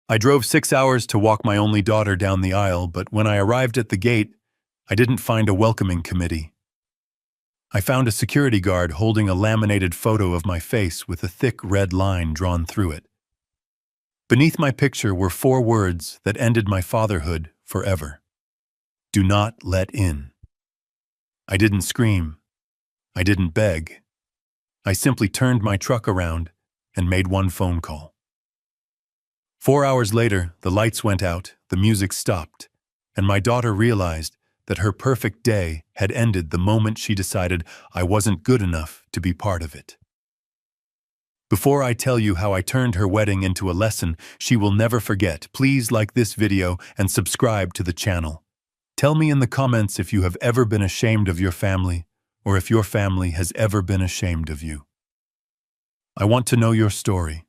I drove 6 hours to walk my only daughter down the aisle, but when I arrived at the gate, I didn't find a welcoming committee. I found a security guard holding a laminated photo of my face with a thick red line drawn through it. Beneath my picture were 4 words that ended my fatherhood forever. Do not let in. I didn't scream. I didn't beg. I simply turned my truck around and made one phone call. 4 hours later, the lights went out, the music stopped, and my daughter realized that her perfect day had ended the moment she decided I wasn't good enough to be part of it. Before I tell you how I turned her wedding into a lesson she will never forget, please like this video and subscribe to the channel. Tell me in the comments if you have ever been ashamed of your family, or if your family has ever been ashamed of you. I want to know your story.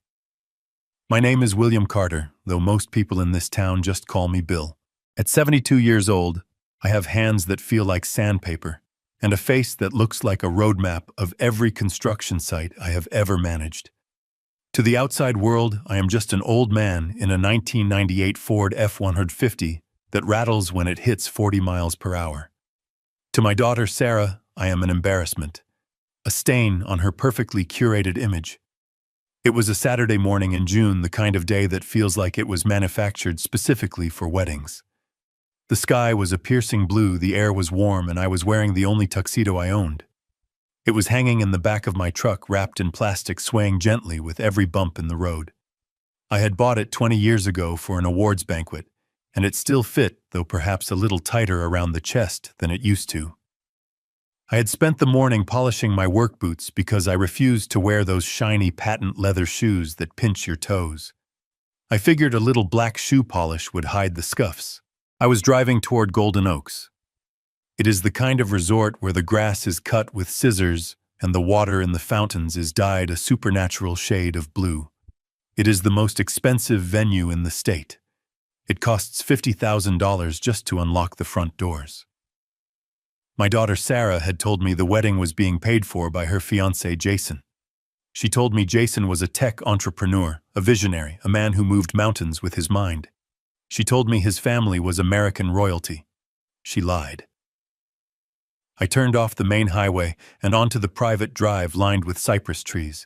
My name is William Carter, though most people in this town just call me Bill. At 72 years old, I have hands that feel like sandpaper, and a face that looks like a roadmap of every construction site I have ever managed. To the outside world, I am just an old man in a 1998 Ford F-150 that rattles when it hits 40 miles per hour. To my daughter Sarah, I am an embarrassment, a stain on her perfectly curated image. It was a Saturday morning in June, the kind of day that feels like it was manufactured specifically for weddings. The sky was a piercing blue, the air was warm, and I was wearing the only tuxedo I owned. It was hanging in the back of my truck, wrapped in plastic, swaying gently with every bump in the road. I had bought it 20 years ago for an awards banquet, and it still fit, though perhaps a little tighter around the chest than it used to. I had spent the morning polishing my work boots because I refused to wear those shiny patent leather shoes that pinch your toes. I figured a little black shoe polish would hide the scuffs. I was driving toward Golden Oaks. It is the kind of resort where the grass is cut with scissors and the water in the fountains is dyed a supernatural shade of blue. It is the most expensive venue in the state. It costs $50,000 just to unlock the front doors. My daughter Sarah had told me the wedding was being paid for by her fiancé Jason. She told me Jason was a tech entrepreneur, a visionary, a man who moved mountains with his mind. She told me his family was American royalty. She lied. I turned off the main highway and onto the private drive lined with cypress trees.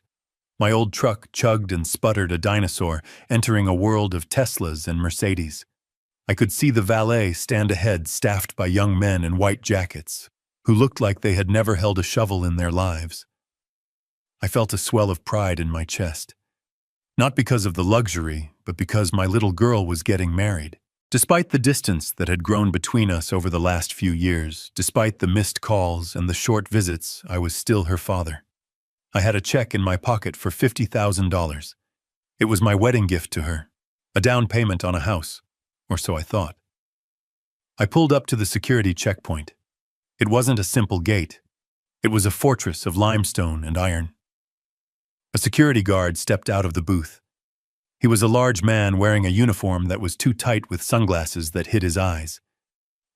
My old truck chugged and sputtered, a dinosaur entering a world of Teslas and Mercedes. I could see the valet stand ahead, staffed by young men in white jackets, who looked like they had never held a shovel in their lives. I felt a swell of pride in my chest. Not because of the luxury, but because my little girl was getting married. Despite the distance that had grown between us over the last few years, despite the missed calls and the short visits, I was still her father. I had a check in my pocket for $50,000. It was my wedding gift to her, a down payment on a house. Or so I thought. I pulled up to the security checkpoint. It wasn't a simple gate. It was a fortress of limestone and iron. A security guard stepped out of the booth. He was a large man wearing a uniform that was too tight with sunglasses that hid his eyes.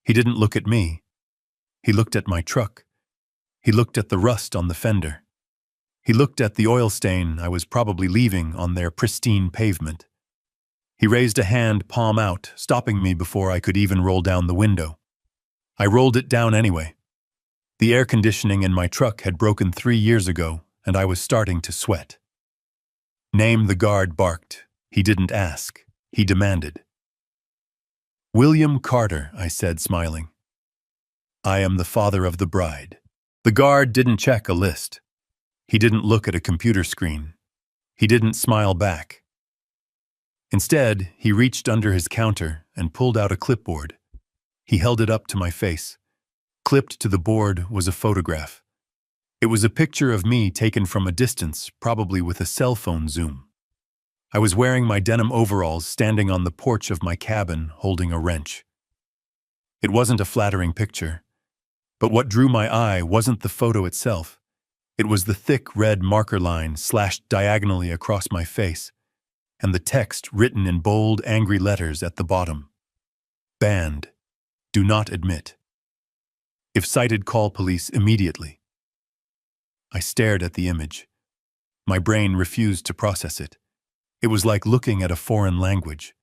He didn't look at me. He looked at my truck. He looked at the rust on the fender. He looked at the oil stain I was probably leaving on their pristine pavement. He raised a hand, palm out, stopping me before I could even roll down the window. I rolled it down anyway. The air conditioning in my truck had broken 3 years ago, and I was starting to sweat. Name, the guard barked. He didn't ask. He demanded. William Carter, I said, smiling. I am the father of the bride. The guard didn't check a list. He didn't look at a computer screen. He didn't smile back. Instead, he reached under his counter and pulled out a clipboard. He held it up to my face. Clipped to the board was a photograph. It was a picture of me taken from a distance, probably with a cell phone zoom. I was wearing my denim overalls, standing on the porch of my cabin, holding a wrench. It wasn't a flattering picture. But what drew my eye wasn't the photo itself. It was the thick red marker line slashed diagonally across my face, and the text written in bold, angry letters at the bottom. Banned. Do not admit. If cited, call police immediately. I stared at the image. My brain refused to process it. It was like looking at a foreign language.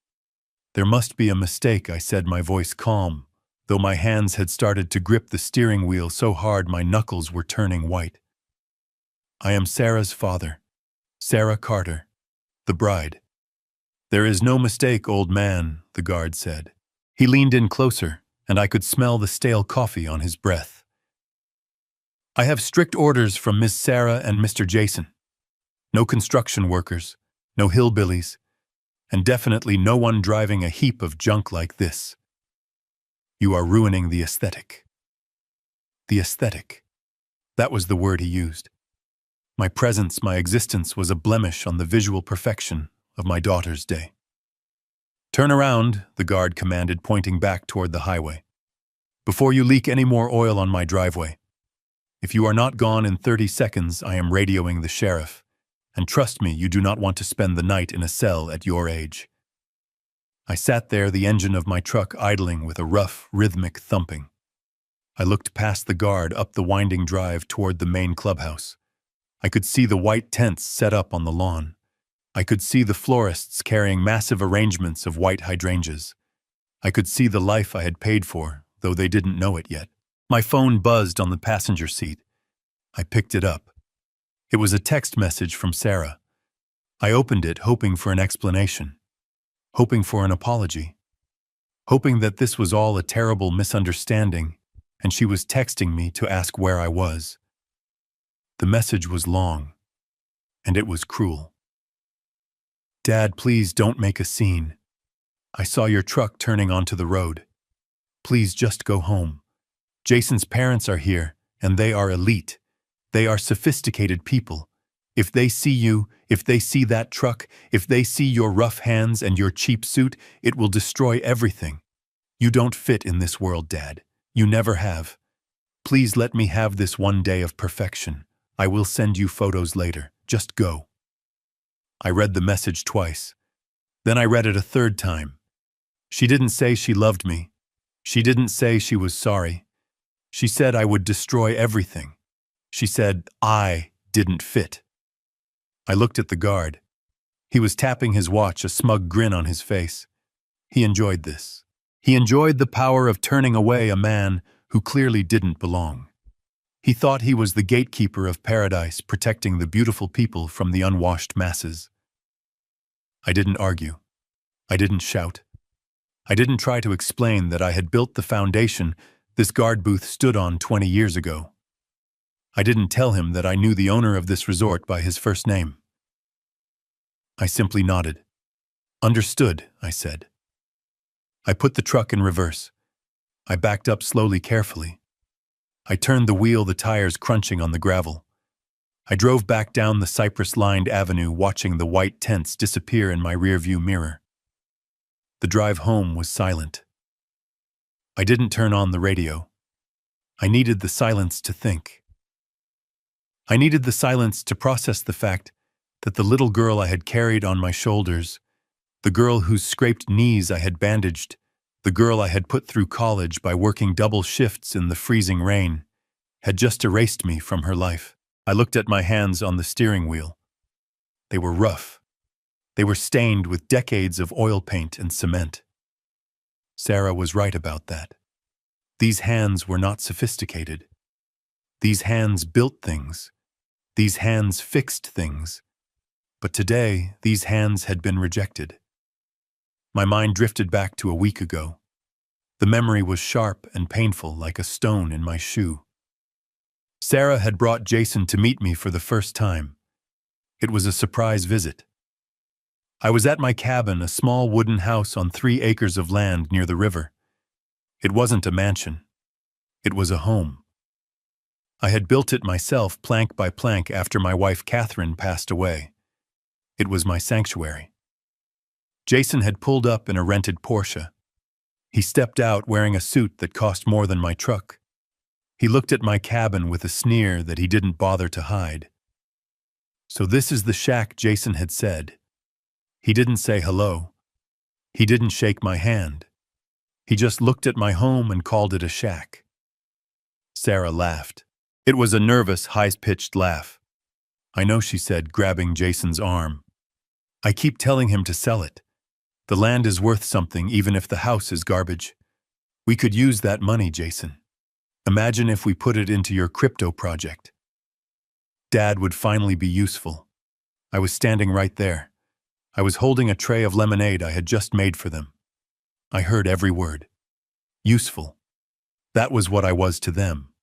"There must be a mistake," I said, my voice calm, though my hands had started to grip the steering wheel so hard my knuckles were turning white. "I am Sarah's father, Sarah Carter, the bride." "There is no mistake, old man," the guard said. He leaned in closer, and I could smell the stale coffee on his breath. "I have strict orders from Miss Sarah and Mr. Jason. No construction workers, no hillbillies, and definitely no one driving a heap of junk like this. You are ruining the aesthetic." The aesthetic. That was the word he used. My presence, my existence was a blemish on the visual perfection of my daughter's day. "Turn around," the guard commanded, pointing back toward the highway. "Before you leak any more oil on my driveway. If you are not gone in 30 seconds, I am radioing the sheriff. And trust me, you do not want to spend the night in a cell at your age." I sat there, the engine of my truck idling with a rough, rhythmic thumping. I looked past the guard up the winding drive toward the main clubhouse. I could see the white tents set up on the lawn. I could see the florists carrying massive arrangements of white hydrangeas. I could see the life I had paid for, though they didn't know it yet. My phone buzzed on the passenger seat. I picked it up. It was a text message from Sarah. I opened it, hoping for an explanation, hoping for an apology, hoping that this was all a terrible misunderstanding, and she was texting me to ask where I was. The message was long, and it was cruel. "Dad, please don't make a scene. I saw your truck turning onto the road. Please just go home. Jason's parents are here, and they are elite. They are sophisticated people. If they see you, if they see that truck, if they see your rough hands and your cheap suit, it will destroy everything. You don't fit in this world, Dad. You never have. Please let me have this one day of perfection. I will send you photos later. Just go." I read the message twice. Then I read it a third time. She didn't say she loved me. She didn't say she was sorry. She said I would destroy everything. She said I didn't fit. I looked at the guard. He was tapping his watch, a smug grin on his face. He enjoyed this. He enjoyed the power of turning away a man who clearly didn't belong. He thought he was the gatekeeper of paradise, protecting the beautiful people from the unwashed masses. I didn't argue. I didn't shout. I didn't try to explain that I had built the foundation this guard booth stood on 20 years ago. I didn't tell him that I knew the owner of this resort by his first name. I simply nodded. "Understood," I said. I put the truck in reverse. I backed up slowly, carefully. I turned the wheel, the tires crunching on the gravel. I drove back down the cypress-lined avenue, watching the white tents disappear in my rearview mirror. The drive home was silent. I didn't turn on the radio. I needed the silence to think. I needed the silence to process the fact that the little girl I had carried on my shoulders, the girl whose scraped knees I had bandaged, the girl I had put through college by working double shifts in the freezing rain, had just erased me from her life. I looked at my hands on the steering wheel. They were rough. They were stained with decades of oil paint and cement. Sarah was right about that. These hands were not sophisticated. These hands built things. These hands fixed things. But today, these hands had been rejected. My mind drifted back to a week ago. The memory was sharp and painful, like a stone in my shoe. Sarah had brought Jason to meet me for the first time. It was a surprise visit. I was at my cabin, a small wooden house on 3 acres of land near the river. It wasn't a mansion. It was a home. I had built it myself, plank by plank, after my wife Catherine passed away. It was my sanctuary. Jason had pulled up in a rented Porsche. He stepped out wearing a suit that cost more than my truck. He looked at my cabin with a sneer that he didn't bother to hide. "So this is the shack," Jason had said. He didn't say hello. He didn't shake my hand. He just looked at my home and called it a shack. Sarah laughed. It was a nervous, high-pitched laugh. "I know," she said, grabbing Jason's arm. "I keep telling him to sell it. The land is worth something even if the house is garbage. We could use that money, Jason. Imagine if we put it into your crypto project. Dad would finally be useful. I was standing right there. I was holding a tray of lemonade I had just made for them. I heard every word. Useful. That was what I was to them.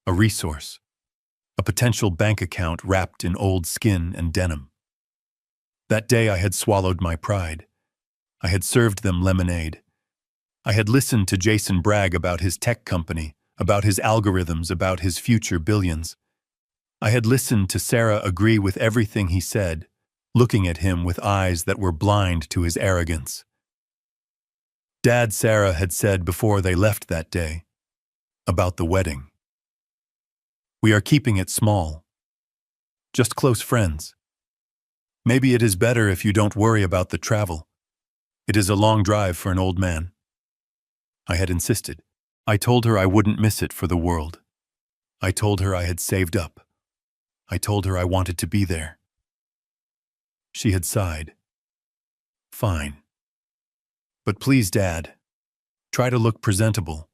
A resource. A potential bank account wrapped in old skin and denim. That day I had swallowed my pride. I had served them lemonade. I had listened to Jason brag about his tech company, about his algorithms, about his future billions. I had listened to Sarah agree with everything he said, looking at him with eyes that were blind to his arrogance. Dad, Sarah had said before they left that day, about the wedding. We are keeping it small. Just close friends. Maybe it is better if you don't worry about the travel. It is a long drive for an old man. I had insisted. I told her I wouldn't miss it for the world. I told her I had saved up. I told her I wanted to be there. She had sighed. Fine. But please, Dad, try to look presentable.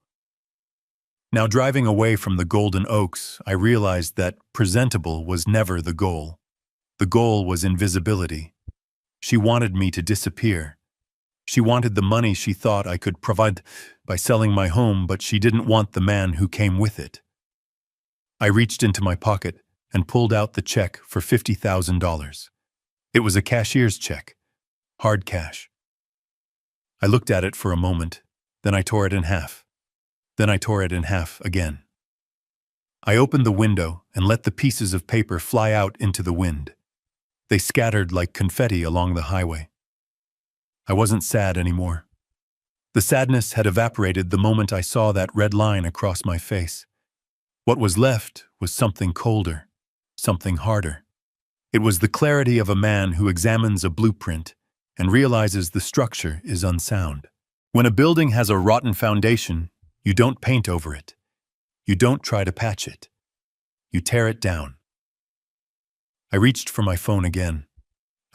Now, driving away from the Golden Oaks, I realized that presentable was never the goal. The goal was invisibility. She wanted me to disappear. She wanted the money she thought I could provide by selling my home, but she didn't want the man who came with it. I reached into my pocket and pulled out the check for $50,000. It was a cashier's check, hard cash. I looked at it for a moment, then I tore it in half. Then I tore it in half again. I opened the window and let the pieces of paper fly out into the wind. They scattered like confetti along the highway. I wasn't sad anymore. The sadness had evaporated the moment I saw that red line across my face. What was left was something colder, something harder. It was the clarity of a man who examines a blueprint and realizes the structure is unsound. When a building has a rotten foundation, you don't paint over it. You don't try to patch it. You tear it down. I reached for my phone again.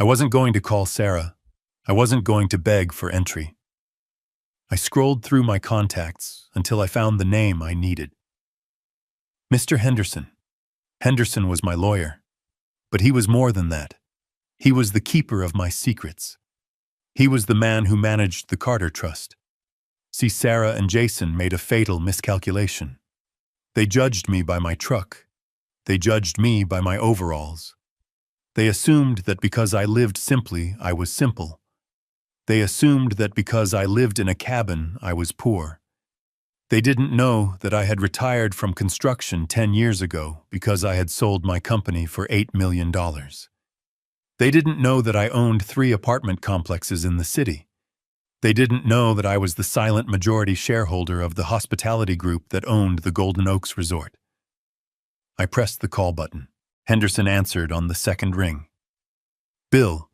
I wasn't going to call Sarah. I wasn't going to beg for entry. I scrolled through my contacts until I found the name I needed. Mr. Henderson. Henderson was my lawyer. But he was more than that. He was the keeper of my secrets. He was the man who managed the Carter Trust. See, Sarah and Jason made a fatal miscalculation. They judged me by my truck. They judged me by my overalls. They assumed that because I lived simply, I was simple. They assumed that because I lived in a cabin, I was poor. They didn't know that I had retired from construction 10 years ago because I had sold my company for $8 million. They didn't know that I owned 3 apartment complexes in the city. They didn't know that I was the silent majority shareholder of the hospitality group that owned the Golden Oaks Resort. I pressed the call button. Henderson answered on the second ring. Bill,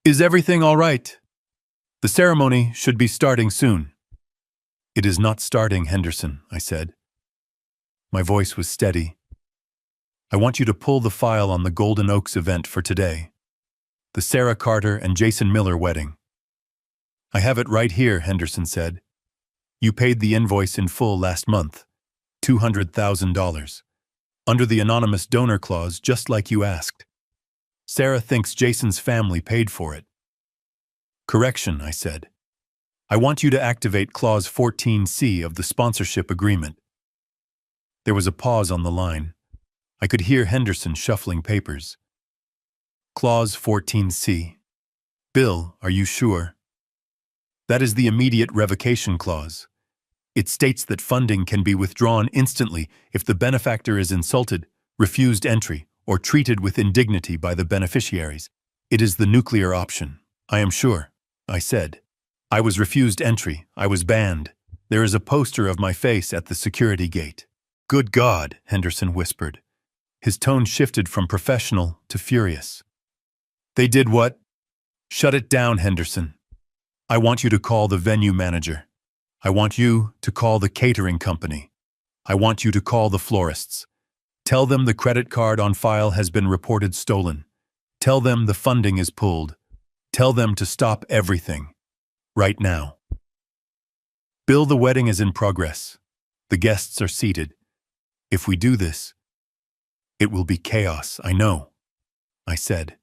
is everything all right? The ceremony should be starting soon. It is not starting, Henderson, I said. My voice was steady. I want you to pull the file on the Golden Oaks event for today. The Sarah Carter and Jason Miller wedding. I have it right here, Henderson said. You paid the invoice in full last month, $200,000, under the anonymous donor clause, just like you asked. Sarah thinks Jason's family paid for it. Correction, I said. I want you to activate Clause 14C of the sponsorship agreement. There was a pause on the line. I could hear Henderson shuffling papers. Clause 14C. Bill, are you sure? That is the immediate revocation clause. It states that funding can be withdrawn instantly if the benefactor is insulted, refused entry, or treated with indignity by the beneficiaries. It is the nuclear option. I am sure, I said. I was refused entry. I was banned. There is a poster of my face at the security gate. Good God, Henderson whispered. His tone shifted from professional to furious. They did what? Shut it down, Henderson. I want you to call the venue manager. I want you to call the catering company. I want you to call the florists. Tell them the credit card on file has been reported stolen. Tell them the funding is pulled. Tell them to stop everything. Right now. Bill, the wedding is in progress. The guests are seated. If we do this, it will be chaos, I know, I said.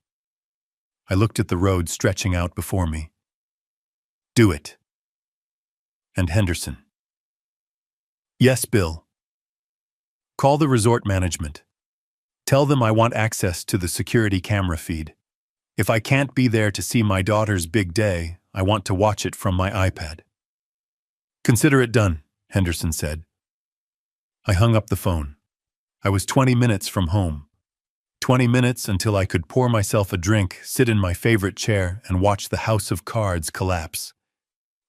I looked at the road stretching out before me. Do it. And Henderson. Yes, Bill. Call the resort management. Tell them I want access to the security camera feed. If I can't be there to see my daughter's big day, I want to watch it from my iPad. Consider it done, Henderson said. I hung up the phone. I was 20 minutes from home. 20 minutes until I could pour myself a drink, sit in my favorite chair, and watch the house of cards collapse.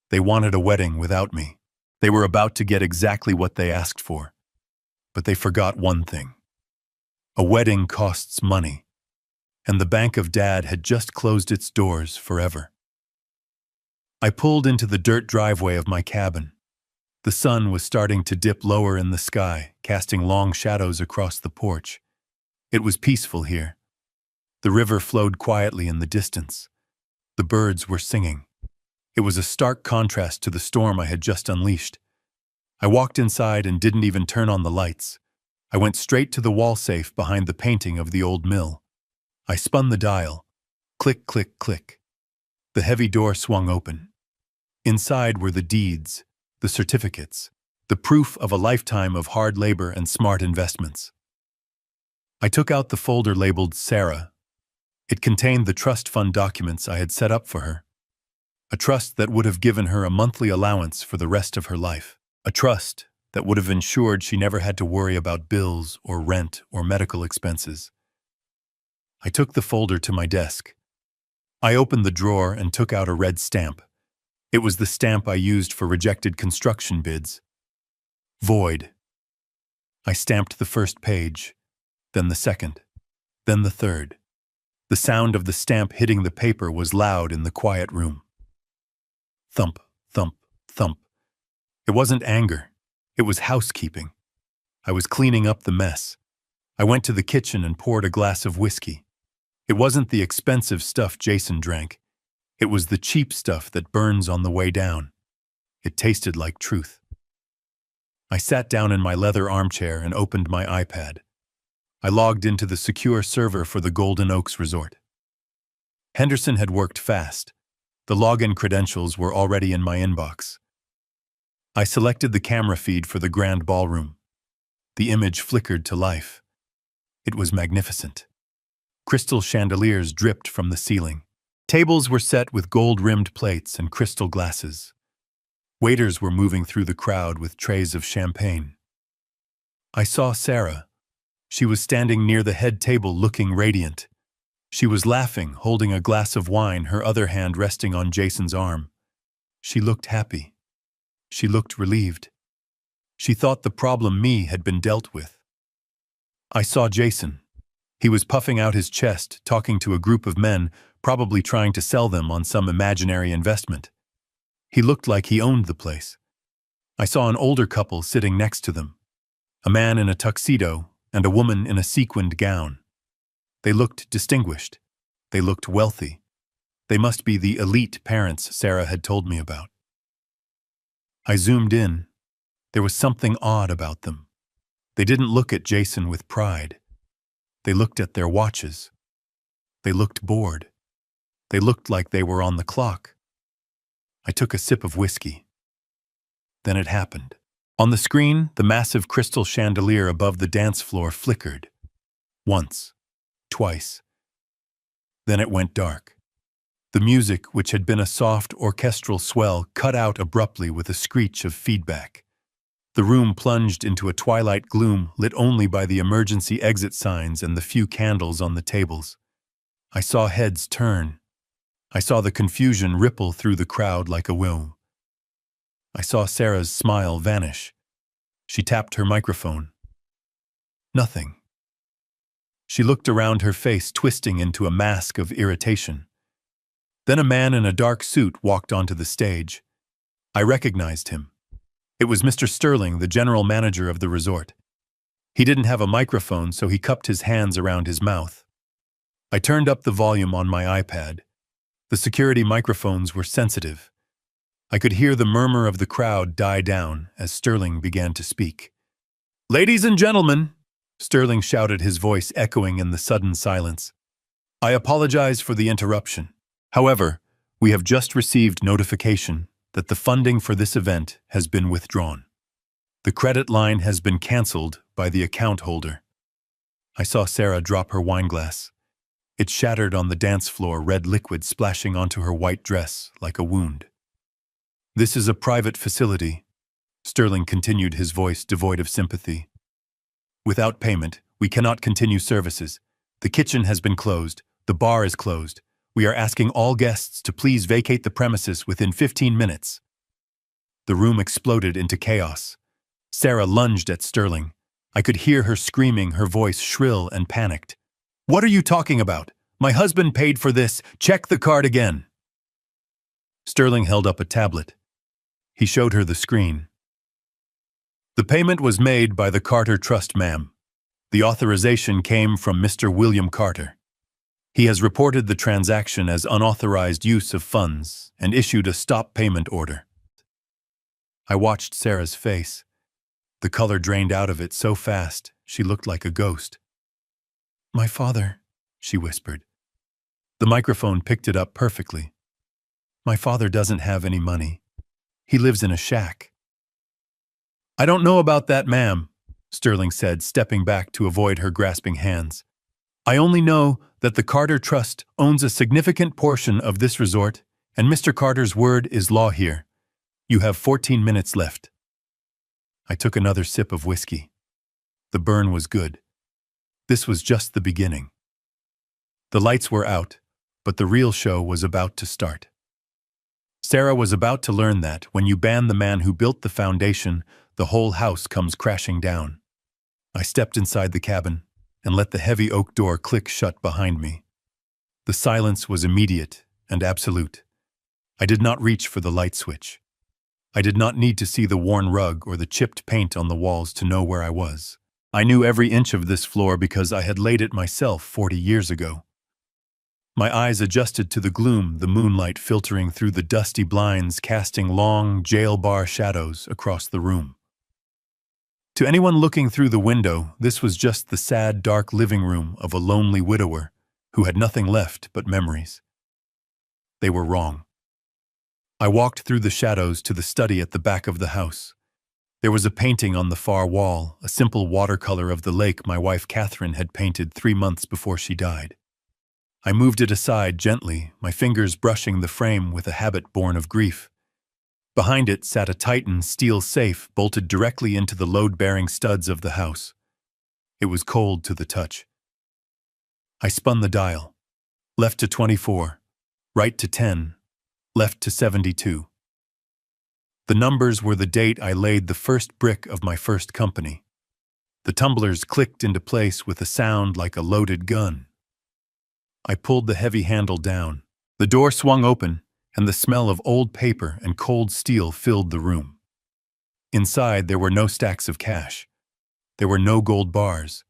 They wanted a wedding without me. They were about to get exactly what they asked for. But they forgot one thing. A wedding costs money, and the bank of Dad had just closed its doors forever. I pulled into the dirt driveway of my cabin. The sun was starting to dip lower in the sky, casting long shadows across the porch. It was peaceful here. The river flowed quietly in the distance. The birds were singing. It was a stark contrast to the storm I had just unleashed. I walked inside and didn't even turn on the lights. I went straight to the wall safe behind the painting of the old mill. I spun the dial. Click, click, click. The heavy door swung open. Inside were the deeds, the certificates, the proof of a lifetime of hard labor and smart investments. I took out the folder labeled Sarah. It contained the trust fund documents I had set up for her. A trust that would have given her a monthly allowance for the rest of her life. A trust that would have ensured she never had to worry about bills or rent or medical expenses. I took the folder to my desk. I opened the drawer and took out a red stamp. It was the stamp I used for rejected construction bids. Void. I stamped the first page, then the second, then the third. The sound of the stamp hitting the paper was loud in the quiet room. Thump, thump, thump. It wasn't anger. It was housekeeping. I was cleaning up the mess. I went to the kitchen and poured a glass of whiskey. It wasn't the expensive stuff Jason drank. It was the cheap stuff that burns on the way down. It tasted like truth. I sat down in my leather armchair and opened my iPad. I logged into the secure server for the Golden Oaks Resort. Henderson had worked fast. The login credentials were already in my inbox. I selected the camera feed for the grand ballroom. The image flickered to life. It was magnificent. Crystal chandeliers dripped from the ceiling. Tables were set with gold-rimmed plates and crystal glasses. Waiters were moving through the crowd with trays of champagne. I saw Sarah. She was standing near the head table looking radiant. She was laughing, holding a glass of wine, her other hand resting on Jason's arm. She looked happy. She looked relieved. She thought the problem me had been dealt with. I saw Jason. He was puffing out his chest, talking to a group of men, probably trying to sell them on some imaginary investment. He looked like he owned the place. I saw an older couple sitting next to them. A man in a tuxedo and a woman in a sequined gown. They looked distinguished. They looked wealthy. They must be the elite parents Sarah had told me about. I zoomed in. There was something odd about them. They didn't look at Jason with pride. They looked at their watches. They looked bored. They looked like they were on the clock. I took a sip of whiskey. Then it happened. On the screen, the massive crystal chandelier above the dance floor flickered. Once. Twice. Then it went dark. The music, which had been a soft orchestral swell, cut out abruptly with a screech of feedback. The room plunged into a twilight gloom lit only by the emergency exit signs and the few candles on the tables. I saw heads turn. I saw the confusion ripple through the crowd like a wheel. I saw Sarah's smile vanish. She tapped her microphone. Nothing. She looked around, her face twisting into a mask of irritation. Then a man in a dark suit walked onto the stage. I recognized him. It was Mr. Sterling, the general manager of the resort. He didn't have a microphone, so he cupped his hands around his mouth. I turned up the volume on my iPad. The security microphones were sensitive. I could hear the murmur of the crowd die down as Sterling began to speak. "Ladies and gentlemen," Sterling shouted, his voice echoing in the sudden silence. "I apologize for the interruption. However, we have just received notification that the funding for this event has been withdrawn. The credit line has been canceled by the account holder." I saw Sarah drop her wineglass. It shattered on the dance floor, red liquid splashing onto her white dress like a wound. "This is a private facility," Sterling continued, his voice devoid of sympathy. "Without payment, we cannot continue services. The kitchen has been closed. The bar is closed. We are asking all guests to please vacate the premises within 15 minutes. The room exploded into chaos. Sarah lunged at Sterling. I could hear her screaming, her voice shrill and panicked. "What are you talking about? My husband paid for this. Check the card again." Sterling held up a tablet. He showed her the screen. "The payment was made by the Carter Trust, ma'am. The authorization came from Mr. William Carter. He has reported the transaction as unauthorized use of funds and issued a stop payment order." I watched Sarah's face. The color drained out of it so fast, she looked like a ghost. "My father," she whispered. The microphone picked it up perfectly. "My father doesn't have any money. He lives in a shack." "I don't know about that, ma'am," Sterling said, stepping back to avoid her grasping hands. "I only know that the Carter Trust owns a significant portion of this resort, and Mr. Carter's word is law here. You have 14 minutes left." I took another sip of whiskey. The burn was good. This was just the beginning. The lights were out, but the real show was about to start. Sarah was about to learn that when you ban the man who built the foundation, the whole house comes crashing down. I stepped inside the cabin and let the heavy oak door click shut behind me. The silence was immediate and absolute. I did not reach for the light switch. I did not need to see the worn rug or the chipped paint on the walls to know where I was. I knew every inch of this floor because I had laid it myself 40 years ago. My eyes adjusted to the gloom, the moonlight filtering through the dusty blinds, casting long, jail bar shadows across the room. To anyone looking through the window, this was just the sad, dark living room of a lonely widower who had nothing left but memories. They were wrong. I walked through the shadows to the study at the back of the house. There was a painting on the far wall, a simple watercolor of the lake my wife Catherine had painted 3 months before she died. I moved it aside gently, my fingers brushing the frame with a habit born of grief. Behind it sat a Titan steel safe bolted directly into the load-bearing studs of the house. It was cold to the touch. I spun the dial. Left to 24, right to 10, left to 72. The numbers were the date I laid the first brick of my first company. The tumblers clicked into place with a sound like a loaded gun. I pulled the heavy handle down. The door swung open, and the smell of old paper and cold steel filled the room. Inside, there were no stacks of cash. There were no gold bars.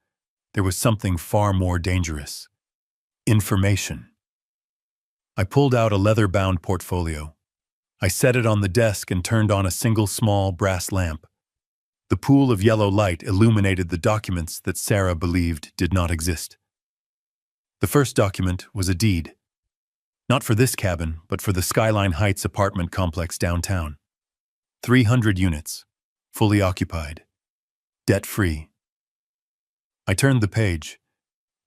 There was something far more dangerous. Information. I pulled out a leather-bound portfolio. I set it on the desk and turned on a single small brass lamp. The pool of yellow light illuminated the documents that Sarah believed did not exist. The first document was a deed. Not for this cabin, but for the Skyline Heights apartment complex downtown. 300 units, fully occupied, debt-free. I turned the page.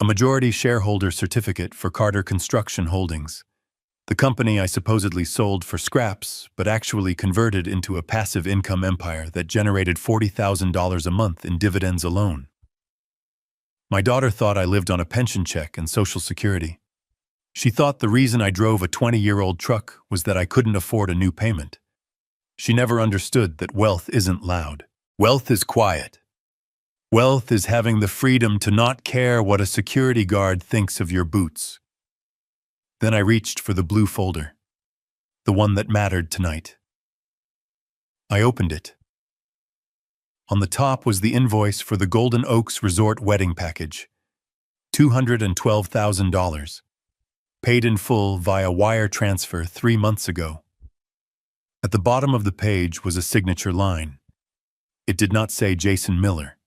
A majority shareholder certificate for Carter Construction Holdings. The company I supposedly sold for scraps, but actually converted into a passive income empire that generated $40,000 a month in dividends alone. My daughter thought I lived on a pension check and Social Security. She thought the reason I drove a 20-year-old truck was that I couldn't afford a new payment. She never understood that wealth isn't loud. Wealth is quiet. Wealth is having the freedom to not care what a security guard thinks of your boots. Then I reached for the blue folder, the one that mattered tonight. I opened it. On the top was the invoice for the Golden Oaks Resort wedding package, $212,000, paid in full via wire transfer 3 months ago. At the bottom of the page was a signature line. It did not say Jason Miller.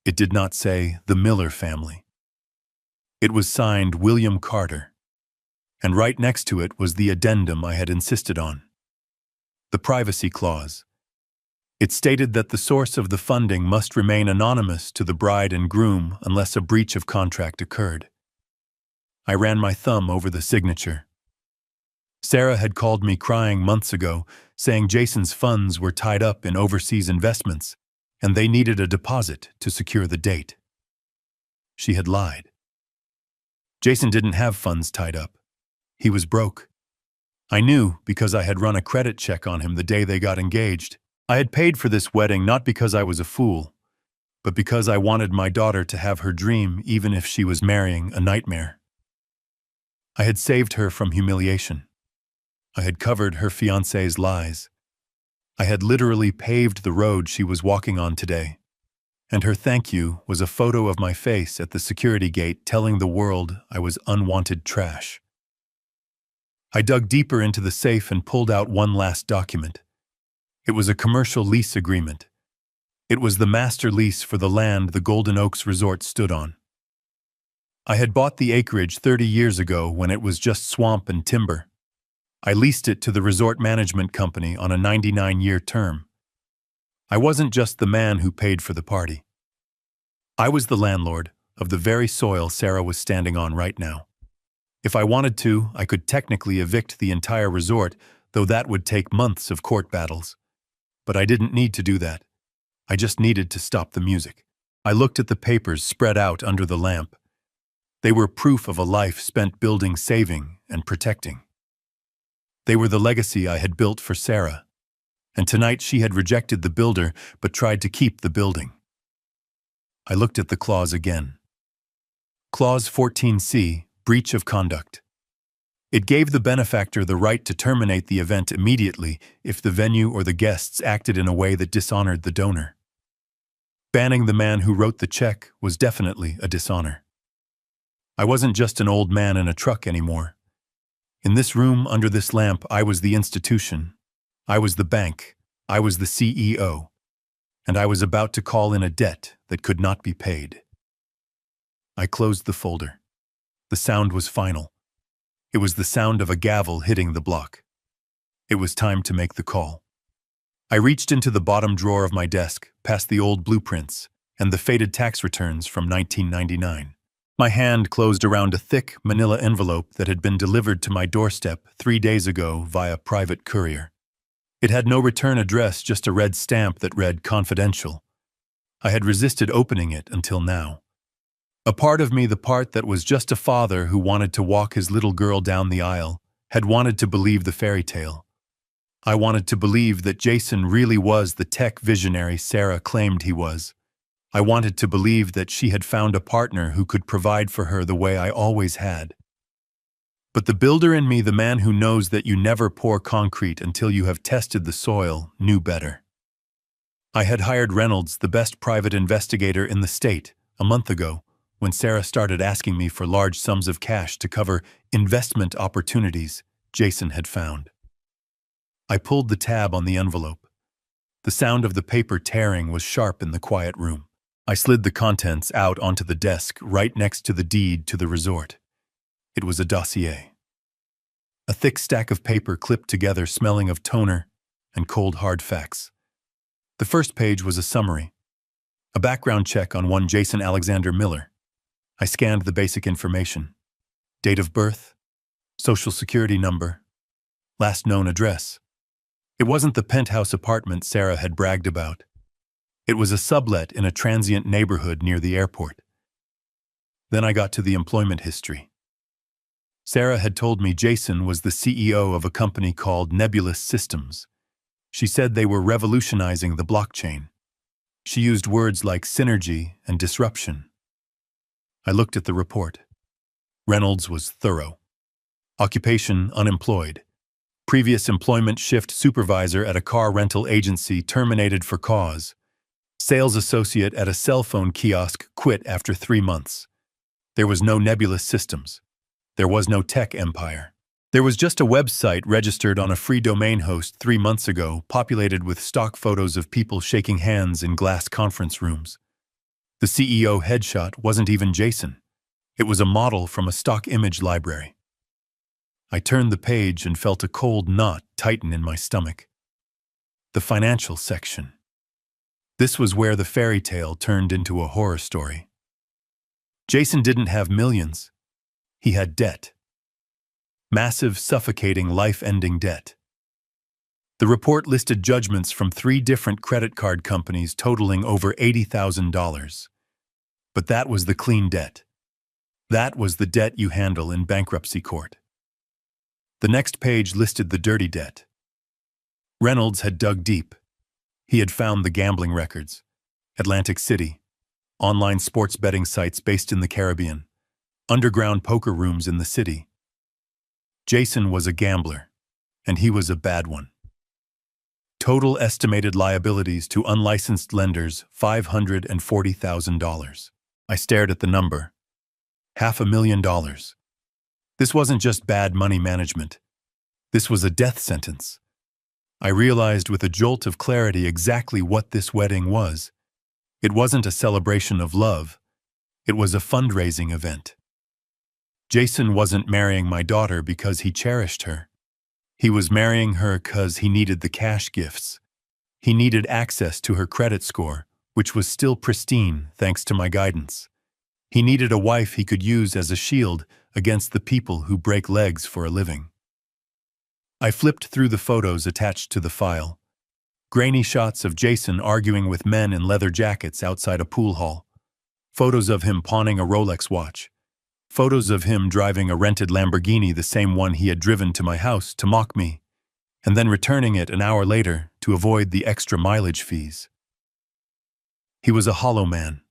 It did not say the Miller family. It was signed William Carter, and right next to it was the addendum I had insisted on. The privacy clause. It stated that the source of the funding must remain anonymous to the bride and groom unless a breach of contract occurred. I ran my thumb over the signature. Sarah had called me crying months ago, saying Jason's funds were tied up in overseas investments, and they needed a deposit to secure the date. She had lied. Jason didn't have funds tied up. He was broke. I knew because I had run a credit check on him the day they got engaged. I had paid for this wedding not because I was a fool, but because I wanted my daughter to have her dream even if she was marrying a nightmare. I had saved her from humiliation. I had covered her fiancé's lies. I had literally paved the road she was walking on today. And her thank you was a photo of my face at the security gate telling the world I was unwanted trash. I dug deeper into the safe and pulled out one last document. It was a commercial lease agreement. It was the master lease for the land the Golden Oaks Resort stood on. I had bought the acreage 30 years ago when it was just swamp and timber. I leased it to the resort management company on a 99-year term. I wasn't just the man who paid for the party. I was the landlord of the very soil Sarah was standing on right now. If I wanted to, I could technically evict the entire resort, though that would take months of court battles. But I didn't need to do that. I just needed to stop the music. I looked at the papers spread out under the lamp. They were proof of a life spent building, saving, and protecting. They were the legacy I had built for Sarah, and tonight she had rejected the builder but tried to keep the building. I looked at the clause again. Clause 14C, breach of conduct. It gave the benefactor the right to terminate the event immediately if the venue or the guests acted in a way that dishonored the donor. Banning the man who wrote the check was definitely a dishonor. I wasn't just an old man in a truck anymore. In this room, under this lamp, I was the institution. I was the bank. I was the CEO. And I was about to call in a debt that could not be paid. I closed the folder. The sound was final. It was the sound of a gavel hitting the block. It was time to make the call. I reached into the bottom drawer of my desk, past the old blueprints and the faded tax returns from 1999. My hand closed around a thick manila envelope that had been delivered to my doorstep 3 days ago via private courier. It had no return address, just a red stamp that read confidential. I had resisted opening it until now. A part of me, the part that was just a father who wanted to walk his little girl down the aisle, had wanted to believe the fairy tale. I wanted to believe that Jason really was the tech visionary Sarah claimed he was. I wanted to believe that she had found a partner who could provide for her the way I always had. But the builder in me, the man who knows that you never pour concrete until you have tested the soil, knew better. I had hired Reynolds, the best private investigator in the state, a month ago, when Sarah started asking me for large sums of cash to cover investment opportunities Jason had found. I pulled the tab on the envelope. The sound of the paper tearing was sharp in the quiet room. I slid the contents out onto the desk right next to the deed to the resort. It was a dossier. A thick stack of paper clipped together, smelling of toner and cold hard facts. The first page was a summary. A background check on one Jason Alexander Miller. I scanned the basic information. Date of birth, social security number, last known address. It wasn't the penthouse apartment Sarah had bragged about. It was a sublet in a transient neighborhood near the airport. Then I got to the employment history. Sarah had told me Jason was the CEO of a company called Nebulous Systems. She said they were revolutionizing the blockchain. She used words like synergy and disruption. I looked at the report. Reynolds was thorough. Occupation, unemployed. Previous employment, shift supervisor at a car rental agency, terminated for cause. Sales associate at a cell phone kiosk, quit after 3 months. There was no Nebulous Systems. There was no tech empire. There was just a website registered on a free domain host 3 months ago, populated with stock photos of people shaking hands in glass conference rooms. The CEO headshot wasn't even Jason. It was a model from a stock image library. I turned the page and felt a cold knot tighten in my stomach. The financial section. This was where the fairy tale turned into a horror story. Jason didn't have millions. He had debt. Massive, suffocating, life-ending debt. The report listed judgments from 3 different credit card companies totaling over $80,000. But that was the clean debt. That was the debt you handle in bankruptcy court. The next page listed the dirty debt. Reynolds had dug deep. He had found the gambling records, Atlantic City, online sports betting sites based in the Caribbean, underground poker rooms in the city. Jason was a gambler, and he was a bad one. Total estimated liabilities to unlicensed lenders, $540,000. I stared at the number. $500,000. This wasn't just bad money management. This was a death sentence. I realized with a jolt of clarity exactly what this wedding was. It wasn't a celebration of love. It was a fundraising event. Jason wasn't marrying my daughter because he cherished her. He was marrying her because he needed the cash gifts. He needed access to her credit score, which was still pristine thanks to my guidance. He needed a wife he could use as a shield against the people who break legs for a living. I flipped through the photos attached to the file. Grainy shots of Jason arguing with men in leather jackets outside a pool hall. Photos of him pawning a Rolex watch. Photos of him driving a rented Lamborghini, the same one he had driven to my house to mock me, and then returning it an hour later to avoid the extra mileage fees. He was a hollow man.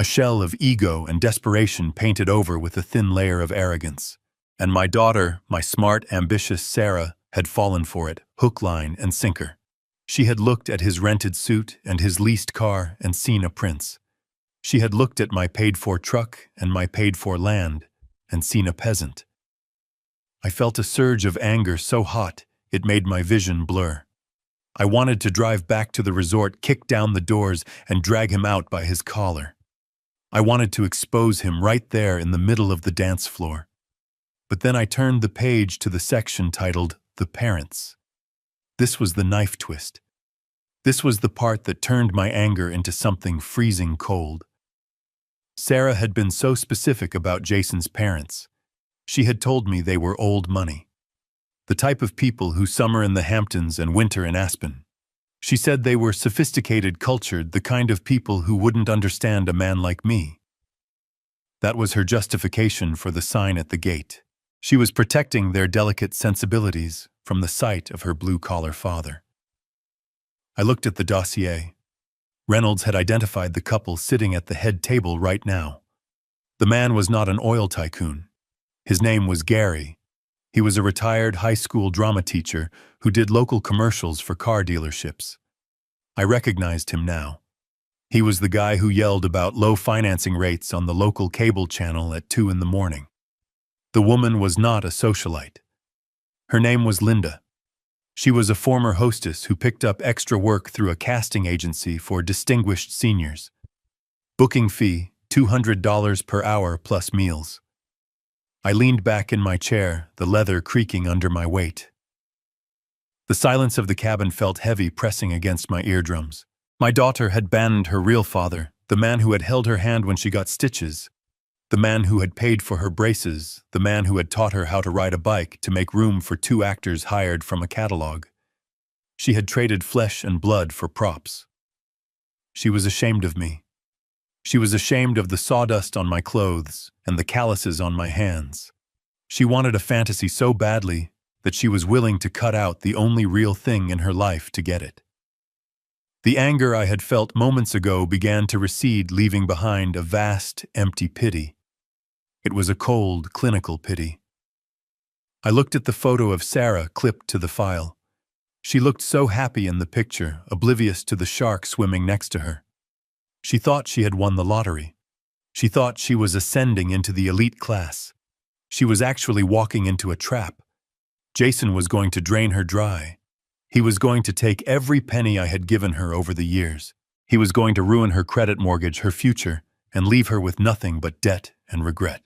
A shell of ego and desperation painted over with a thin layer of arrogance. And my daughter, my smart, ambitious Sarah, had fallen for it, hook, line, and sinker. She had looked at his rented suit and his leased car and seen a prince. She had looked at my paid-for truck and my paid-for land and seen a peasant. I felt a surge of anger so hot it made my vision blur. I wanted to drive back to the resort, kick down the doors, and drag him out by his collar. I wanted to expose him right there in the middle of the dance floor. But then I turned the page to the section titled The Parents. This was the knife twist. This was the part that turned my anger into something freezing cold. Sarah had been so specific about Jason's parents. She had told me they were old money. The type of people who summer in the Hamptons and winter in Aspen. She said they were sophisticated, cultured, the kind of people who wouldn't understand a man like me. That was her justification for the sign at the gate. She was protecting their delicate sensibilities from the sight of her blue-collar father. I looked at the dossier. Reynolds had identified the couple sitting at the head table right now. The man was not an oil tycoon. His name was Gary. He was a retired high school drama teacher who did local commercials for car dealerships. I recognized him now. He was the guy who yelled about low financing rates on the local cable channel at 2 a.m. The woman was not a socialite. Her name was Linda. She was a former hostess who picked up extra work through a casting agency for distinguished seniors. Booking fee, $200 per hour plus meals. I leaned back in my chair, the leather creaking under my weight. The silence of the cabin felt heavy, pressing against my eardrums. My daughter had abandoned her real father, the man who had held her hand when she got stitches, the man who had paid for her braces, the man who had taught her how to ride a bike to make room for 2 actors hired from a catalog. She had traded flesh and blood for props. She was ashamed of me. She was ashamed of the sawdust on my clothes and the calluses on my hands. She wanted a fantasy so badly that she was willing to cut out the only real thing in her life to get it. The anger I had felt moments ago began to recede, leaving behind a vast, empty pity. It was a cold, clinical pity. I looked at the photo of Sarah clipped to the file. She looked so happy in the picture, oblivious to the shark swimming next to her. She thought she had won the lottery. She thought she was ascending into the elite class. She was actually walking into a trap, Jason was going to drain her dry. He was going to take every penny I had given her over the years. He was going to ruin her credit mortgage, her future, and leave her with nothing but debt and regret.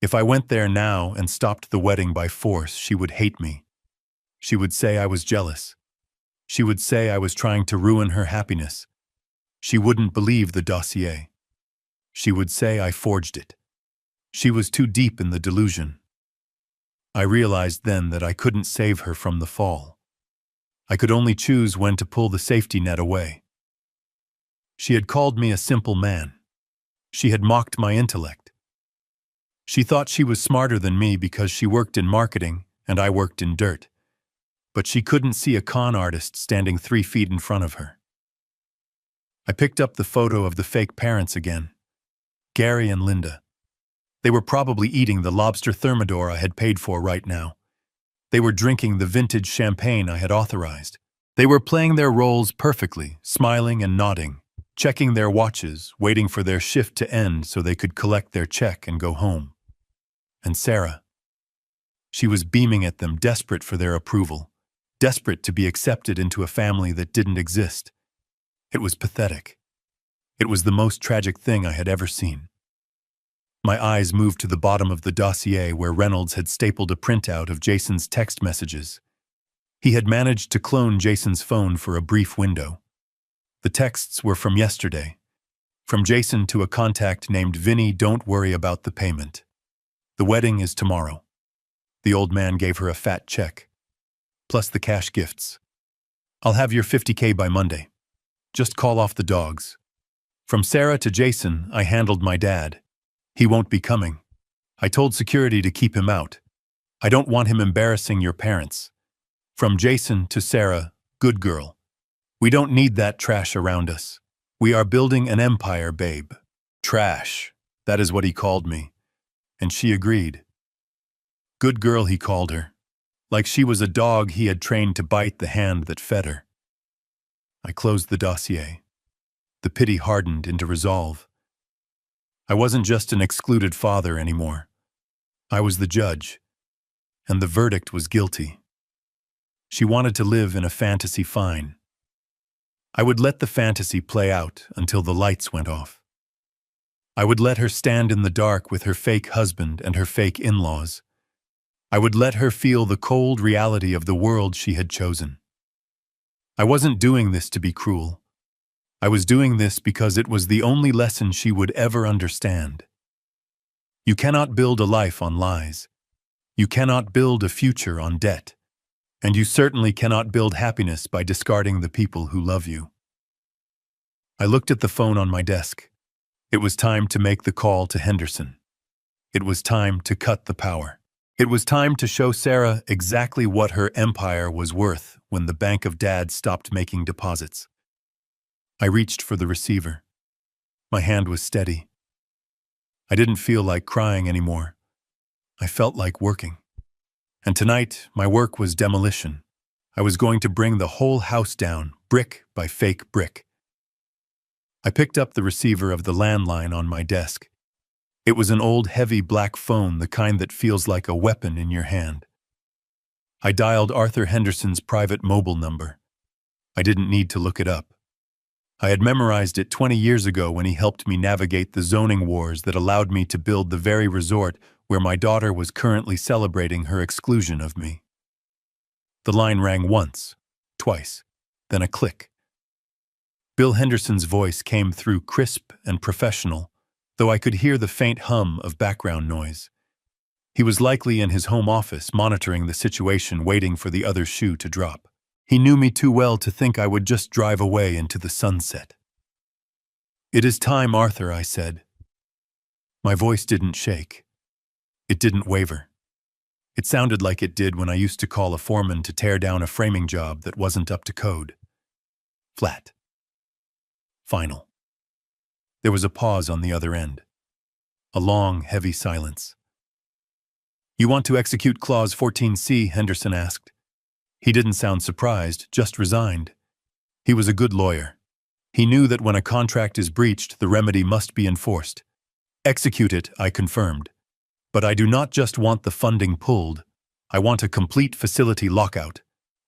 If I went there now and stopped the wedding by force, she would hate me. She would say I was jealous. She would say I was trying to ruin her happiness. She wouldn't believe the dossier. She would say I forged it. She was too deep in the delusion. I realized then that I couldn't save her from the fall. I could only choose when to pull the safety net away. She had called me a simple man. She had mocked my intellect. She thought she was smarter than me because she worked in marketing and I worked in dirt. But she couldn't see a con artist standing 3 feet in front of her. I picked up the photo of the fake parents again. Gary and Linda. They were probably eating the lobster thermidor I had paid for right now. They were drinking the vintage champagne I had authorized. They were playing their roles perfectly, smiling and nodding, checking their watches, waiting for their shift to end so they could collect their check and go home. And Sarah. She was beaming at them, desperate for their approval, desperate to be accepted into a family that didn't exist. It was pathetic. It was the most tragic thing I had ever seen. My eyes moved to the bottom of the dossier where Reynolds had stapled a printout of Jason's text messages. He had managed to clone Jason's phone for a brief window. The texts were from yesterday. From Jason to a contact named Vinny, "Don't worry about the payment. The wedding is tomorrow." The old man gave her a fat check, plus the cash gifts. "I'll have your $50K by Monday. Just call off the dogs." From Sarah to Jason, I handled my dad. "He won't be coming. I told security to keep him out. I don't want him embarrassing your parents." From Jason to Sarah, "Good girl. We don't need that trash around us. We are building an empire, babe." Trash. That is what he called me. And she agreed. Good girl, he called her. Like she was a dog he had trained to bite the hand that fed her. I closed the dossier. The pity hardened into resolve. I wasn't just an excluded father anymore. I was the judge, and the verdict was guilty. She wanted to live in a fantasy, fine. I would let the fantasy play out until the lights went off. I would let her stand in the dark with her fake husband and her fake in-laws. I would let her feel the cold reality of the world she had chosen. I wasn't doing this to be cruel. I was doing this because it was the only lesson she would ever understand. You cannot build a life on lies. You cannot build a future on debt. And you certainly cannot build happiness by discarding the people who love you. I looked at the phone on my desk. It was time to make the call to Henderson. It was time to cut the power. It was time to show Sarah exactly what her empire was worth when the Bank of Dad stopped making deposits. I reached for the receiver. My hand was steady. I didn't feel like crying anymore. I felt like working. And tonight, my work was demolition. I was going to bring the whole house down, brick by fake brick. I picked up the receiver of the landline on my desk. It was an old, heavy black phone, the kind that feels like a weapon in your hand. I dialed Arthur Henderson's private mobile number. I didn't need to look it up. I had memorized it 20 years ago when he helped me navigate the zoning wars that allowed me to build the very resort where my daughter was currently celebrating her exclusion of me. The line rang once, twice, then a click. Bill Henderson's voice came through crisp and professional, though I could hear the faint hum of background noise. He was likely in his home office monitoring the situation, waiting for the other shoe to drop. He knew me too well to think I would just drive away into the sunset. "It is time, Arthur," I said. My voice didn't shake. It didn't waver. It sounded like it did when I used to call a foreman to tear down a framing job that wasn't up to code. Flat. Final. There was a pause on the other end. A long, heavy silence. "You want to execute Clause 14C?" Henderson asked. He didn't sound surprised, just resigned. He was a good lawyer. He knew that when a contract is breached, the remedy must be enforced. "Execute it," I confirmed. "But I do not just want the funding pulled. I want a complete facility lockout.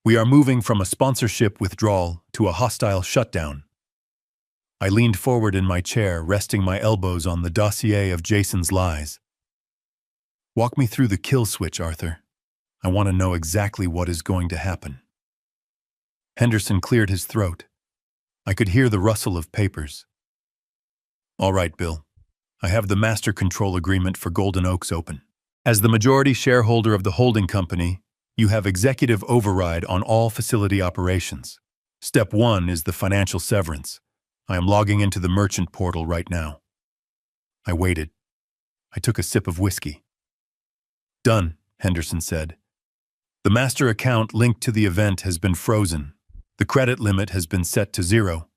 We are moving from a sponsorship withdrawal to a hostile shutdown. I leaned forward in my chair, resting my elbows on the dossier of Jason's lies. Walk me through the kill switch, Arthur. I want to know exactly what is going to happen. Henderson cleared his throat. I could hear the rustle of papers. All right, Bill. I have the master control agreement for Golden Oaks open. As the majority shareholder of the holding company, you have executive override on all facility operations. Step 1 is the financial severance. I am logging into the merchant portal right now. I waited. I took a sip of whiskey. Done, Henderson said. The master account linked to the event has been frozen. The credit limit has been set to 0.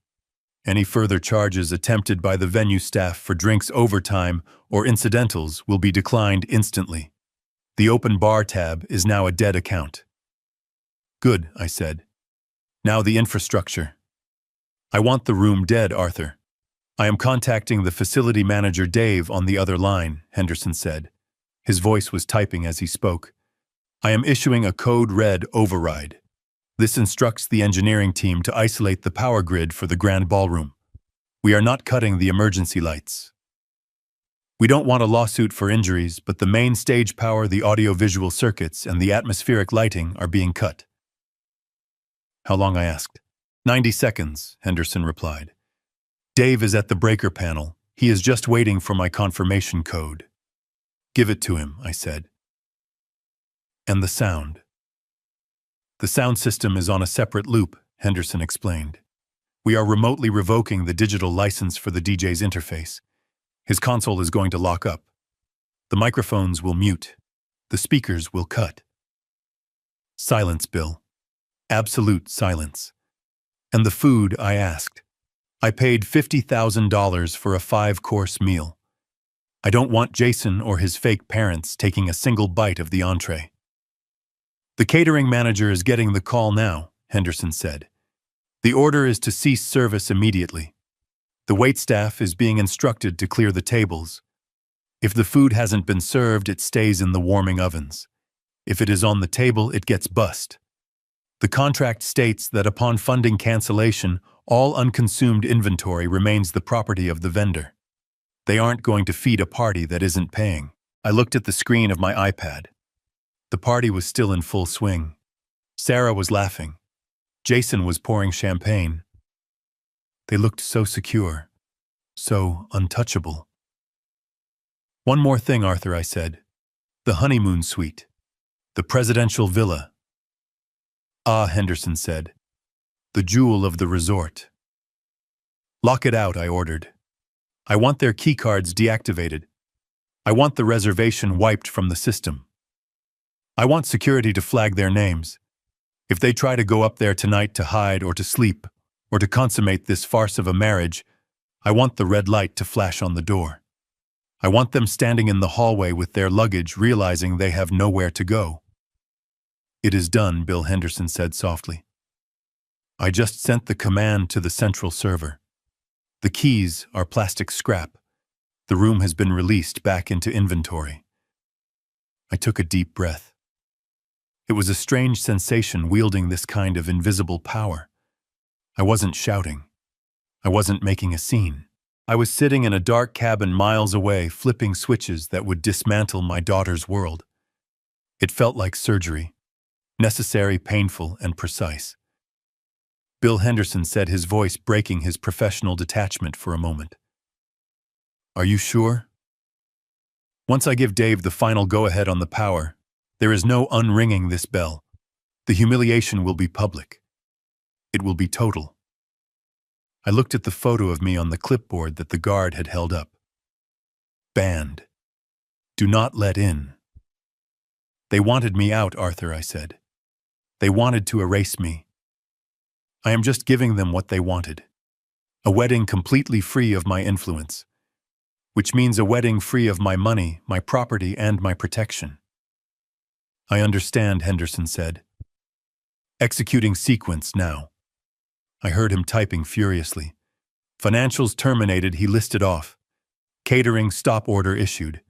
Any further charges attempted by the venue staff for drinks overtime or incidentals will be declined instantly. The open bar tab is now a dead account. Good, I said. Now the infrastructure. I want the room dead, Arthur. I am contacting the facility manager Dave on the other line, Henderson said. His voice was typing as he spoke. I am issuing a code red override. This instructs the engineering team to isolate the power grid for the grand ballroom. We are not cutting the emergency lights. We don't want a lawsuit for injuries, but the main stage power, the audio-visual circuits, and the atmospheric lighting are being cut. How long, I asked. 90 seconds, Henderson replied. Dave is at the breaker panel. He is just waiting for my confirmation code. Give it to him, I said. And the sound. The sound system is on a separate loop, Henderson explained. We are remotely revoking the digital license for the DJ's interface. His console is going to lock up. The microphones will mute. The speakers will cut. Silence, Bill. Absolute silence. And the food, I asked. I paid $50,000 for a 5-course meal. I don't want Jason or his fake parents taking a single bite of the entree. The catering manager is getting the call now, Henderson said. The order is to cease service immediately. The waitstaff is being instructed to clear the tables. If the food hasn't been served, it stays in the warming ovens. If it is on the table, it gets bussed. The contract states that upon funding cancellation, all unconsumed inventory remains the property of the vendor. They aren't going to feed a party that isn't paying. I looked at the screen of my iPad. The party was still in full swing. Sarah was laughing. Jason was pouring champagne. They looked so secure, so untouchable. One more thing, Arthur, I said. The honeymoon suite. The presidential villa. Ah, Henderson said. The jewel of the resort. Lock it out, I ordered. I want their keycards deactivated. I want the reservation wiped from the system. I want security to flag their names. If they try to go up there tonight to hide or to sleep, or to consummate this farce of a marriage, I want the red light to flash on the door. I want them standing in the hallway with their luggage, realizing they have nowhere to go. It is done, Bill Henderson said softly. I just sent the command to the central server. The keys are plastic scrap. The room has been released back into inventory. I took a deep breath. It was a strange sensation wielding this kind of invisible power. I wasn't shouting. I wasn't making a scene. I was sitting in a dark cabin miles away, flipping switches that would dismantle my daughter's world. It felt like surgery, necessary, painful, and precise. Bill Henderson said, his voice breaking his professional detachment for a moment. Are you sure? Once I give Dave the final go-ahead on the power, there is no unringing this bell. The humiliation will be public. It will be total. I looked at the photo of me on the clipboard that the guard had held up. Banned. Do not let in. They wanted me out, Arthur, I said. They wanted to erase me. I am just giving them what they wanted. A wedding completely free of my influence, which means a wedding free of my money, my property, and my protection. I understand, Henderson said. Executing sequence now. I heard him typing furiously. Financials terminated, he listed off. Catering stop order issued.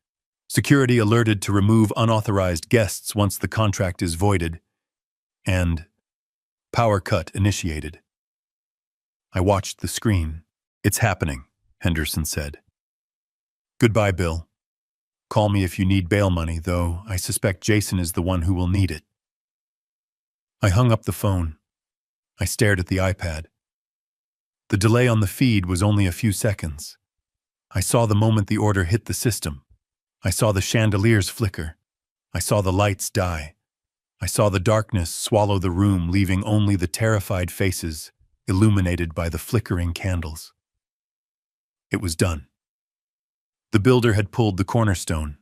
Security alerted to remove unauthorized guests once the contract is voided, and power cut initiated. I watched the screen. "It's happening," Henderson said. "Goodbye, Bill. Call me if you need bail money, though I suspect Jason is the one who will need it." I hung up the phone. I stared at the iPad. The delay on the feed was only a few seconds. I saw the moment the order hit the system. I saw the chandeliers flicker. I saw the lights die. I saw the darkness swallow the room, leaving only the terrified faces illuminated by the flickering candles. It was done. The builder had pulled the cornerstone.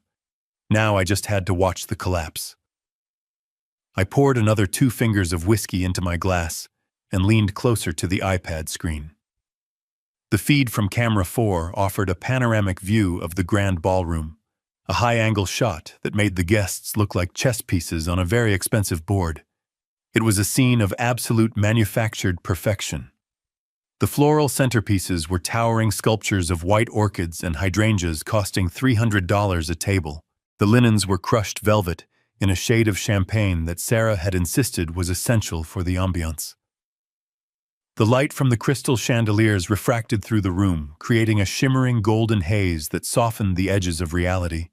Now I just had to watch the collapse. I poured another 2 fingers of whiskey into my glass and leaned closer to the iPad screen. The feed from camera 4 offered a panoramic view of the grand ballroom, a high-angle shot that made the guests look like chess pieces on a very expensive board. It was a scene of absolute manufactured perfection. The floral centerpieces were towering sculptures of white orchids and hydrangeas costing $300 a table. The linens were crushed velvet in a shade of champagne that Sarah had insisted was essential for the ambiance. The light from the crystal chandeliers refracted through the room, creating a shimmering golden haze that softened the edges of reality.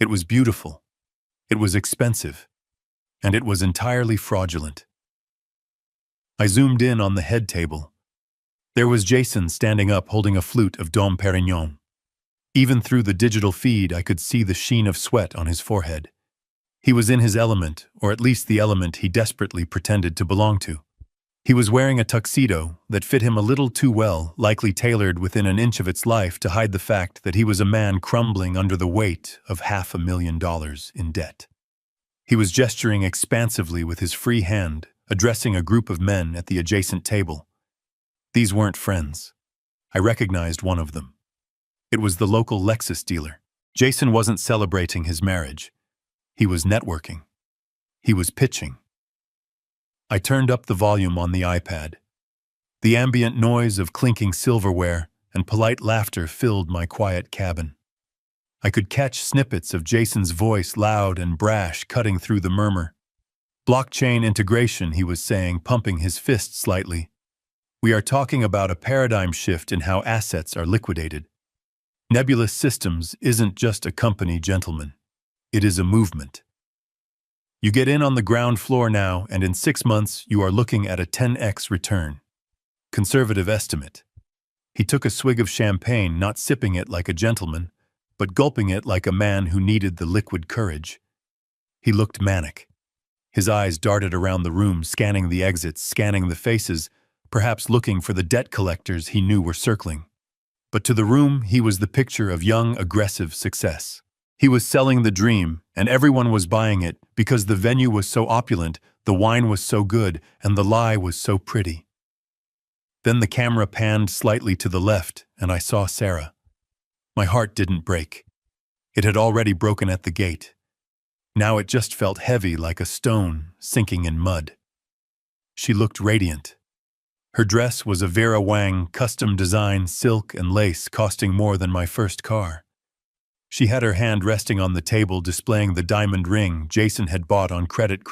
It was beautiful. It was expensive. And it was entirely fraudulent. I zoomed in on the head table. There was Jason standing up holding a flute of Dom Perignon. Even through the digital feed, I could see the sheen of sweat on his forehead. He was in his element, or at least the element he desperately pretended to belong to. He was wearing a tuxedo that fit him a little too well, likely tailored within an inch of its life to hide the fact that he was a man crumbling under the weight of $500,000 in debt. He was gesturing expansively with his free hand, addressing a group of men at the adjacent table. These weren't friends. I recognized one of them. It was the local Lexus dealer. Jason wasn't celebrating his marriage. He was networking. He was pitching. I turned up the volume on the iPad. The ambient noise of clinking silverware and polite laughter filled my quiet cabin. I could catch snippets of Jason's voice, loud and brash, cutting through the murmur. "Blockchain integration," he was saying, pumping his fist slightly. "We are talking about a paradigm shift in how assets are liquidated. Nebulous Systems isn't just a company, gentlemen. It is a movement. You get in on the ground floor now, and in 6 months you are looking at a 10x return. Conservative estimate." He took a swig of champagne, not sipping it like a gentleman, but gulping it like a man who needed the liquid courage. He looked manic. His eyes darted around the room, scanning the exits, scanning the faces, perhaps looking for the debt collectors he knew were circling. But to the room, he was the picture of young, aggressive success. He was selling the dream, and everyone was buying it because the venue was so opulent, the wine was so good, and the lie was so pretty. Then the camera panned slightly to the left, and I saw Sarah. My heart didn't break. It had already broken at the gate. Now it just felt heavy like a stone sinking in mud. She looked radiant. Her dress was a Vera Wang custom design, silk and lace, costing more than my first car. She had her hand resting on the table, displaying the diamond ring Jason had bought on credit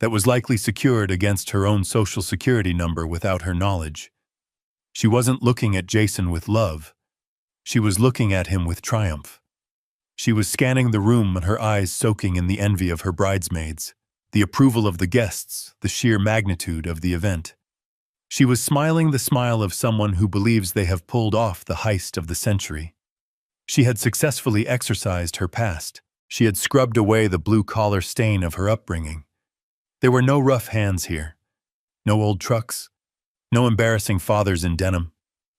that was likely secured against her own social security number without her knowledge. She wasn't looking at Jason with love. She was looking at him with triumph. She was scanning the room, and her eyes soaking in the envy of her bridesmaids, the approval of the guests, the sheer magnitude of the event. She was smiling the smile of someone who believes they have pulled off the heist of the century. She had successfully exorcised her past. She had scrubbed away the blue-collar stain of her upbringing. There were no rough hands here. No old trucks. No embarrassing fathers in denim.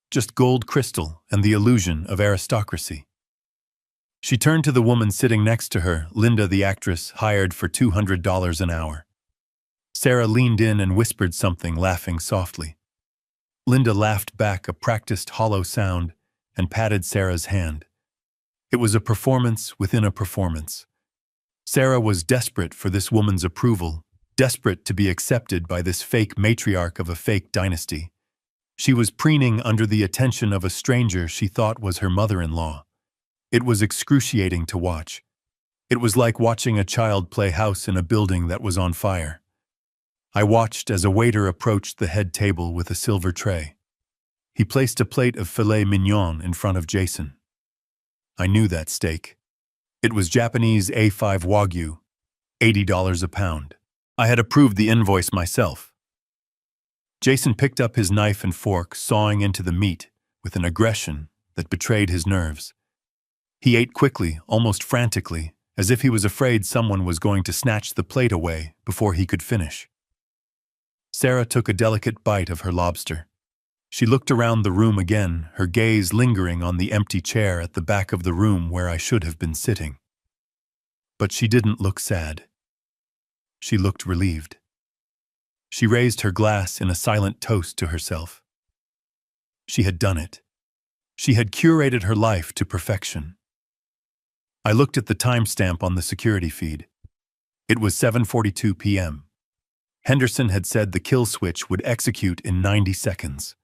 Just gold crystal and the illusion of aristocracy. She turned to the woman sitting next to her, Linda, the actress, hired for $200 an hour. Sarah leaned in and whispered something, laughing softly. Linda laughed back, a practiced hollow sound, and patted Sarah's hand. It was a performance within a performance. Sarah was desperate for this woman's approval, desperate to be accepted by this fake matriarch of a fake dynasty. She was preening under the attention of a stranger she thought was her mother-in-law. It was excruciating to watch. It was like watching a child play house in a building that was on fire. I watched as a waiter approached the head table with a silver tray. He placed a plate of filet mignon in front of Jason. I knew that steak. It was Japanese A5 Wagyu, $80 a pound. I had approved the invoice myself. Jason picked up his knife and fork, sawing into the meat with an aggression that betrayed his nerves. He ate quickly, almost frantically, as if he was afraid someone was going to snatch the plate away before he could finish. Sarah took a delicate bite of her lobster. She looked around the room again, her gaze lingering on the empty chair at the back of the room where I should have been sitting. But she didn't look sad. She looked relieved. She raised her glass in a silent toast to herself. She had done it. She had curated her life to perfection. I looked at the timestamp on the security feed. It was 7:42 p.m. Henderson had said the kill switch would execute in 90 seconds.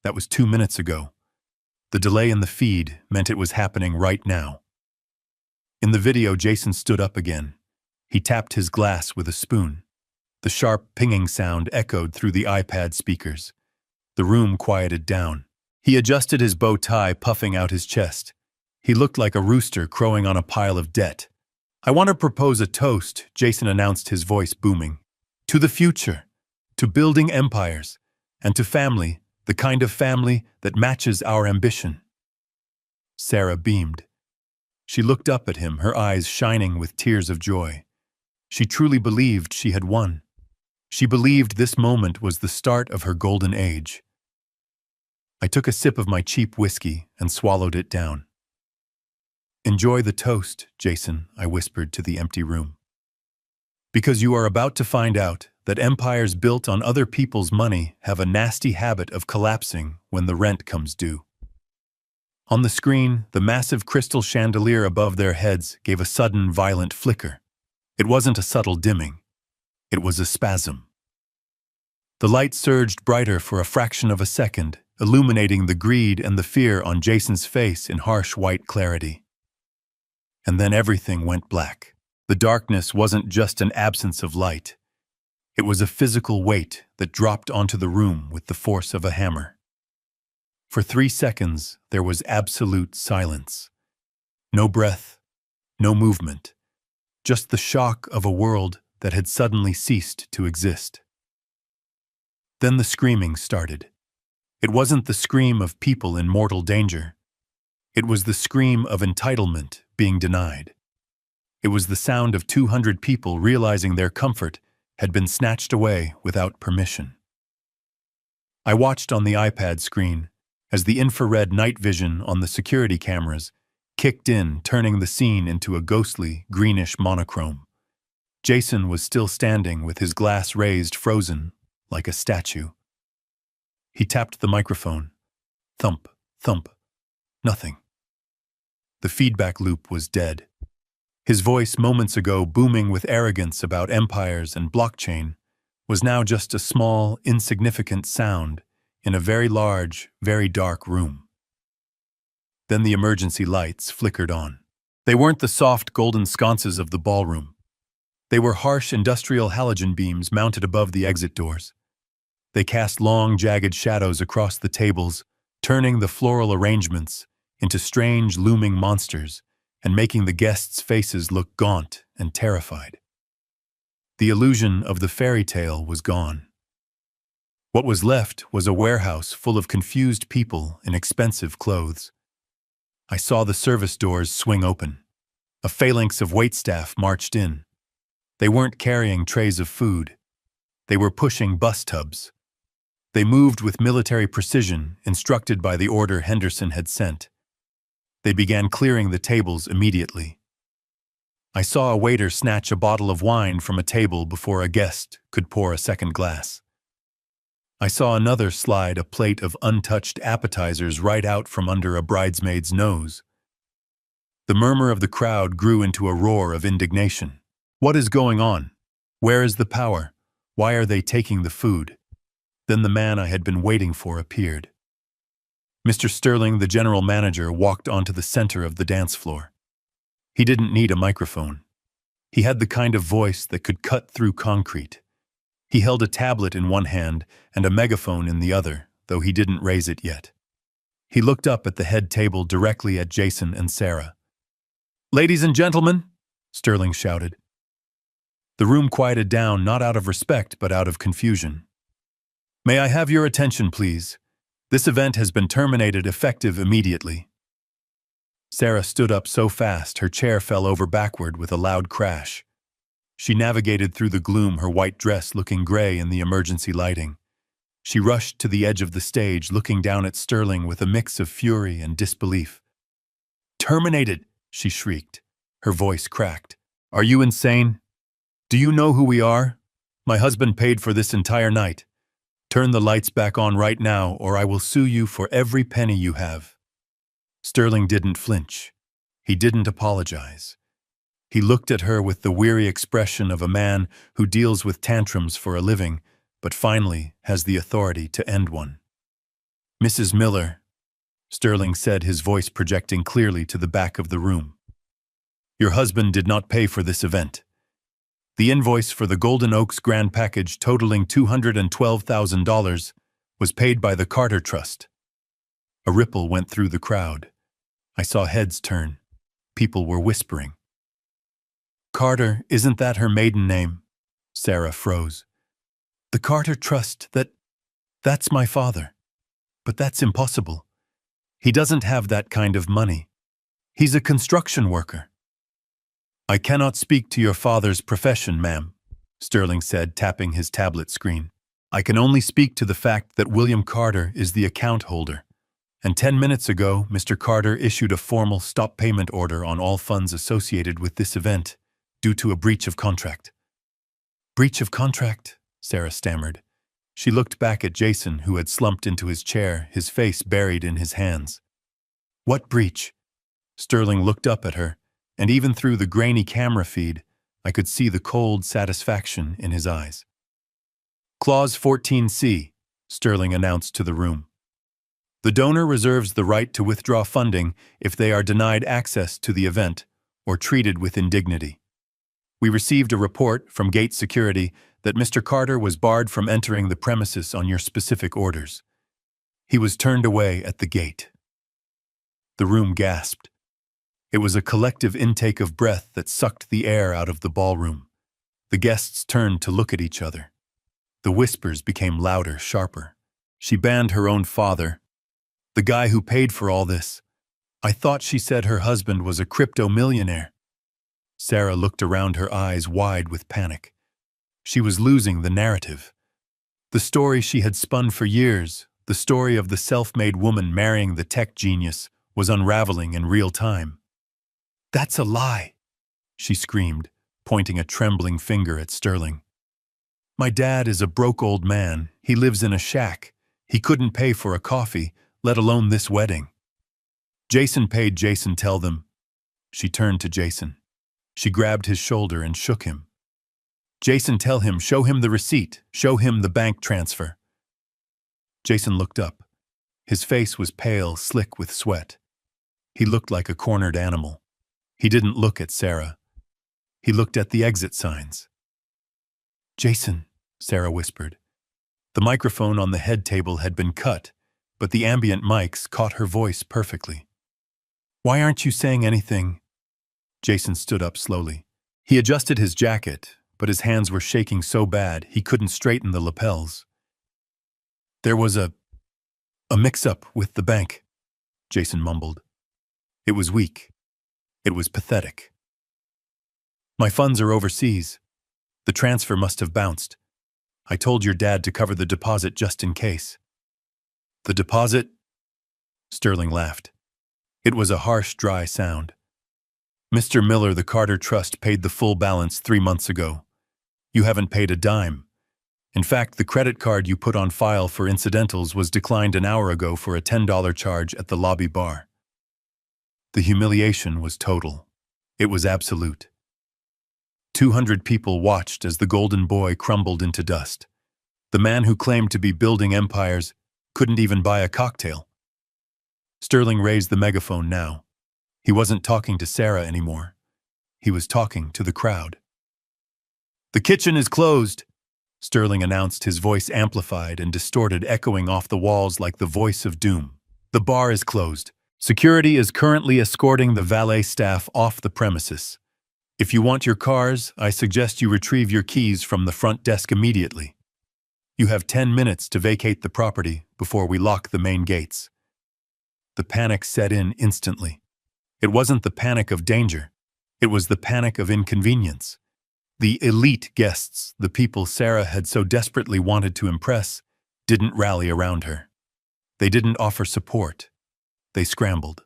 That was 2 minutes ago. The delay in the feed meant it was happening right now. In the video, Jason stood up again. He tapped his glass with a spoon. The sharp pinging sound echoed through the iPad speakers. The room quieted down. He adjusted his bow tie, puffing out his chest. He looked like a rooster crowing on a pile of debt. "I want to propose a toast," Jason announced, his voice booming. "To the future, to building empires, and to family, the kind of family that matches our ambition." Sarah beamed. She looked up at him, her eyes shining with tears of joy. She truly believed she had won. She believed this moment was the start of her golden age. I took a sip of my cheap whiskey and swallowed it down. "Enjoy the toast, Jason," I whispered to the empty room. "Because you are about to find out that empires built on other people's money have a nasty habit of collapsing when the rent comes due." On the screen, the massive crystal chandelier above their heads gave a sudden, violent flicker. It wasn't a subtle dimming. It was a spasm. The light surged brighter for a fraction of a second, illuminating the greed and the fear on Jason's face in harsh white clarity. And then everything went black. The darkness wasn't just an absence of light. It was a physical weight that dropped onto the room with the force of a hammer. For 3 seconds, there was absolute silence. No breath, no movement, just the shock of a world that had suddenly ceased to exist. Then the screaming started. It wasn't the scream of people in mortal danger. It was the scream of entitlement being denied. It was the sound of 200 people realizing their comfort had been snatched away without permission. I watched on the iPad screen as the infrared night vision on the security cameras kicked in, turning the scene into a ghostly, greenish monochrome. Jason was still standing with his glass raised, frozen, like a statue. He tapped the microphone. Thump, thump. Nothing. The feedback loop was dead. His voice, moments ago booming with arrogance about empires and blockchain, was now just a small, insignificant sound in a very large, very dark room. Then the emergency lights flickered on. They weren't the soft golden sconces of the ballroom. They were harsh industrial halogen beams mounted above the exit doors. They cast long, jagged shadows across the tables, turning the floral arrangements into strange, looming monsters and making the guests' faces look gaunt and terrified. The illusion of the fairy tale was gone. What was left was a warehouse full of confused people in expensive clothes. I saw the service doors swing open. A phalanx of waitstaff marched in. They weren't carrying trays of food. They were pushing bus tubs. They moved with military precision, instructed by the order Henderson had sent. They began clearing the tables immediately. I saw a waiter snatch a bottle of wine from a table before a guest could pour a second glass. I saw another slide a plate of untouched appetizers right out from under a bridesmaid's nose. The murmur of the crowd grew into a roar of indignation. What is going on? Where is the power? Why are they taking the food? Then the man I had been waiting for appeared. Mr. Sterling, the general manager, walked onto the center of the dance floor. He didn't need a microphone. He had the kind of voice that could cut through concrete. He held a tablet in one hand and a megaphone in the other, though he didn't raise it yet. He looked up at the head table directly at Jason and Sarah. "Ladies and gentlemen," Sterling shouted. The room quieted down, not out of respect, but out of confusion. "May I have your attention, please? This event has been terminated effective immediately." Sarah stood up so fast her chair fell over backward with a loud crash. She navigated through the gloom, her white dress looking gray in the emergency lighting. She rushed to the edge of the stage, looking down at Sterling with a mix of fury and disbelief. "Terminated!" she shrieked. Her voice cracked. "Are you insane? Do you know who we are? My husband paid for this entire night. Turn the lights back on right now, or I will sue you for every penny you have." Sterling didn't flinch. He didn't apologize. He looked at her with the weary expression of a man who deals with tantrums for a living, but finally has the authority to end one. "Mrs. Miller," Sterling said, his voice projecting clearly to the back of the room. "Your husband did not pay for this event. The invoice for the Golden Oaks Grand Package totaling $212,000 was paid by the Carter Trust." A ripple went through the crowd. I saw heads turn. People were whispering. "Carter, isn't that her maiden name?" Sarah froze. "The Carter Trust, that's my father. But that's impossible. He doesn't have that kind of money. He's a construction worker." "I cannot speak to your father's profession, ma'am," Sterling said, tapping his tablet screen. "I can only speak to the fact that William Carter is the account holder. And 10 minutes ago, Mr. Carter issued a formal stop payment order on all funds associated with this event, due to a breach of contract." "Breach of contract?" Sarah stammered. She looked back at Jason, who had slumped into his chair, his face buried in his hands. "What breach?" Sterling looked up at her, and even through the grainy camera feed, I could see the cold satisfaction in his eyes. "Clause 14C, Sterling announced to the room. "The donor reserves the right to withdraw funding if they are denied access to the event or treated with indignity. We received a report from Gate Security that Mr. Carter was barred from entering the premises on your specific orders. He was turned away at the gate." The room gasped. It was a collective intake of breath that sucked the air out of the ballroom. The guests turned to look at each other. The whispers became louder, sharper. "She banned her own father. The guy who paid for all this. I thought she said her husband was a crypto millionaire." Sarah looked around, her eyes wide with panic. She was losing the narrative. The story she had spun for years, the story of the self-made woman marrying the tech genius, was unraveling in real time. "That's a lie," she screamed, pointing a trembling finger at Sterling. "My dad is a broke old man. He lives in a shack. He couldn't pay for a coffee, let alone this wedding. Jason paid. Jason, tell them." She turned to Jason. She grabbed his shoulder and shook him. "Jason, tell him, show him the receipt, show him the bank transfer." Jason looked up. His face was pale, slick with sweat. He looked like a cornered animal. He didn't look at Sarah. He looked at the exit signs. "Jason," Sarah whispered. The microphone on the head table had been cut, but the ambient mics caught her voice perfectly. "Why aren't you saying anything?" Jason stood up slowly. He adjusted his jacket, but his hands were shaking so bad he couldn't straighten the lapels. "There was a mix-up with the bank," Jason mumbled. "It was weak. It was pathetic. My funds are overseas. The transfer must have bounced. I told your dad to cover the deposit just in case." "The deposit?" Sterling laughed. It was a harsh, dry sound. "Mr. Miller, the Carter Trust paid the full balance 3 months ago. You haven't paid a dime. In fact, the credit card you put on file for incidentals was declined an hour ago for a $10 charge at the lobby bar." The humiliation was total. It was absolute. 200 people watched as the golden boy crumbled into dust. The man who claimed to be building empires couldn't even buy a cocktail. Sterling raised the megaphone now. He wasn't talking to Sarah anymore. He was talking to the crowd. "The kitchen is closed," Sterling announced, his voice amplified and distorted, echoing off the walls like the voice of doom. "The bar is closed. Security is currently escorting the valet staff off the premises. If you want your cars, I suggest you retrieve your keys from the front desk immediately. You have 10 minutes to vacate the property before we lock the main gates." The panic set in instantly. It wasn't the panic of danger. It was the panic of inconvenience. The elite guests, the people Sarah had so desperately wanted to impress, didn't rally around her. They didn't offer support. They scrambled.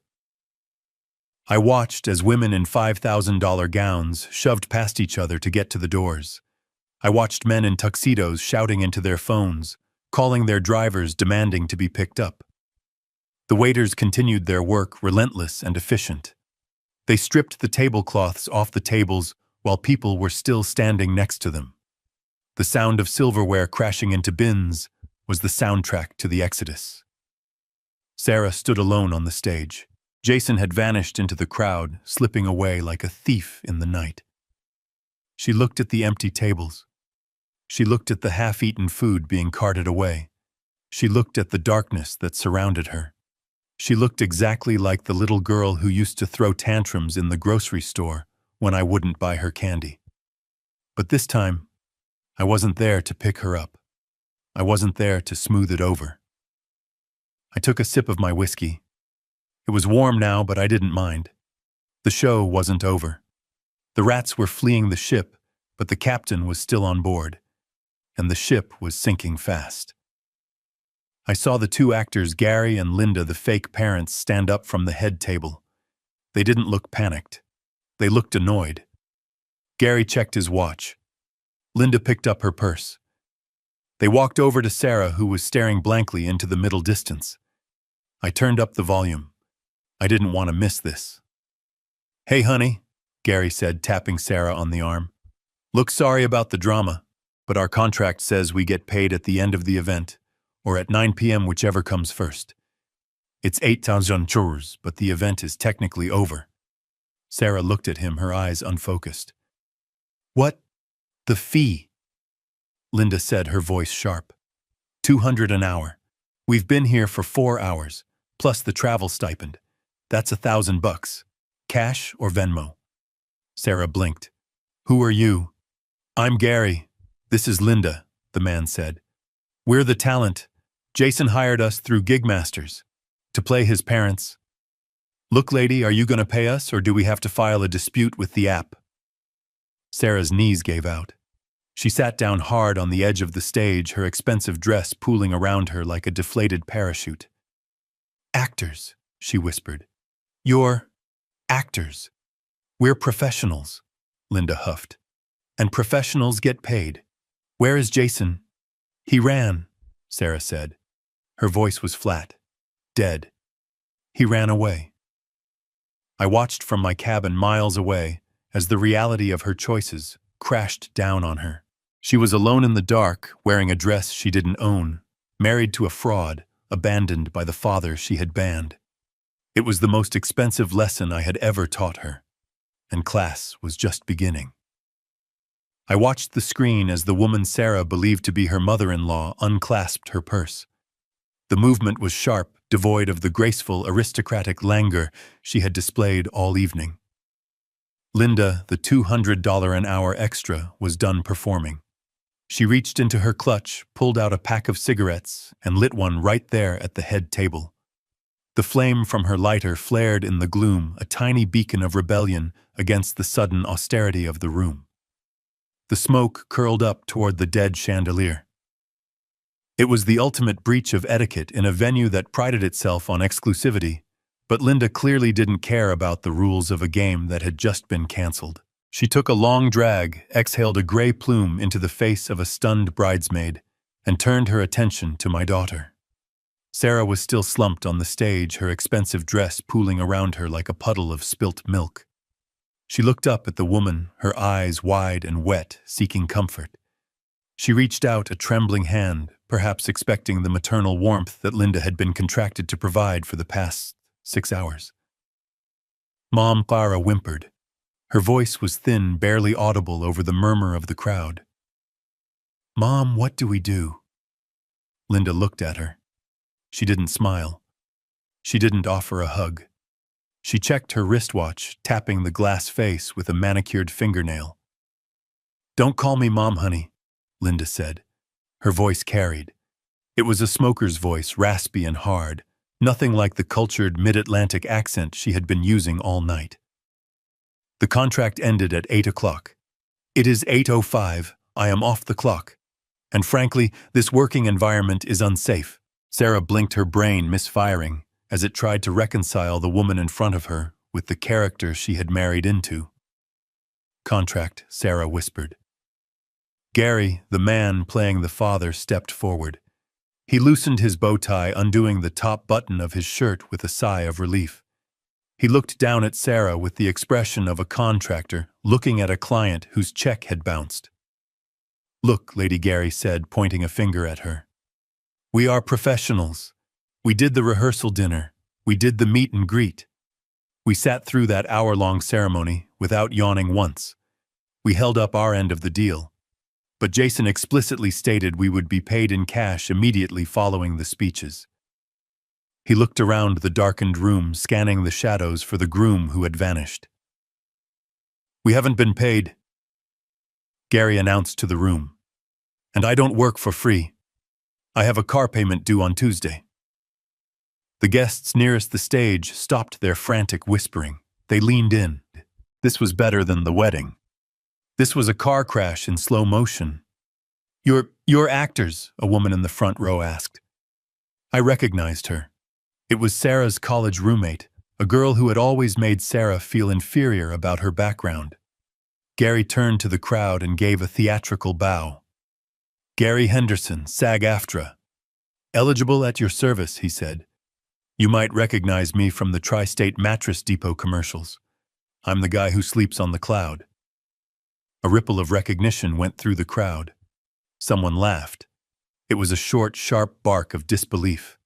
I watched as women in $5,000 gowns shoved past each other to get to the doors. I watched men in tuxedos shouting into their phones, calling their drivers demanding to be picked up. The waiters continued their work, relentless and efficient. They stripped the tablecloths off the tables while people were still standing next to them. The sound of silverware crashing into bins was the soundtrack to the exodus. Sarah stood alone on the stage. Jason had vanished into the crowd, slipping away like a thief in the night. She looked at the empty tables. She looked at the half-eaten food being carted away. She looked at the darkness that surrounded her. She looked exactly like the little girl who used to throw tantrums in the grocery store when I wouldn't buy her candy. But this time, I wasn't there to pick her up. I wasn't there to smooth it over. I took a sip of my whiskey. It was warm now, but I didn't mind. The show wasn't over. The rats were fleeing the ship, but the captain was still on board, and the ship was sinking fast. I saw the two actors, Gary and Linda, the fake parents, stand up from the head table. They didn't look panicked. They looked annoyed. Gary checked his watch. Linda picked up her purse. They walked over to Sarah, who was staring blankly into the middle distance. I turned up the volume. I didn't want to miss this. "Hey, honey," Gary said, tapping Sarah on the arm. "Look, sorry about the drama, but our contract says we get paid at the end of the event, or at 9 p.m., whichever comes first. It's 8,000 churros, but the event is technically over." Sarah looked at him, her eyes unfocused. "What? The fee?" Linda said, her voice sharp. $200 an hour. We've been here for 4 hours, plus the travel stipend. That's $1,000. Cash or Venmo?" Sarah blinked. "Who are you?" "I'm Gary. This is Linda," the man said. "We're the talent. Jason hired us through Gigmasters to play his parents. Look, lady, are you going to pay us, or do we have to file a dispute with the app?" Sarah's knees gave out. She sat down hard on the edge of the stage, her expensive dress pooling around her like a deflated parachute. "Actors," she whispered. "You're actors. We're professionals," Linda huffed. "And professionals get paid. Where is Jason?" "He ran," Sarah said. Her voice was flat, dead. "He ran away." I watched from my cabin miles away as the reality of her choices crashed down on her. She was alone in the dark, wearing a dress she didn't own, married to a fraud, abandoned by the father she had banned. It was the most expensive lesson I had ever taught her, and class was just beginning. I watched the screen as the woman Sarah believed to be her mother-in-law unclasped her purse. The movement was sharp, devoid of the graceful, aristocratic languor she had displayed all evening. Linda, the $200 an hour extra, was done performing. She reached into her clutch, pulled out a pack of cigarettes, and lit one right there at the head table. The flame from her lighter flared in the gloom, a tiny beacon of rebellion against the sudden austerity of the room. The smoke curled up toward the dead chandelier. It was the ultimate breach of etiquette in a venue that prided itself on exclusivity, but Linda clearly didn't care about the rules of a game that had just been canceled. She took a long drag, exhaled a gray plume into the face of a stunned bridesmaid, and turned her attention to my daughter. Sarah was still slumped on the stage, her expensive dress pooling around her like a puddle of spilt milk. She looked up at the woman, her eyes wide and wet, seeking comfort. She reached out a trembling hand, perhaps expecting the maternal warmth that Linda had been contracted to provide for the past 6 hours. Mom Clara whimpered. Her voice was thin, barely audible over the murmur of the crowd. Mom, what do we do? Linda looked at her. She didn't smile. She didn't offer a hug. She checked her wristwatch, tapping the glass face with a manicured fingernail. Don't call me Mom, honey, Linda said. Her voice carried. It was a smoker's voice, raspy and hard, nothing like the cultured mid-Atlantic accent she had been using all night. The contract ended at 8 o'clock. It is 8:05. I am off the clock. And frankly, this working environment is unsafe. Sarah blinked, her brain misfiring as it tried to reconcile the woman in front of her with the character she had married into. Contract, Sarah whispered. Gary, the man playing the father, stepped forward. He loosened his bow tie, undoing the top button of his shirt with a sigh of relief. He looked down at Sarah with the expression of a contractor looking at a client whose check had bounced. Look, Lady Gary said, pointing a finger at her. We are professionals. We did the rehearsal dinner. We did the meet and greet. We sat through that hour-long ceremony without yawning once. We held up our end of the deal. But Jason explicitly stated we would be paid in cash immediately following the speeches. He looked around the darkened room, scanning the shadows for the groom who had vanished. We haven't been paid, Gary announced to the room. And I don't work for free. I have a car payment due on Tuesday. The guests nearest the stage stopped their frantic whispering. They leaned in. This was better than the wedding. This was a car crash in slow motion. You're actors, a woman in the front row asked. I recognized her. It was Sarah's college roommate, a girl who had always made Sarah feel inferior about her background. Gary turned to the crowd and gave a theatrical bow. Gary Henderson, SAG-AFTRA. Eligible at your service, he said. You might recognize me from the Tri-State Mattress Depot commercials. I'm the guy who sleeps on the cloud. A ripple of recognition went through the crowd. Someone laughed. It was a short, sharp bark of disbelief.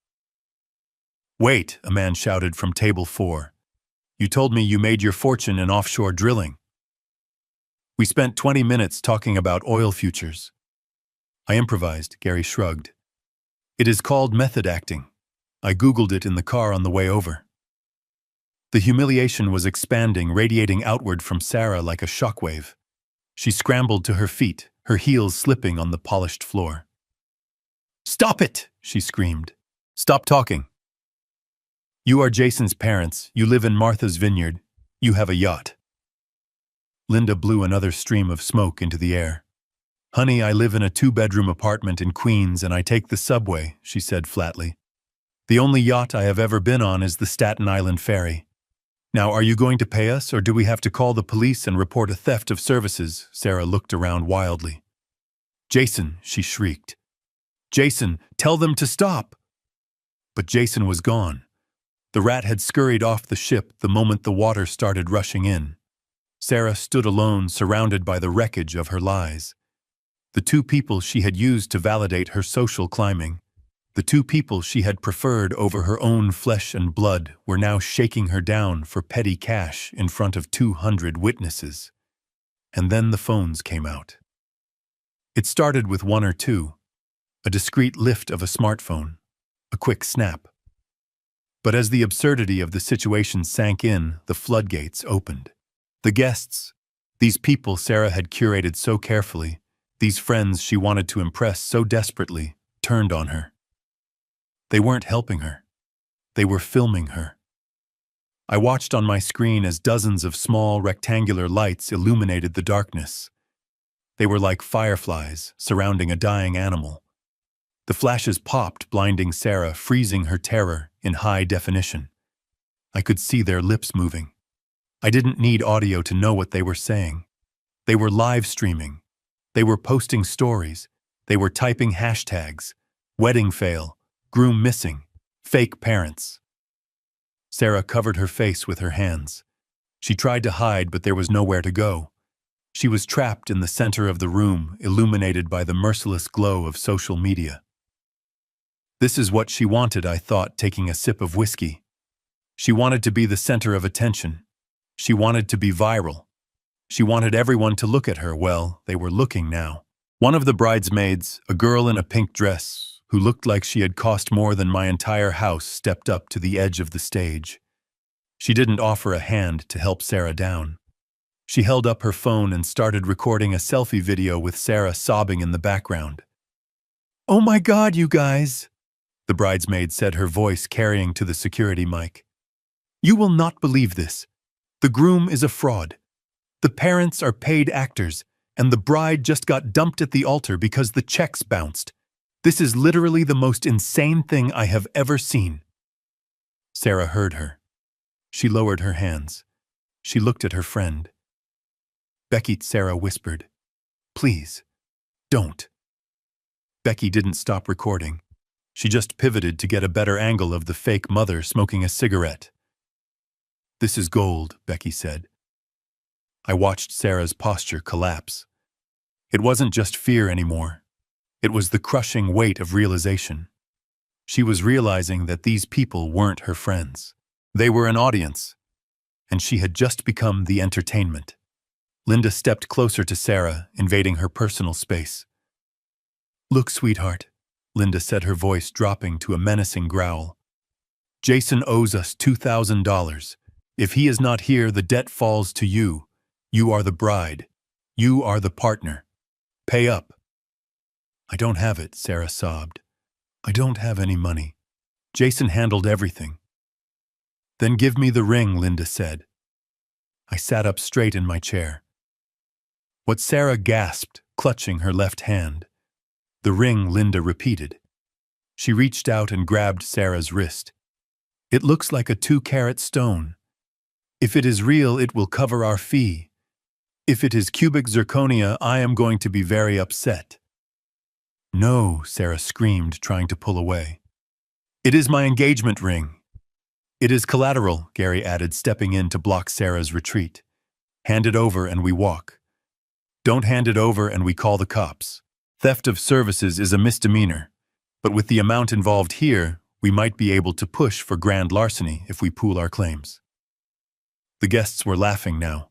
Wait, a man shouted from table 4. You told me you made your fortune in offshore drilling. We spent 20 minutes talking about oil futures. I improvised, Gary shrugged. It is called method acting. I Googled it in the car on the way over. The humiliation was expanding, radiating outward from Sarah like a shockwave. She scrambled to her feet, her heels slipping on the polished floor. Stop it, she screamed. Stop talking. You are Jason's parents. You live in Martha's Vineyard. You have a yacht. Linda blew another stream of smoke into the air. Honey, I live in a 2-bedroom apartment in Queens and I take the subway, she said flatly. The only yacht I have ever been on is the Staten Island ferry. Now, are you going to pay us, or do we have to call the police and report a theft of services? Sarah looked around wildly. Jason, she shrieked. Jason, tell them to stop. But Jason was gone. The rat had scurried off the ship the moment the water started rushing in. Sarah stood alone, surrounded by the wreckage of her lies. The 2 people she had used to validate her social climbing, the 2 people she had preferred over her own flesh and blood, were now shaking her down for petty cash in front of 200 witnesses. And then the phones came out. It started with 1 or 2, a discreet lift of a smartphone, a quick snap. But as the absurdity of the situation sank in, the floodgates opened. The guests, these people Sarah had curated so carefully, these friends she wanted to impress so desperately, turned on her. They weren't helping her. They were filming her. I watched on my screen as dozens of small, rectangular lights illuminated the darkness. They were like fireflies surrounding a dying animal. The flashes popped, blinding Sarah, freezing her terror in high definition. I could see their lips moving. I didn't need audio to know what they were saying. They were live streaming. They were posting stories. They were typing hashtags. Wedding fail. Groom missing. Fake parents. Sarah covered her face with her hands. She tried to hide, but there was nowhere to go. She was trapped in the center of the room, illuminated by the merciless glow of social media. This is what she wanted, I thought, taking a sip of whiskey. She wanted to be the center of attention. She wanted to be viral. She wanted everyone to look at her. Well, they were looking now. One of the bridesmaids, a girl in a pink dress, who looked like she had cost more than my entire house, stepped up to the edge of the stage. She didn't offer a hand to help Sarah down. She held up her phone and started recording a selfie video with Sarah sobbing in the background. "Oh my God, you guys," the bridesmaid said, her voice carrying to the security mic. "You will not believe this. The groom is a fraud. The parents are paid actors, and the bride just got dumped at the altar because the checks bounced. This is literally the most insane thing I have ever seen." Sarah heard her. She lowered her hands. She looked at her friend. "Becky," Sarah whispered. "Please, don't." Becky didn't stop recording. She just pivoted to get a better angle of the fake mother smoking a cigarette. "This is gold," Becky said. I watched Sarah's posture collapse. It wasn't just fear anymore. It was the crushing weight of realization. She was realizing that these people weren't her friends. They were an audience, and she had just become the entertainment. Linda stepped closer to Sarah, invading her personal space. "Look, sweetheart," Linda said, her voice dropping to a menacing growl. "Jason owes us $2,000. If he is not here, the debt falls to you. You are the bride. You are the partner. Pay up." "I don't have it," Sarah sobbed. "I don't have any money. Jason handled everything." "Then give me the ring," Linda said. I sat up straight in my chair. What Sarah gasped, clutching her left hand. "The ring," Linda repeated. She reached out and grabbed Sarah's wrist. "It looks like a 2-carat stone. If it is real, it will cover our fee. If it is cubic zirconia, I am going to be very upset." "No," Sarah screamed, trying to pull away. "It is my engagement ring." "It is collateral," Gary added, stepping in to block Sarah's retreat. "Hand it over and we walk. Don't hand it over and we call the cops. Theft of services is a misdemeanor, but with the amount involved here, we might be able to push for grand larceny if we pool our claims." The guests were laughing now.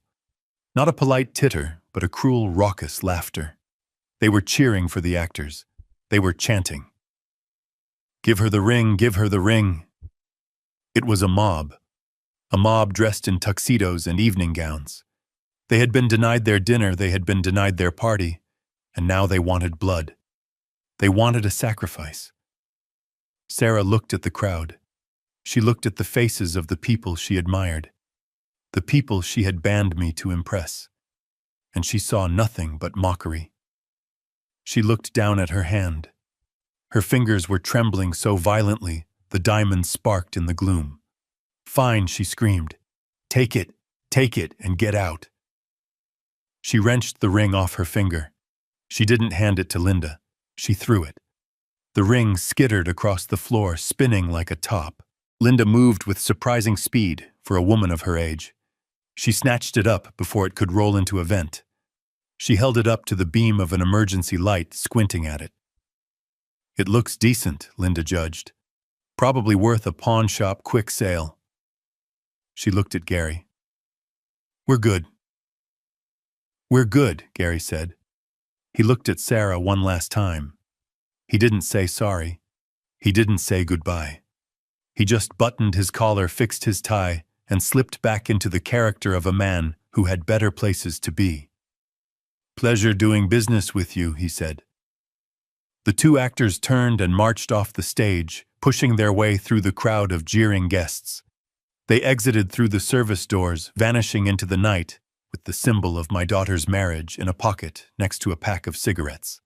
Not a polite titter, but a cruel, raucous laughter. They were cheering for the actors. They were chanting, "Give her the ring, give her the ring." It was a mob dressed in tuxedos and evening gowns. They had been denied their dinner, they had been denied their party, and now they wanted blood. They wanted a sacrifice. Sarah looked at the crowd. She looked at the faces of the people she admired, the people she had banned me to impress, and she saw nothing but mockery. She looked down at her hand. Her fingers were trembling so violently, the diamonds sparked in the gloom. "Fine," she screamed. Take it, and get out." She wrenched the ring off her finger. She didn't hand it to Linda. She threw it. The ring skittered across the floor, spinning like a top. Linda moved with surprising speed for a woman of her age. She snatched it up before it could roll into a vent. She held it up to the beam of an emergency light, squinting at it. "It looks decent," Linda judged. "Probably worth a pawn shop quick sale." She looked at Gary. "We're good." "We're good," Gary said. He looked at Sarah one last time. He didn't say sorry. He didn't say goodbye. He just buttoned his collar, fixed his tie, and slipped back into the character of a man who had better places to be. "Pleasure doing business with you," he said. The two actors turned and marched off the stage, pushing their way through the crowd of jeering guests. They exited through the service doors, vanishing into the night, with the symbol of my daughter's marriage in a pocket next to a pack of cigarettes.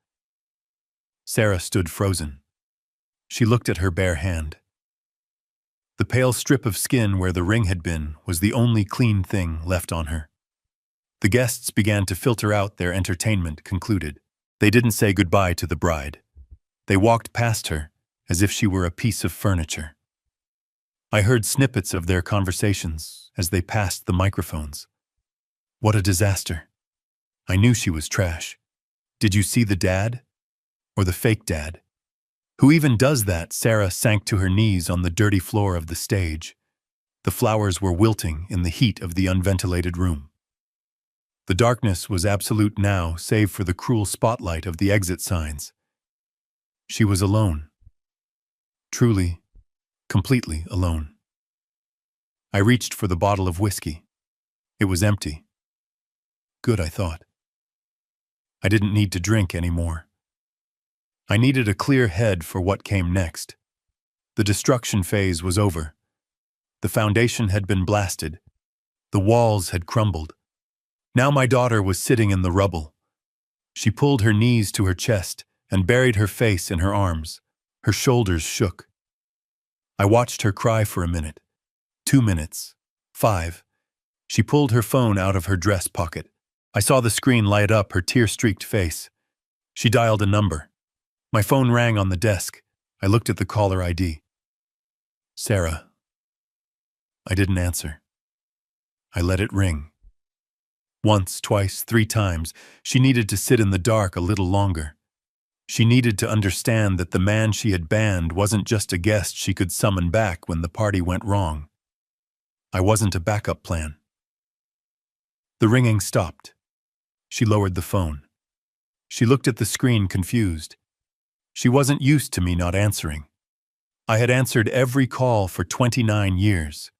Sarah stood frozen. She looked at her bare hand. The pale strip of skin where the ring had been was the only clean thing left on her. The guests began to filter out, their entertainment concluded. They didn't say goodbye to the bride. They walked past her as if she were a piece of furniture. I heard snippets of their conversations as they passed the microphones. What a disaster. I knew she was trash. Did you see the dad? Or the fake dad? Who even does that? Sarah sank to her knees on the dirty floor of the stage. The flowers were wilting in the heat of the unventilated room. The darkness was absolute now, save for the cruel spotlight of the exit signs. She was alone. Truly, completely alone. I reached for the bottle of whiskey. It was empty. Good, I thought. I didn't need to drink anymore. I needed a clear head for what came next. The destruction phase was over. The foundation had been blasted. The walls had crumbled. Now my daughter was sitting in the rubble. She pulled her knees to her chest and buried her face in her arms. Her shoulders shook. I watched her cry for a minute, 2 minutes, 5. She pulled her phone out of her dress pocket. I saw the screen light up her tear-streaked face. She dialed a number. My phone rang on the desk. I looked at the caller ID. Sarah. I didn't answer. I let it ring. Once, twice, 3 times, she needed to sit in the dark a little longer. She needed to understand that the man she had banned wasn't just a guest she could summon back when the party went wrong. I wasn't a backup plan. The ringing stopped. She lowered the phone. She looked at the screen confused. She wasn't used to me not answering. I had answered every call for 29 years.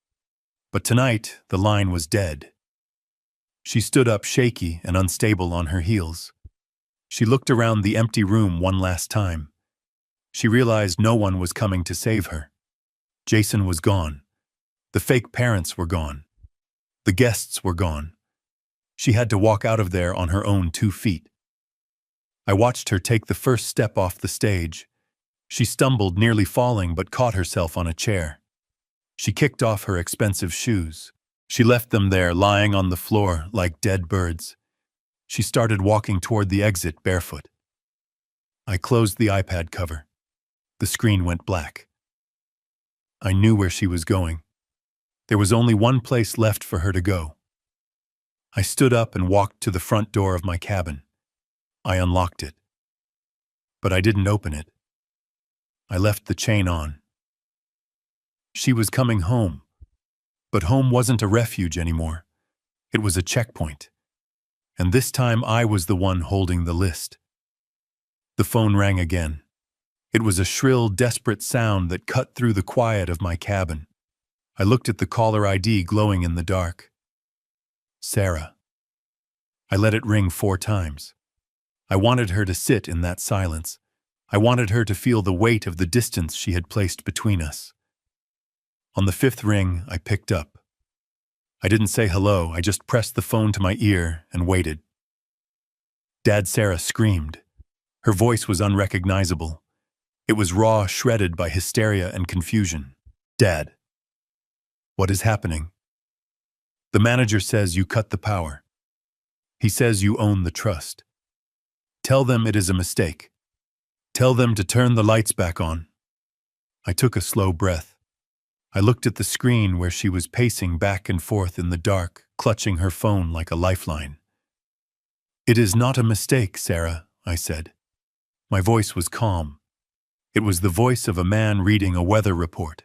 But tonight, the line was dead. She stood up shaky and unstable on her heels. She looked around the empty room one last time. She realized no one was coming to save her. Jason was gone. The fake parents were gone. The guests were gone. She had to walk out of there on her own 2 feet. I watched her take the first step off the stage. She stumbled, nearly falling, but caught herself on a chair. She kicked off her expensive shoes. She left them there, lying on the floor like dead birds. She started walking toward the exit barefoot. I closed the iPad cover. The screen went black. I knew where she was going. There was only one place left for her to go. I stood up and walked to the front door of my cabin. I unlocked it. But I didn't open it. I left the chain on. She was coming home. But home wasn't a refuge anymore. It was a checkpoint. And this time I was the one holding the list. The phone rang again. It was a shrill, desperate sound that cut through the quiet of my cabin. I looked at the caller ID glowing in the dark. Sarah. I let it ring 4 times. I wanted her to sit in that silence. I wanted her to feel the weight of the distance she had placed between us. On the 5th ring, I picked up. I didn't say hello, I just pressed the phone to my ear and waited. Dad Sarah screamed. Her voice was unrecognizable. It was raw, shredded by hysteria and confusion. Dad. What is happening? The manager says you cut the power. He says you own the trust. Tell them it is a mistake. Tell them to turn the lights back on. I took a slow breath. I looked at the screen where she was pacing back and forth in the dark, clutching her phone like a lifeline. It is not a mistake, Sarah, I said. My voice was calm. It was the voice of a man reading a weather report.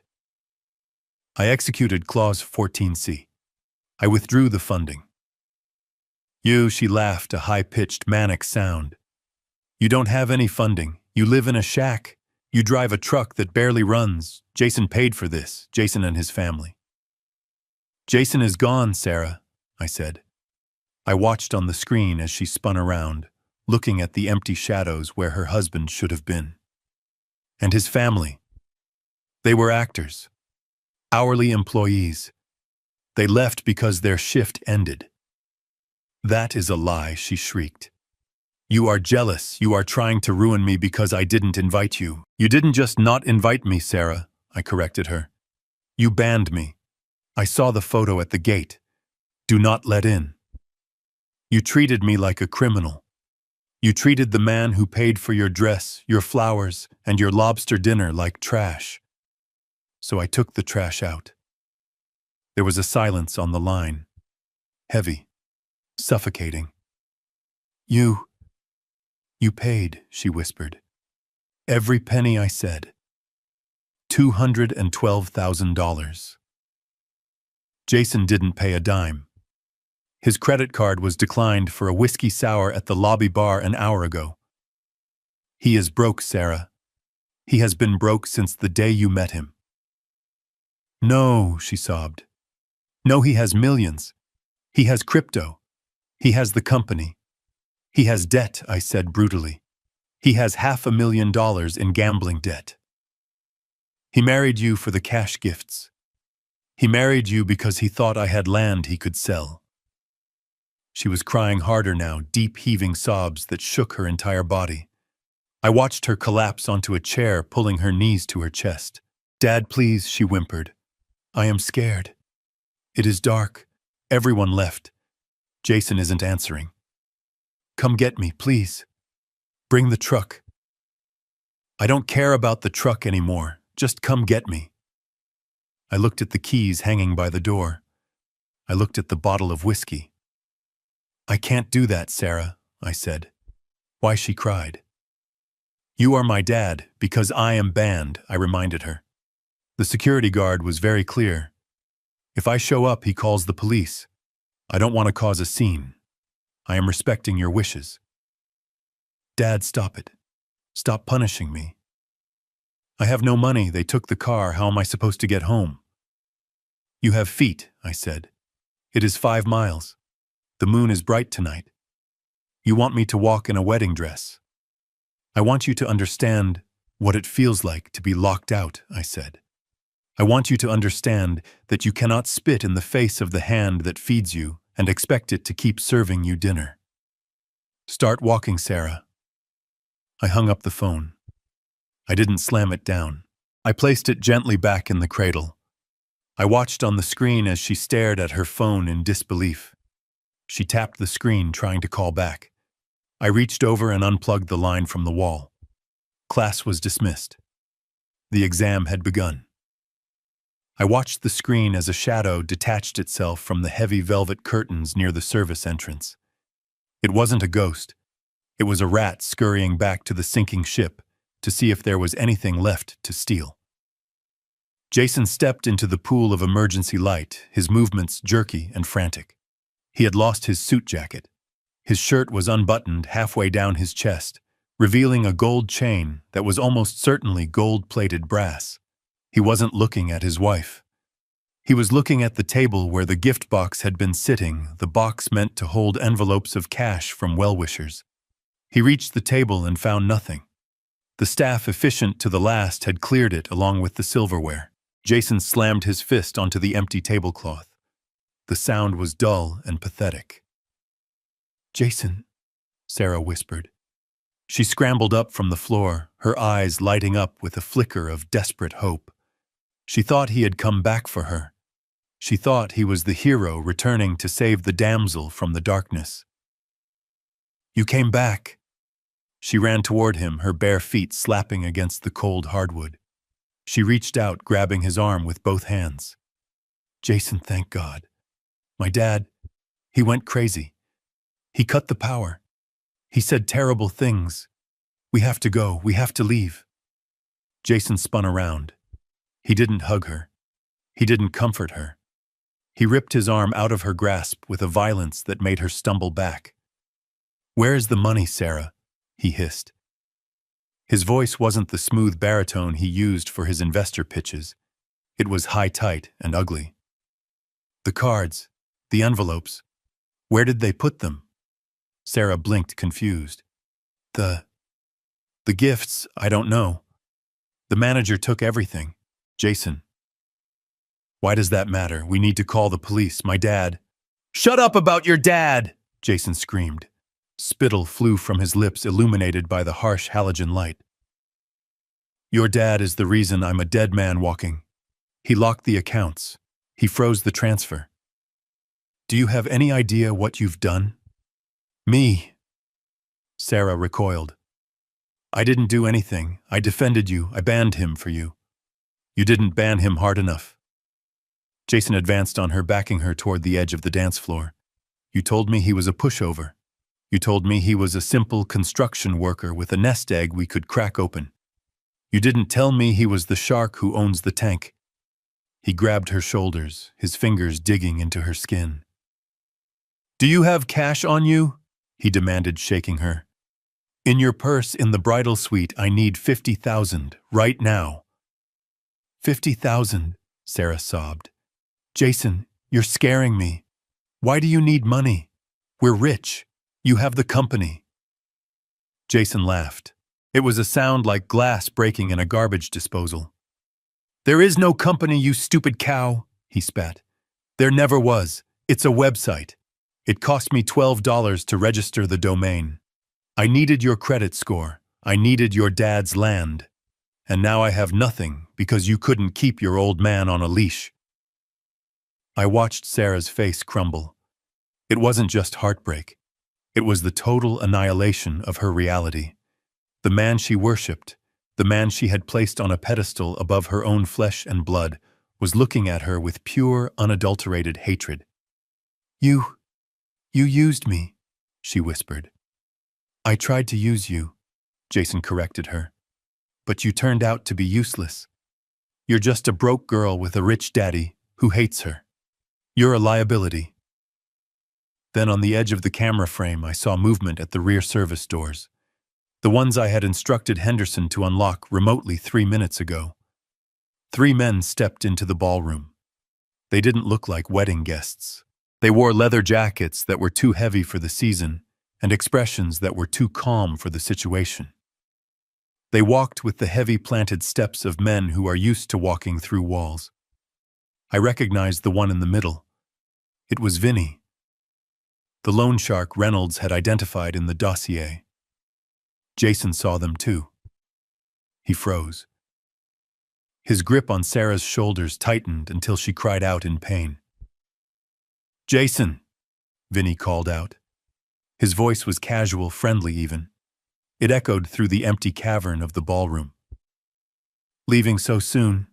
I executed Clause 14C. I withdrew the funding. She laughed, a high-pitched, manic sound. You don't have any funding. You live in a shack. You drive a truck that barely runs. Jason paid for this, Jason and his family. Jason is gone, Sarah, I said. I watched on the screen as she spun around, looking at the empty shadows where her husband should have been. And his family. They were actors. Hourly employees. They left because their shift ended. That is a lie, she shrieked. You are jealous. You are trying to ruin me because I didn't invite you. You didn't just not invite me, Sarah, I corrected her. You banned me. I saw the photo at the gate. Do not let in. You treated me like a criminal. You treated the man who paid for your dress, your flowers, and your lobster dinner like trash. So I took the trash out. There was a silence on the line. Heavy. Suffocating. You paid, she whispered. Every penny I said. $212,000. Jason didn't pay a dime. His credit card was declined for a whiskey sour at the lobby bar an hour ago. He is broke, Sarah. He has been broke since the day you met him. No, she sobbed. No, he has millions. He has crypto. He has the company. He has debt, I said brutally. He has $500,000 in gambling debt. He married you for the cash gifts. He married you because he thought I had land he could sell. She was crying harder now, deep heaving sobs that shook her entire body. I watched her collapse onto a chair, pulling her knees to her chest. Dad, please, she whimpered. I am scared. It is dark. Everyone left. Jason isn't answering. Come get me, please. Bring the truck. I don't care about the truck anymore. Just come get me. I looked at the keys hanging by the door. I looked at the bottle of whiskey. I can't do that, Sarah, I said. Why, she cried. You are my dad, because I am banned, I reminded her. The security guard was very clear. If I show up, he calls the police. I don't want to cause a scene. I am respecting your wishes. Dad, stop it. Stop punishing me. I have no money. They took the car. How am I supposed to get home? You have feet, I said. It is 5 miles. The moon is bright tonight. You want me to walk in a wedding dress. I want you to understand what it feels like to be locked out, I said. I want you to understand that you cannot spit in the face of the hand that feeds you and expect it to keep serving you dinner. Start walking, Sarah. I hung up the phone. I didn't slam it down. I placed it gently back in the cradle. I watched on the screen as she stared at her phone in disbelief. She tapped the screen, trying to call back. I reached over and unplugged the line from the wall. Class was dismissed. The exam had begun. I watched the screen as a shadow detached itself from the heavy velvet curtains near the service entrance. It wasn't a ghost. It was a rat scurrying back to the sinking ship to see if there was anything left to steal. Jason stepped into the pool of emergency light, his movements jerky and frantic. He had lost his suit jacket. His shirt was unbuttoned halfway down his chest, revealing a gold chain that was almost certainly gold-plated brass. He wasn't looking at his wife. He was looking at the table where the gift box had been sitting, the box meant to hold envelopes of cash from well-wishers. He reached the table and found nothing. The staff, efficient to the last, had cleared it along with the silverware. Jason slammed his fist onto the empty tablecloth. The sound was dull and pathetic. Jason, Sarah whispered. She scrambled up from the floor, her eyes lighting up with a flicker of desperate hope. She thought he had come back for her. She thought he was the hero returning to save the damsel from the darkness. You came back. She ran toward him, her bare feet slapping against the cold hardwood. She reached out, grabbing his arm with both hands. Jason, thank God. My dad, he went crazy. He cut the power. He said terrible things. We have to go. We have to leave. Jason spun around. He didn't hug her. He didn't comfort her. He ripped his arm out of her grasp with a violence that made her stumble back. Where is the money, Sarah? He hissed. His voice wasn't the smooth baritone he used for his investor pitches. It was high-tight and ugly. The cards, the envelopes, where did they put them? Sarah blinked, confused. The gifts, I don't know. The manager took everything. Jason. Why does that matter? We need to call the police. My dad. Shut up about your dad! Jason screamed. Spittle flew from his lips, illuminated by the harsh halogen light. Your dad is the reason I'm a dead man walking. He locked the accounts. He froze the transfer. Do you have any idea what you've done? Me. Sarah recoiled. I didn't do anything. I defended you. I banned him for you. You didn't ban him hard enough. Jason advanced on her, backing her toward the edge of the dance floor. You told me he was a pushover. You told me he was a simple construction worker with a nest egg we could crack open. You didn't tell me he was the shark who owns the tank. He grabbed her shoulders, his fingers digging into her skin. "Do you have cash on you?" he demanded, shaking her. "In your purse in the bridal suite, I need 50,000, right now." 50,000, Sarah sobbed. "Jason, you're scaring me. Why do you need money? We're rich. You have the company." Jason laughed. It was a sound like glass breaking in a garbage disposal. "There is no company, you stupid cow," he spat. "There never was. It's a website. It cost me $12 to register the domain. I needed your credit score. I needed your dad's land. And now I have nothing because you couldn't keep your old man on a leash." I watched Sarah's face crumble. It wasn't just heartbreak. It was the total annihilation of her reality. The man she worshipped, the man she had placed on a pedestal above her own flesh and blood, was looking at her with pure, unadulterated hatred. You used me," she whispered. "I tried to use you," Jason corrected her. "But you turned out to be useless. You're just a broke girl with a rich daddy who hates her. You're a liability." Then on the edge of the camera frame, I saw movement at the rear service doors. The ones I had instructed Henderson to unlock remotely 3 minutes ago. 3 men stepped into the ballroom. They didn't look like wedding guests. They wore leather jackets that were too heavy for the season and expressions that were too calm for the situation. They walked with the heavy planted steps of men who are used to walking through walls. I recognized the one in the middle. It was Vinny. The loan shark Reynolds had identified in the dossier. Jason saw them too. He froze. His grip on Sarah's shoulders tightened until she cried out in pain. "Jason," Vinny called out. His voice was casual, friendly even. It echoed through the empty cavern of the ballroom. "Leaving so soon?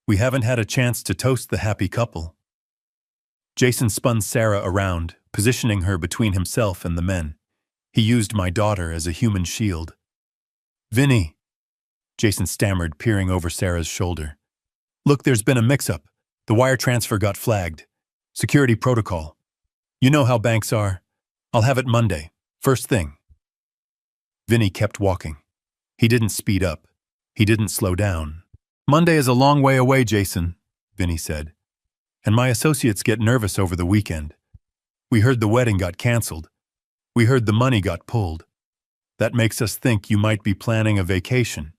We haven't had a chance to toast the happy couple." Jason spun Sarah around, positioning her between himself and the men. He used my daughter as a human shield. "Vinny," Jason stammered, peering over Sarah's shoulder. "Look, there's been a mix-up. The wire transfer got flagged. Security protocol. You know how banks are. I'll have it Monday, first thing." Vinny kept walking. He didn't speed up. He didn't slow down. "Monday is a long way away, Jason," Vinny said. "And my associates get nervous over the weekend. We heard the wedding got canceled. We heard the money got pulled. That makes us think you might be planning a vacation."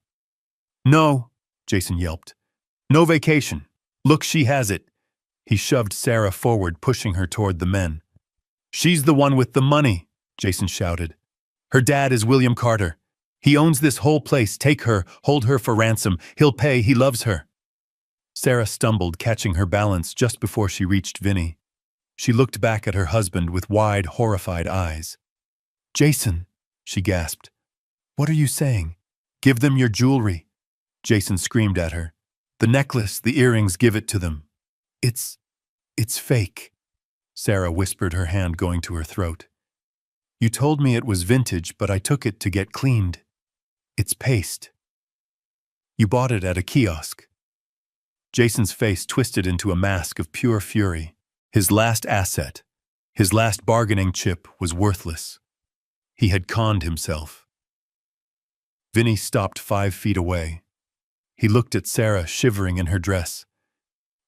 "No," Jason yelped. "No vacation. Look, she has it." He shoved Sarah forward, pushing her toward the men. "She's the one with the money," Jason shouted. "Her dad is William Carter. He owns this whole place. Take her, hold her for ransom. He'll pay, he loves her." Sarah stumbled, catching her balance just before she reached Vinny. She looked back at her husband with wide, horrified eyes. "Jason," she gasped. "What are you saying? Give them your jewelry." Jason screamed at her. "The necklace, the earrings, give it to them." It's fake," Sarah whispered, her hand going to her throat. "You told me it was vintage, but I took it to get cleaned. It's paste. You bought it at a kiosk." Jason's face twisted into a mask of pure fury. His last asset, his last bargaining chip, was worthless. He had conned himself. Vinny stopped 5 feet away. He looked at Sarah, shivering in her dress.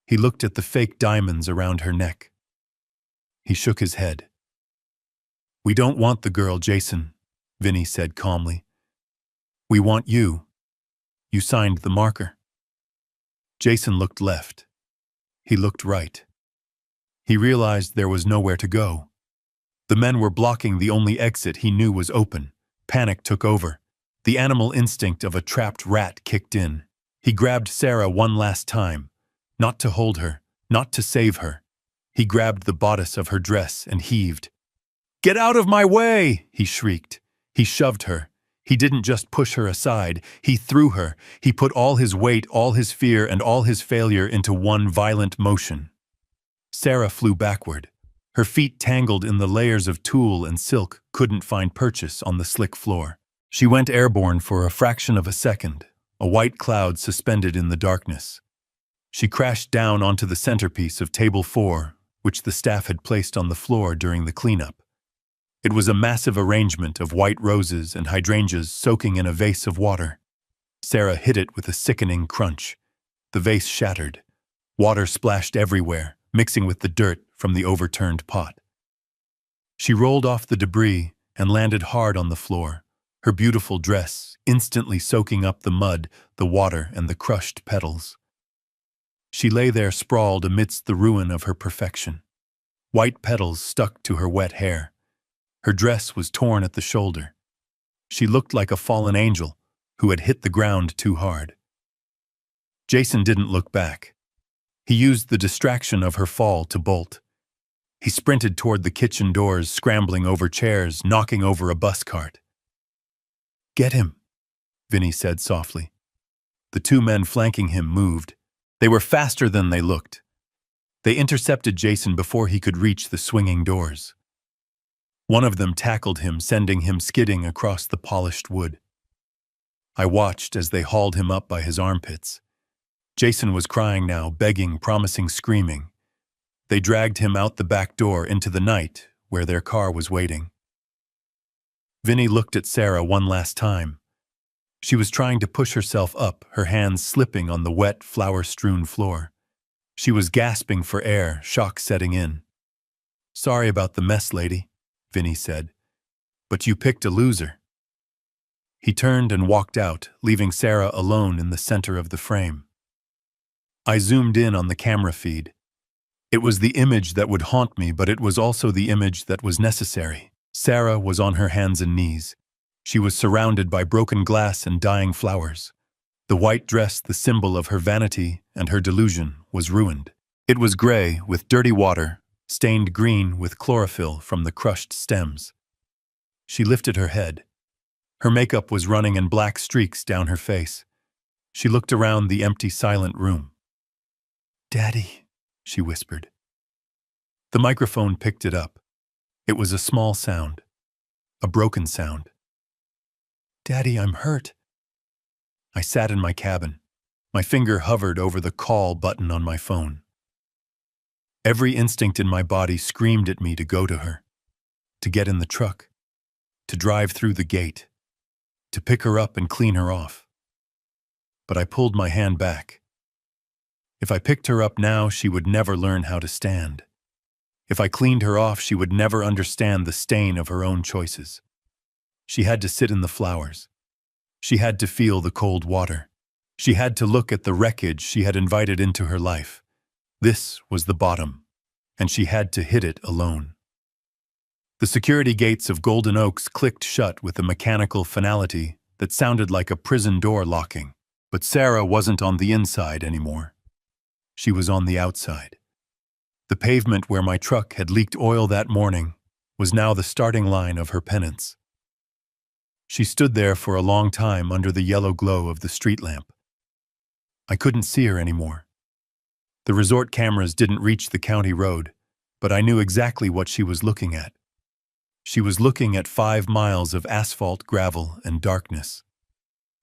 He looked at the fake diamonds around her neck. He shook his head. "We don't want the girl, Jason," Vinny said calmly. "We want you. You signed the marker." Jason looked left. He looked right. He realized there was nowhere to go. The men were blocking the only exit he knew was open. Panic took over. The animal instinct of a trapped rat kicked in. He grabbed Sarah one last time. Not to hold her, not to save her. He grabbed the bodice of her dress and heaved. "Get out of my way!" he shrieked. He shoved her. He didn't just push her aside. He threw her. He put all his weight, all his fear, and all his failure into one violent motion. Sarah flew backward. Her feet, tangled in the layers of tulle and silk, couldn't find purchase on the slick floor. She went airborne for a fraction of a second, a white cloud suspended in the darkness. She crashed down onto the centerpiece of table 4, which the staff had placed on the floor during the cleanup. It was a massive arrangement of white roses and hydrangeas soaking in a vase of water. Sarah hit it with a sickening crunch. The vase shattered. Water splashed everywhere, mixing with the dirt from the overturned pot. She rolled off the debris and landed hard on the floor, her beautiful dress instantly soaking up the mud, the water, and the crushed petals. She lay there sprawled amidst the ruin of her perfection. White petals stuck to her wet hair. Her dress was torn at the shoulder. She looked like a fallen angel who had hit the ground too hard. Jason didn't look back. He used the distraction of her fall to bolt. He sprinted toward the kitchen doors, scrambling over chairs, knocking over a bus cart. "Get him," Vinny said softly. The two men flanking him moved. They were faster than they looked. They intercepted Jason before he could reach the swinging doors. One of them tackled him, sending him skidding across the polished wood. I watched as they hauled him up by his armpits. Jason was crying now, begging, promising, screaming. They dragged him out the back door into the night, where their car was waiting. Vinny looked at Sarah one last time. She was trying to push herself up, her hands slipping on the wet, flour-strewn floor. She was gasping for air, shock setting in. "Sorry about the mess, lady," Vinny said. "But you picked a loser." He turned and walked out, leaving Sarah alone in the center of the frame. I zoomed in on the camera feed. It was the image that would haunt me, but it was also the image that was necessary. Sarah was on her hands and knees. She was surrounded by broken glass and dying flowers. The white dress, the symbol of her vanity and her delusion, was ruined. It was gray, with dirty water, stained green with chlorophyll from the crushed stems. She lifted her head. Her makeup was running in black streaks down her face. She looked around the empty, silent room. "Daddy," she whispered. The microphone picked it up. It was a small sound, a broken sound. "Daddy, I'm hurt." I sat in my cabin. My finger hovered over the call button on my phone. Every instinct in my body screamed at me to go to her, to get in the truck, to drive through the gate, to pick her up and clean her off. But I pulled my hand back. If I picked her up now, she would never learn how to stand. If I cleaned her off, she would never understand the stain of her own choices. She had to sit in the flowers. She had to feel the cold water. She had to look at the wreckage she had invited into her life. This was the bottom, and she had to hit it alone. The security gates of Golden Oaks clicked shut with a mechanical finality that sounded like a prison door locking. But Sarah wasn't on the inside anymore. She was on the outside. The pavement where my truck had leaked oil that morning was now the starting line of her penance. She stood there for a long time under the yellow glow of the street lamp. I couldn't see her anymore. The resort cameras didn't reach the county road, but I knew exactly what she was looking at. She was looking at 5 miles of asphalt, gravel, and darkness.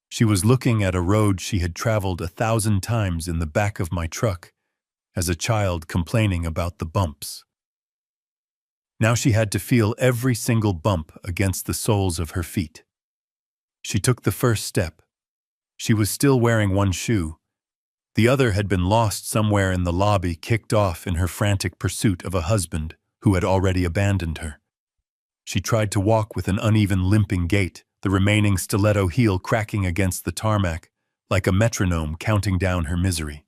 She was looking at a road she had traveled 1,000 times in the back of my truck, as a child complaining about the bumps. Now she had to feel every single bump against the soles of her feet. She took the first step. She was still wearing one shoe. The other had been lost somewhere in the lobby, kicked off in her frantic pursuit of a husband who had already abandoned her. She tried to walk with an uneven, limping gait, the remaining stiletto heel cracking against the tarmac, like a metronome counting down her misery.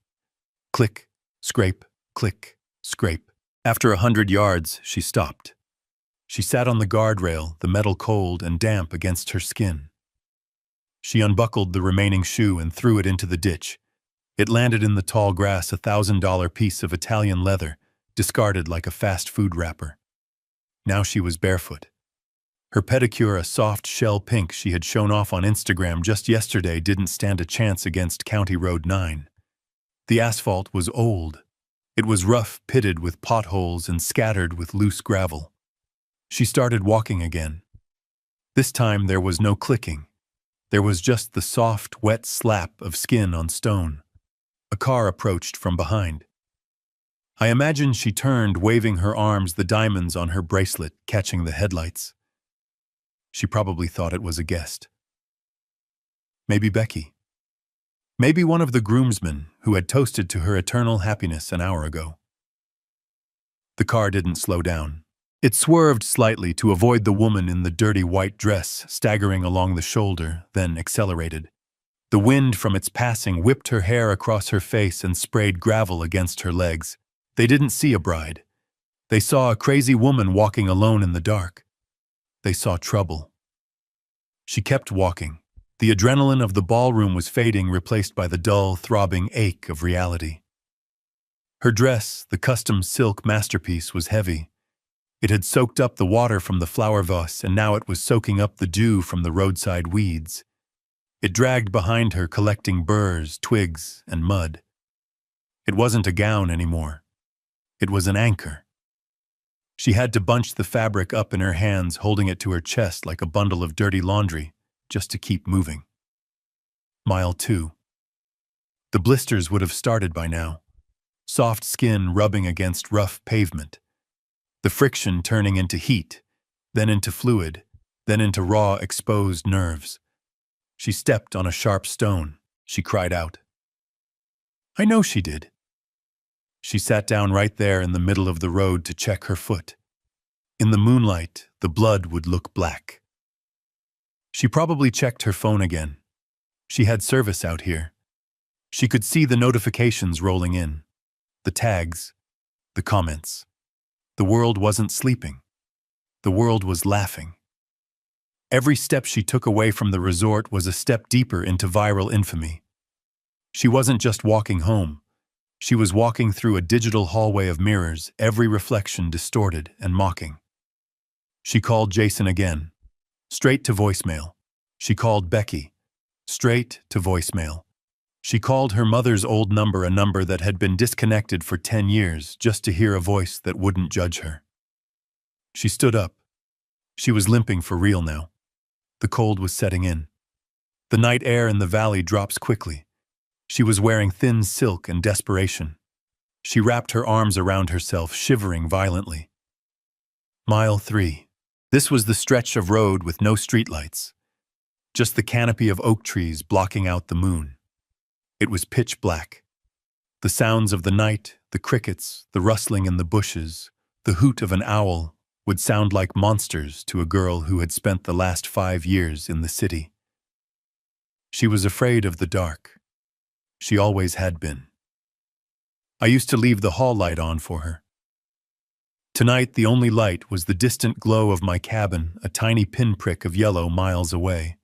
Click, scrape, click, scrape. After 100 yards, she stopped. She sat on the guardrail, the metal cold and damp against her skin. She unbuckled the remaining shoe and threw it into the ditch. It landed in the tall grass, a $1,000 piece of Italian leather, discarded like a fast food wrapper. Now she was barefoot. Her pedicure, a soft shell pink she had shown off on Instagram just yesterday, didn't stand a chance against County Road 9. The asphalt was old. It was rough, pitted with potholes and scattered with loose gravel. She started walking again. This time there was no clicking. There was just the soft, wet slap of skin on stone. A car approached from behind. I imagine she turned, waving her arms, the diamonds on her bracelet catching the headlights. She probably thought it was a guest. Maybe Becky. Maybe one of the groomsmen who had toasted to her eternal happiness an hour ago. The car didn't slow down. It swerved slightly to avoid the woman in the dirty white dress staggering along the shoulder, then accelerated. The wind from its passing whipped her hair across her face and sprayed gravel against her legs. They didn't see a bride. They saw a crazy woman walking alone in the dark. They saw trouble. She kept walking. The adrenaline of the ballroom was fading, replaced by the dull, throbbing ache of reality. Her dress, the custom silk masterpiece, was heavy. It had soaked up the water from the flower vase, and now it was soaking up the dew from the roadside weeds. It dragged behind her, collecting burrs, twigs, and mud. It wasn't a gown anymore. It was an anchor. She had to bunch the fabric up in her hands, holding it to her chest like a bundle of dirty laundry, just to keep moving. Mile 2. The blisters would have started by now. Soft skin rubbing against rough pavement. The friction turning into heat, then into fluid, then into raw, exposed nerves. She stepped on a sharp stone. She cried out. I know she did. She sat down right there in the middle of the road to check her foot. In the moonlight, the blood would look black. She probably checked her phone again. She had service out here. She could see the notifications rolling in, the tags, the comments. The world wasn't sleeping. The world was laughing. Every step she took away from the resort was a step deeper into viral infamy. She wasn't just walking home. She was walking through a digital hallway of mirrors, every reflection distorted and mocking. She called Jason again, straight to voicemail. She called Becky, straight to voicemail. She called her mother's old number, a number that had been disconnected for 10 years, just to hear a voice that wouldn't judge her. She stood up. She was limping for real now. The cold was setting in. The night air in the valley drops quickly. She was wearing thin silk and desperation. She wrapped her arms around herself, shivering violently. Mile 3. This was the stretch of road with no streetlights. Just the canopy of oak trees blocking out the moon. It was pitch black. The sounds of the night, the crickets, the rustling in the bushes, the hoot of an owl would sound like monsters to a girl who had spent the last 5 years in the city. She was afraid of the dark. She always had been. I used to leave the hall light on for her. Tonight, the only light was the distant glow of my cabin, a tiny pinprick of yellow miles away.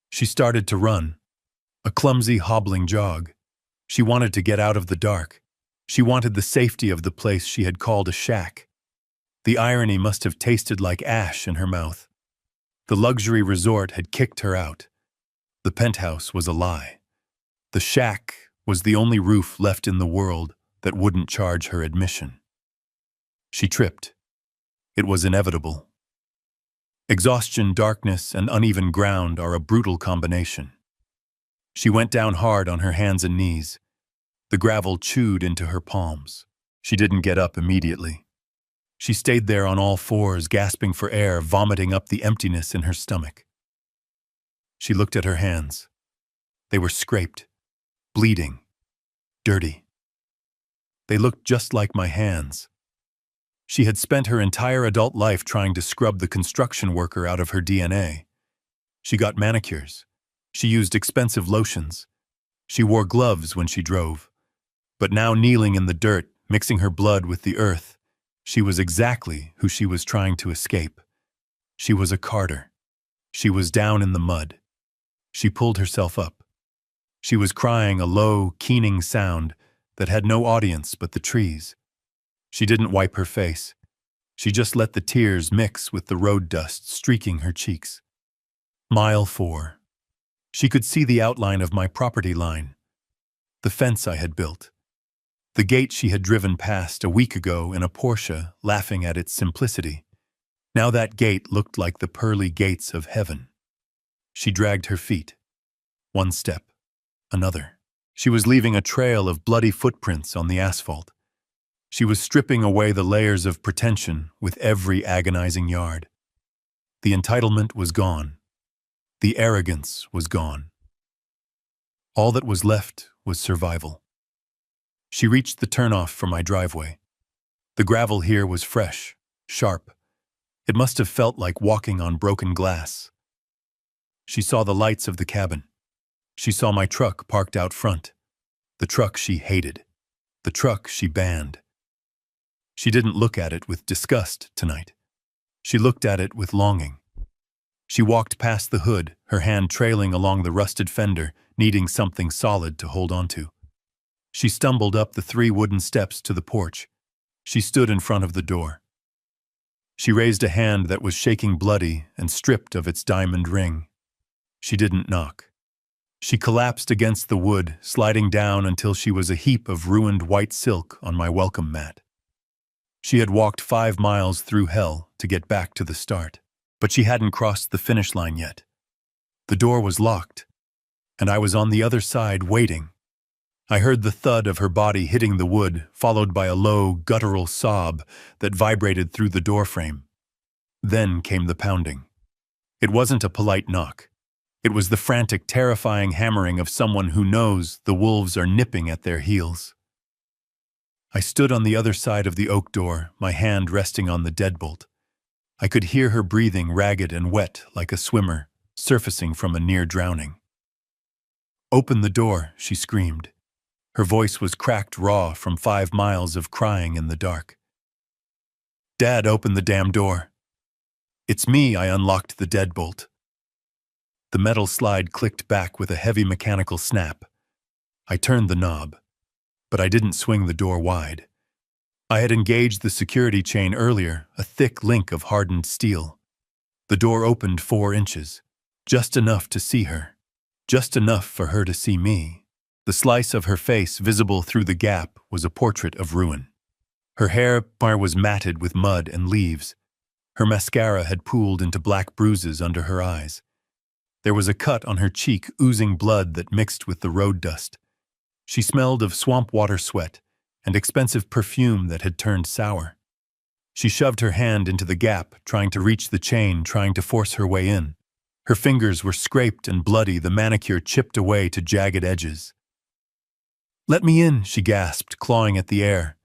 She started to run, a clumsy, hobbling jog. She wanted to get out of the dark. She wanted the safety of the place she had called a shack. The irony must have tasted like ash in her mouth. The luxury resort had kicked her out. The penthouse was a lie. The shack was the only roof left in the world that wouldn't charge her admission. She tripped. It was inevitable. Exhaustion, darkness, and uneven ground are a brutal combination. She went down hard on her hands and knees. The gravel chewed into her palms. She didn't get up immediately. She stayed there on all fours, gasping for air, vomiting up the emptiness in her stomach. She looked at her hands. They were scraped, bleeding, dirty. They looked just like my hands. She had spent her entire adult life trying to scrub the construction worker out of her DNA. She got manicures. She used expensive lotions. She wore gloves when she drove. But now, kneeling in the dirt, mixing her blood with the earth, she was exactly who she was trying to escape. She was a Carter. She was down in the mud. She pulled herself up. She was crying, a low, keening sound that had no audience but the trees. She didn't wipe her face. She just let the tears mix with the road dust streaking her cheeks. Mile 4. She could see the outline of my property line. The fence I had built. The gate she had driven past a week ago in a Porsche, laughing at its simplicity. Now that gate looked like the pearly gates of heaven. She dragged her feet. One step. Another. She was leaving a trail of bloody footprints on the asphalt. She was stripping away the layers of pretension with every agonizing yard. The entitlement was gone. The arrogance was gone. All that was left was survival. She reached the turnoff for my driveway. The gravel here was fresh, sharp. It must have felt like walking on broken glass. She saw the lights of the cabin. She saw my truck parked out front. The truck she hated. The truck she banned. She didn't look at it with disgust tonight. She looked at it with longing. She walked past the hood, her hand trailing along the rusted fender, needing something solid to hold onto. She stumbled up the 3 wooden steps to the porch. She stood in front of the door. She raised a hand that was shaking bloody and stripped of its diamond ring. She didn't knock. She collapsed against the wood, sliding down until she was a heap of ruined white silk on my welcome mat. She had walked 5 miles through hell to get back to the start, but she hadn't crossed the finish line yet. The door was locked, and I was on the other side waiting. I heard the thud of her body hitting the wood, followed by a low, guttural sob that vibrated through the doorframe. Then came the pounding. It wasn't a polite knock. It was the frantic, terrifying hammering of someone who knows the wolves are nipping at their heels. I stood on the other side of the oak door, my hand resting on the deadbolt. I could hear her breathing ragged and wet like a swimmer, surfacing from a near drowning. "Open the door," she screamed. Her voice was cracked raw from 5 miles of crying in the dark. "Dad, open the damn door." "It's me," I unlocked the deadbolt. The metal slide clicked back with a heavy mechanical snap. I turned the knob, but I didn't swing the door wide. I had engaged the security chain earlier, a thick link of hardened steel. The door opened 4 inches, just enough to see her, just enough for her to see me. The slice of her face visible through the gap was a portrait of ruin. Her hair was matted with mud and leaves. Her mascara had pooled into black bruises under her eyes. There was a cut on her cheek oozing blood that mixed with the road dust. She smelled of swamp water sweat and expensive perfume that had turned sour. She shoved her hand into the gap, trying to reach the chain, trying to force her way in. Her fingers were scraped and bloody, the manicure chipped away to jagged edges. "Let me in," she gasped, clawing at the air.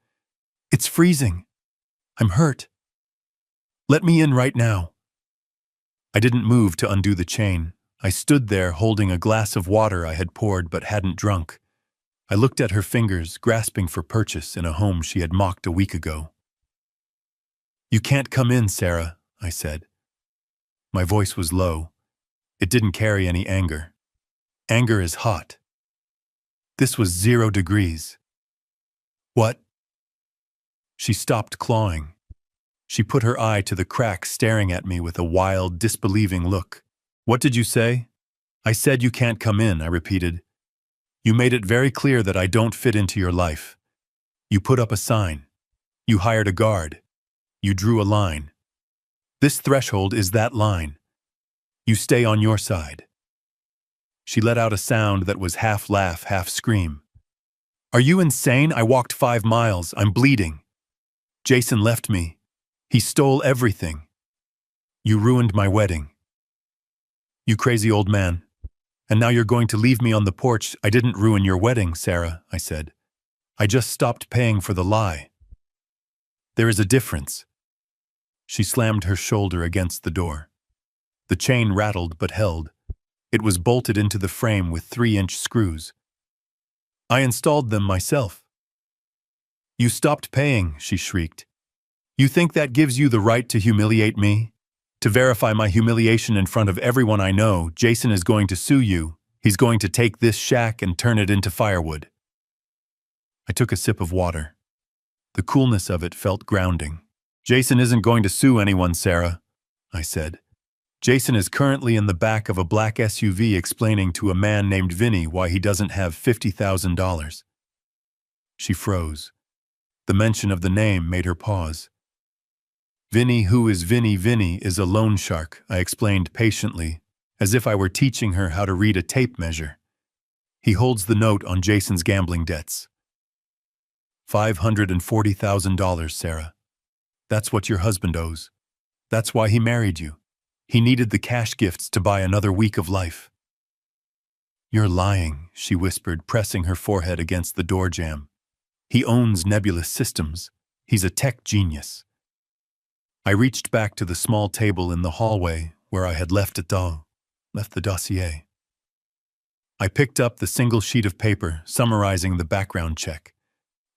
"It's freezing. I'm hurt. Let me in right now." I didn't move to undo the chain. I stood there holding a glass of water I had poured but hadn't drunk. I looked at her fingers, grasping for purchase in a home she had mocked a week ago. "You can't come in, Sarah," I said. My voice was low. It didn't carry any anger. Anger is hot. This was 0 degrees. "What?" She stopped clawing. She put her eye to the crack, staring at me with a wild, disbelieving look. "What did you say?" "I said you can't come in," I repeated. "You made it very clear that I don't fit into your life. You put up a sign. You hired a guard. You drew a line. This threshold is that line. You stay on your side." She let out a sound that was half laugh, half scream. "Are you insane? I walked 5 miles. I'm bleeding. Jason left me. He stole everything. You ruined my wedding. You crazy old man. And now you're going to leave me on the porch." "I didn't ruin your wedding, Sarah," I said. "I just stopped paying for the lie. There is a difference." She slammed her shoulder against the door. The chain rattled but held. It was bolted into the frame with 3-inch screws. "I installed them myself." "You stopped paying," she shrieked. "You think that gives you the right to humiliate me? To verify my humiliation in front of everyone I know, Jason is going to sue you. He's going to take this shack and turn it into firewood." I took a sip of water. The coolness of it felt grounding. "Jason isn't going to sue anyone, Sarah," I said. "Jason is currently in the back of a black SUV explaining to a man named Vinny why he doesn't have $50,000. She froze. The mention of the name made her pause. "Vinny, who is Vinny? Vinny is a loan shark," I explained patiently, as if I were teaching her how to read a tape measure. He holds the note on Jason's gambling debts. $540,000, Sarah. That's what your husband owes. That's why he married you. He needed the cash gifts to buy another week of life. You're lying, she whispered, pressing her forehead against the door jamb. He owns Nebulous Systems. He's a tech genius. I reached back to the small table in the hallway where I had left the dossier. I picked up the single sheet of paper summarizing the background check.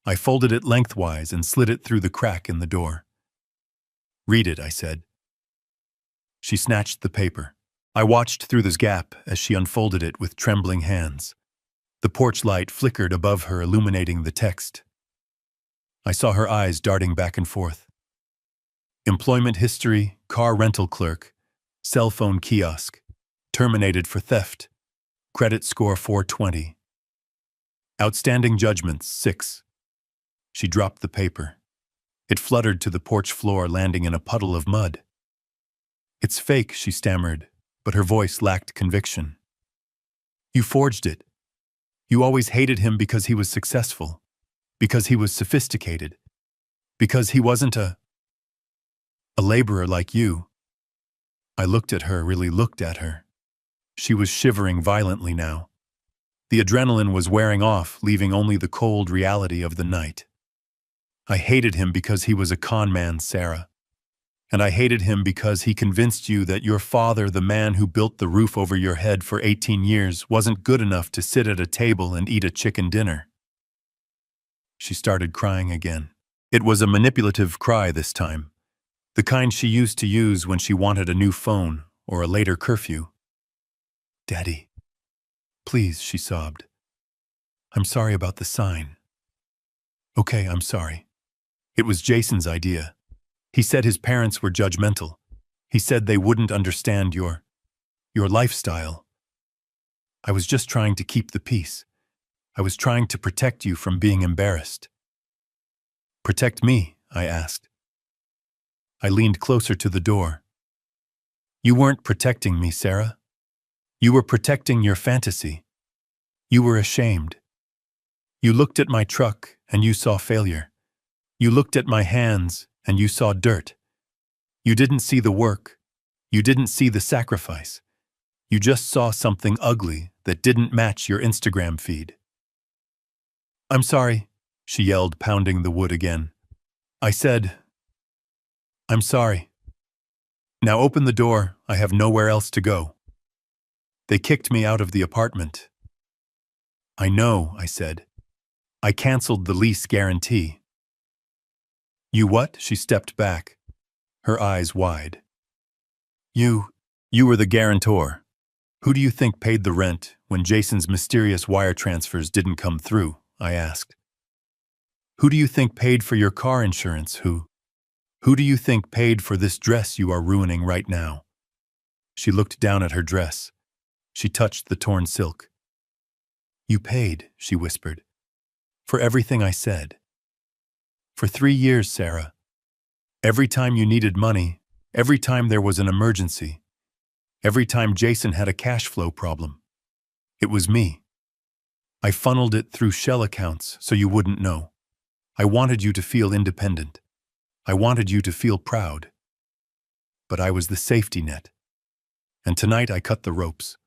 I folded it lengthwise and slid it through the crack in the door. Read it, I said. She snatched the paper. I watched through this gap as she unfolded it with trembling hands. The porch light flickered above her, illuminating the text. I saw her eyes darting back and forth. Employment history, car rental clerk, cell phone kiosk, terminated for theft, credit score 420. Outstanding judgments, 6. She dropped the paper. It fluttered to the porch floor, landing in a puddle of mud. It's fake, she stammered, but her voice lacked conviction. You forged it. You always hated him because he was successful, because he was sophisticated, because he wasn't a laborer like you. I looked at her, really looked at her. She was shivering violently now. The adrenaline was wearing off, leaving only the cold reality of the night. I hated him because he was a con man, Sarah. And I hated him because he convinced you that your father, the man who built the roof over your head for 18 years, wasn't good enough to sit at a table and eat a chicken dinner. She started crying again. It was a manipulative cry this time, the kind she used to use when she wanted a new phone or a later curfew. Daddy, please, she sobbed. I'm sorry about the sign. Okay, I'm sorry. It was Jason's idea. He said his parents were judgmental. He said they wouldn't understand your lifestyle. I was just trying to keep the peace. I was trying to protect you from being embarrassed. Protect me? I asked. I leaned closer to the door. You weren't protecting me, Sarah. You were protecting your fantasy. You were ashamed. You looked at my truck and you saw failure. You looked at my hands and you saw dirt. You didn't see the work. You didn't see the sacrifice. You just saw something ugly that didn't match your Instagram feed. I'm sorry, she yelled, pounding the wood again. I said, I'm sorry. Now open the door, I have nowhere else to go. They kicked me out of the apartment. I know, I said. I canceled the lease guarantee. You what? She stepped back, her eyes wide. You were the guarantor. Who do you think paid the rent when Jason's mysterious wire transfers didn't come through? I asked. Who do you think paid for your car insurance? Who do you think paid for this dress you are ruining right now? She looked down at her dress. She touched the torn silk. You paid, she whispered, for everything I said. For 3 years, Sarah. Every time you needed money, every time there was an emergency, every time Jason had a cash flow problem. It was me. I funneled it through shell accounts so you wouldn't know. I wanted you to feel independent. I wanted you to feel proud. But I was the safety net. And tonight I cut the ropes.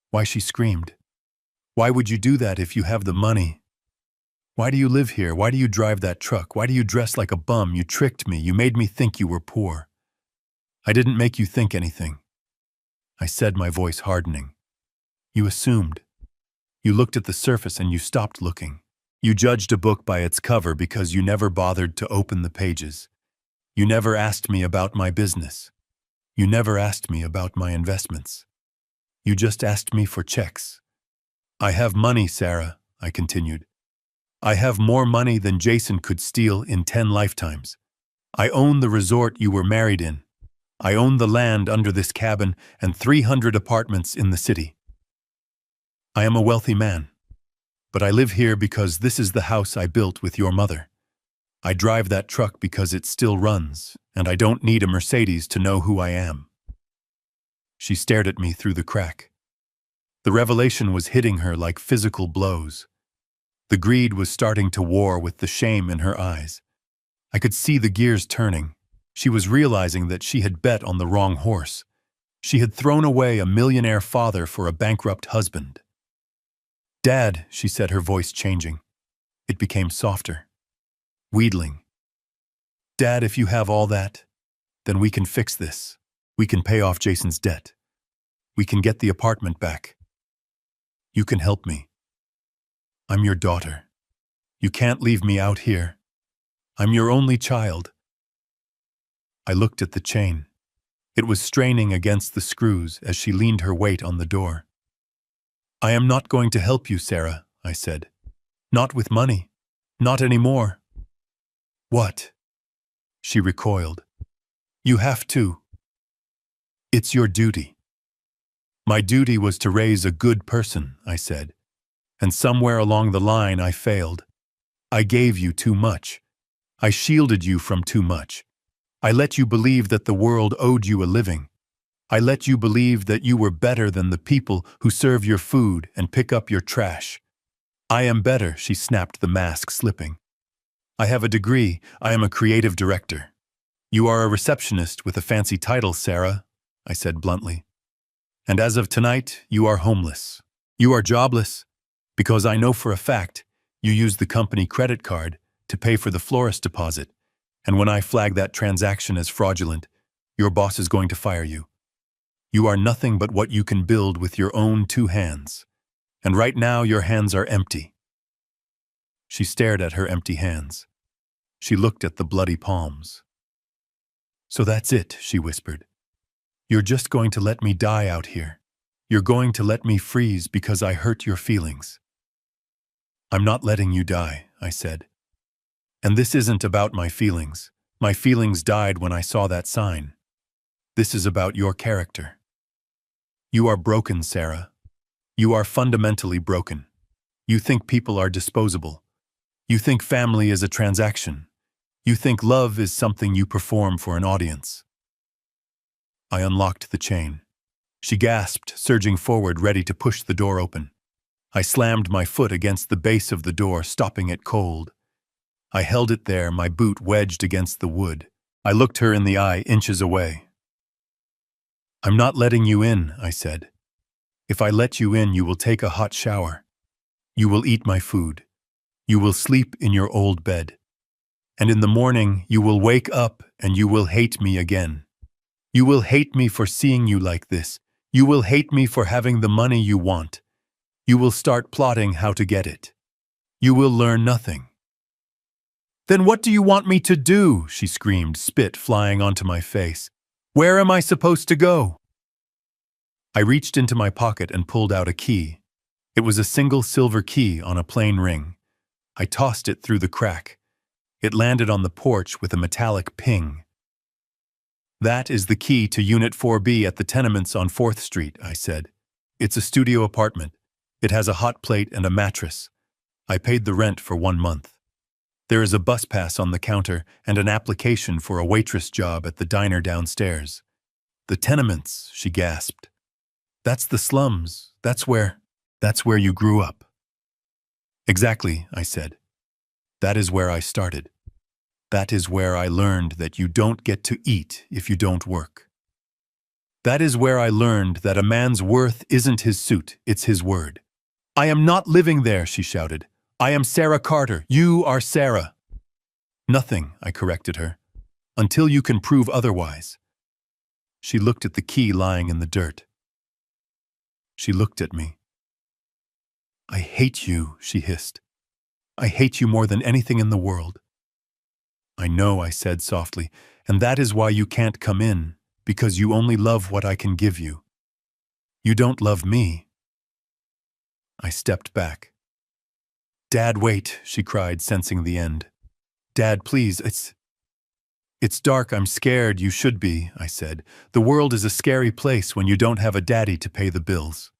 Why? She screamed. Why would you do that if you have the money? Why do you live here? Why do you drive that truck? Why do you dress like a bum? You tricked me. You made me think you were poor. I didn't make you think anything. I said, my voice hardening. You assumed. You looked at the surface and you stopped looking. You judged a book by its cover because you never bothered to open the pages. You never asked me about my business. You never asked me about my investments. You just asked me for checks. I have money, Sarah, I continued. I have more money than Jason could steal in 10 lifetimes. I own the resort you were married in. I own the land under this cabin and 300 apartments in the city. I am a wealthy man, but I live here because this is the house I built with your mother. I drive that truck because it still runs, and I don't need a Mercedes to know who I am. She stared at me through the crack. The revelation was hitting her like physical blows. The greed was starting to war with the shame in her eyes. I could see the gears turning. She was realizing that she had bet on the wrong horse. She had thrown away a millionaire father for a bankrupt husband. "Dad," she said, her voice changing. It became softer, wheedling. "Dad, if you have all that, then we can fix this. We can pay off Jason's debt. We can get the apartment back. You can help me. I'm your daughter. You can't leave me out here. I'm your only child." I looked at the chain. It was straining against the screws as she leaned her weight on the door. "I am not going to help you, Sarah," I said. "Not with money. Not anymore." "What?" She recoiled. "You have to. It's your duty." "My duty was to raise a good person," I said. "And somewhere along the line I failed. I gave you too much. I shielded you from too much. I let you believe that the world owed you a living. I let you believe that you were better than the people who serve your food and pick up your trash. I am better," she snapped, the mask slipping. "I have a degree. I am a creative director. You are a receptionist with a fancy title, Sarah," I said bluntly. "And as of tonight, you are homeless. You are jobless, because I know for a fact you used the company credit card to pay for the florist deposit, and when I flag that transaction as fraudulent, your boss is going to fire you. You are nothing but what you can build with your own 2 hands. And right now your hands are empty." She stared at her empty hands. She looked at the bloody palms. "So that's it," she whispered. "You're just going to let me die out here. You're going to let me freeze because I hurt your feelings." "I'm not letting you die," I said. "And this isn't about my feelings. My feelings died when I saw that sign. This is about your character. You are broken, Sarah. You are fundamentally broken. You think people are disposable. You think family is a transaction. You think love is something you perform for an audience." I unlocked the chain. She gasped, surging forward, ready to push the door open. I slammed my foot against the base of the door, stopping it cold. I held it there, my boot wedged against the wood. I looked her in the eye, inches away. "I'm not letting you in," I said. "If I let you in, you will take a hot shower. You will eat my food. You will sleep in your old bed. And in the morning, you will wake up and you will hate me again. You will hate me for seeing you like this. You will hate me for having the money you want. You will start plotting how to get it. You will learn nothing." "Then what do you want me to do?" she screamed, spit flying onto my face. "Where am I supposed to go?" I reached into my pocket and pulled out a key. It was a single silver key on a plain ring. I tossed it through the crack. It landed on the porch with a metallic ping. "That is the key to Unit 4B at the tenements on 4th Street, I said. "It's a studio apartment. It has a hot plate and a mattress. I paid the rent for 1 month. There is a bus pass on the counter and an application for a waitress job at the diner downstairs." "The tenements," she gasped. "That's the slums. That's where you grew up." "Exactly," I said. "That is where I started. That is where I learned that you don't get to eat if you don't work. That is where I learned that a man's worth isn't his suit, it's his word." "I am not living there," she shouted. "I am Sarah Carter. You are Sarah." "Nothing," I corrected her, "until you can prove otherwise." She looked at the key lying in the dirt. She looked at me. "I hate you," she hissed. "I hate you more than anything in the world." "I know," I said softly, "and that is why you can't come in, because you only love what I can give you. You don't love me." I stepped back. "Dad, wait," she cried, sensing the end. "Dad, please, it's dark, I'm scared, you should be," I said. "The world is a scary place when you don't have a daddy to pay the bills."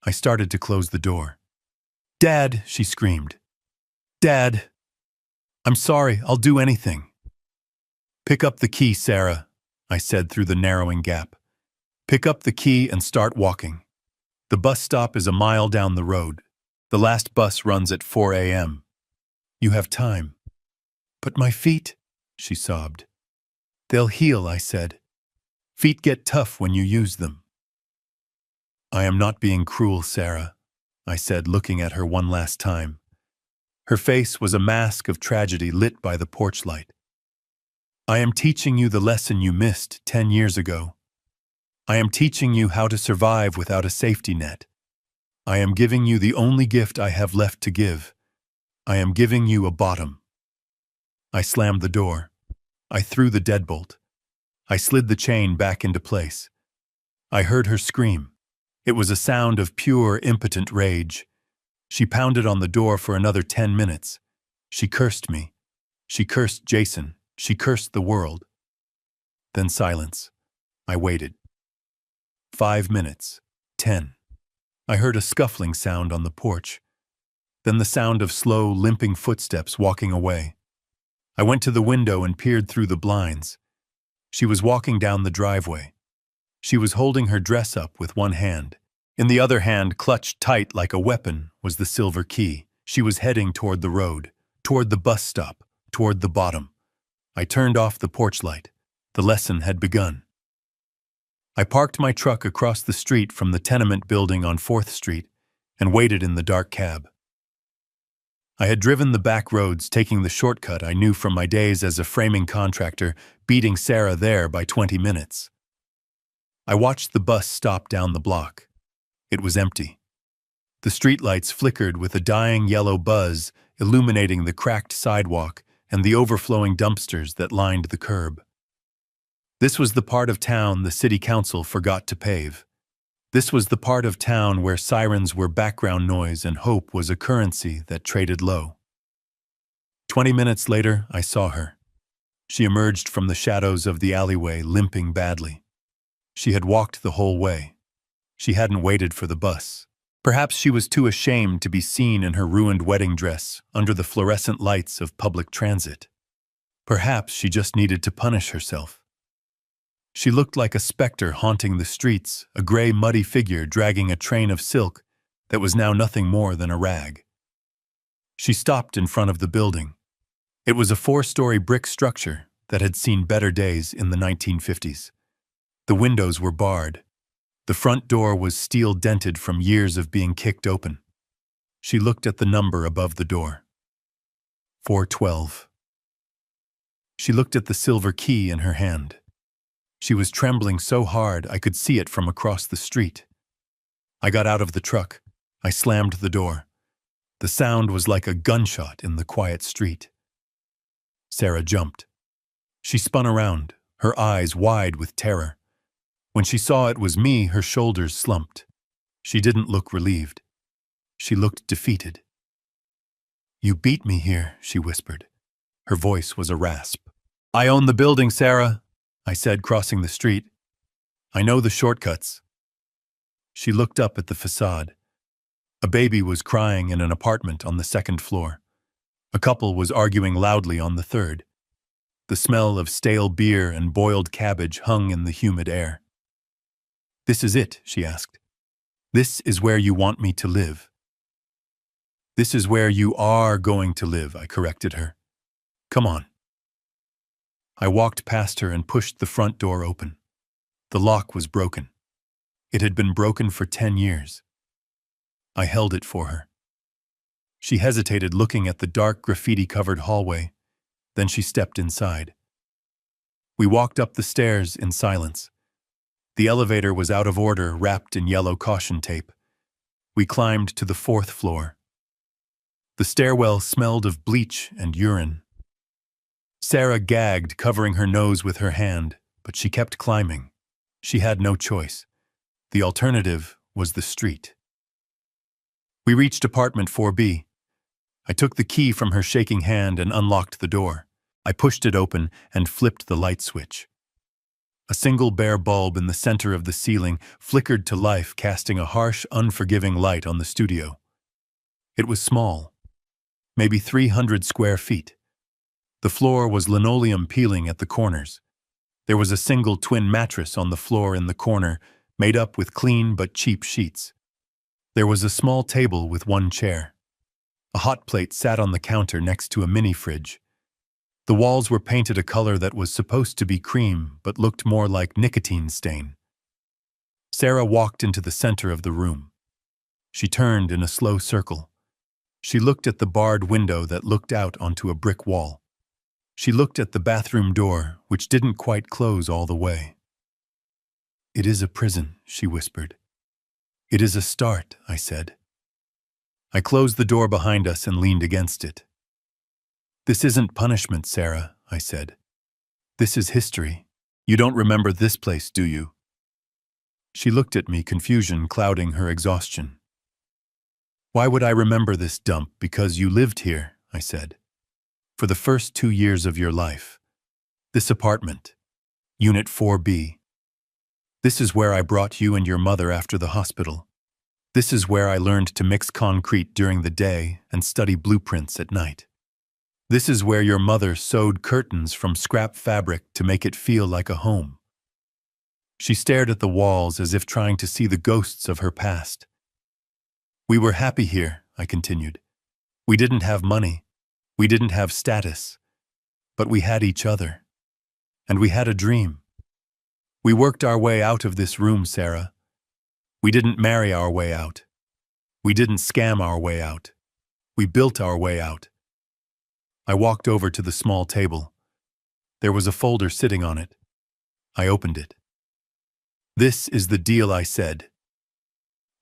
I started to close the door. "Dad," she screamed. "Dad, I'm sorry, I'll do anything." "Pick up the key, Sarah," I said through the narrowing gap. "Pick up the key and start walking. The bus stop is a mile down the road. The last bus runs at 4 a.m. You have time. But my feet, she sobbed. They'll heal, I said. Feet get tough when you use them. I am not being cruel, Sarah, I said, looking at her one last time. Her face was a mask of tragedy lit by the porch light. I am teaching you the lesson you missed 10 years ago. I am teaching you how to survive without a safety net. I am giving you the only gift I have left to give. I am giving you a bottom. I slammed the door. I threw the deadbolt. I slid the chain back into place. I heard her scream. It was a sound of pure, impotent rage. She pounded on the door for another 10 minutes. She cursed me. She cursed Jason. She cursed the world. Then silence. I waited. 5 minutes. 10. I heard a scuffling sound on the porch. Then the sound of slow, limping footsteps walking away. I went to the window and peered through the blinds. She was walking down the driveway. She was holding her dress up with one hand. In the other hand, clutched tight like a weapon, was the silver key. She was heading toward the road, toward the bus stop, toward the bottom. I turned off the porch light. The lesson had begun. I parked my truck across the street from the tenement building on 4th Street and waited in the dark cab. I had driven the back roads, taking the shortcut I knew from my days as a framing contractor, beating Sarah there by 20 minutes. I watched the bus stop down the block. It was empty. The streetlights flickered with a dying yellow buzz, illuminating the cracked sidewalk and the overflowing dumpsters that lined the curb. This was the part of town the city council forgot to pave. This was the part of town where sirens were background noise and hope was a currency that traded low. 20 minutes later, I saw her. She emerged from the shadows of the alleyway, limping badly. She had walked the whole way. She hadn't waited for the bus. Perhaps she was too ashamed to be seen in her ruined wedding dress under the fluorescent lights of public transit. Perhaps she just needed to punish herself. She looked like a specter haunting the streets, a gray, muddy figure dragging a train of silk that was now nothing more than a rag. She stopped in front of the building. It was a 4-story brick structure that had seen better days in the 1950s. The windows were barred. The front door was steel-dented from years of being kicked open. She looked at the number above the door. 412. She looked at the silver key in her hand. She was trembling so hard I could see it from across the street. I got out of the truck. I slammed the door. The sound was like a gunshot in the quiet street. Sarah jumped. She spun around, her eyes wide with terror. When she saw it was me, her shoulders slumped. She didn't look relieved. She looked defeated. "You beat me here," she whispered. Her voice was a rasp. "I own the building, Sarah," I said, crossing the street. "I know the shortcuts." She looked up at the facade. A baby was crying in an apartment on the 2nd floor. A couple was arguing loudly on the 3rd. The smell of stale beer and boiled cabbage hung in the humid air. "This is it?" she asked. "This is where you want me to live?" "This is where you are going to live," I corrected her. "Come on." I walked past her and pushed the front door open. The lock was broken. It had been broken for 10 years. I held it for her. She hesitated, looking at the dark graffiti-covered hallway. Then she stepped inside. We walked up the stairs in silence. The elevator was out of order, wrapped in yellow caution tape. We climbed to the 4th floor. The stairwell smelled of bleach and urine. Sarah gagged, covering her nose with her hand, but she kept climbing. She had no choice. The alternative was the street. We reached apartment 4B. I took the key from her shaking hand and unlocked the door. I pushed it open and flipped the light switch. A single bare bulb in the center of the ceiling flickered to life, casting a harsh, unforgiving light on the studio. It was small, maybe 300 square feet. The floor was linoleum peeling at the corners. There was a single twin mattress on the floor in the corner, made up with clean but cheap sheets. There was a small table with one chair. A hot plate sat on the counter next to a mini fridge. The walls were painted a color that was supposed to be cream but looked more like nicotine stain. Sarah walked into the center of the room. She turned in a slow circle. She looked at the barred window that looked out onto a brick wall. She looked at the bathroom door, which didn't quite close all the way. "It is a prison," she whispered. "It is a start," I said. I closed the door behind us and leaned against it. "This isn't punishment, Sarah," I said. "This is history. You don't remember this place, do you?" She looked at me, confusion clouding her exhaustion. "Why would I remember this dump? Because you lived here," I said. "For the first 2 years of your life. This apartment, Unit 4B. This is where I brought you and your mother after the hospital. This is where I learned to mix concrete during the day and study blueprints at night. This is where your mother sewed curtains from scrap fabric to make it feel like a home." She stared at the walls as if trying to see the ghosts of her past. "We were happy here," I continued. "We didn't have money. We didn't have status. But we had each other. And we had a dream. We worked our way out of this room, Sarah. We didn't marry our way out. We didn't scam our way out. We built our way out." I walked over to the small table. There was a folder sitting on it. I opened it. "This is the deal," I said.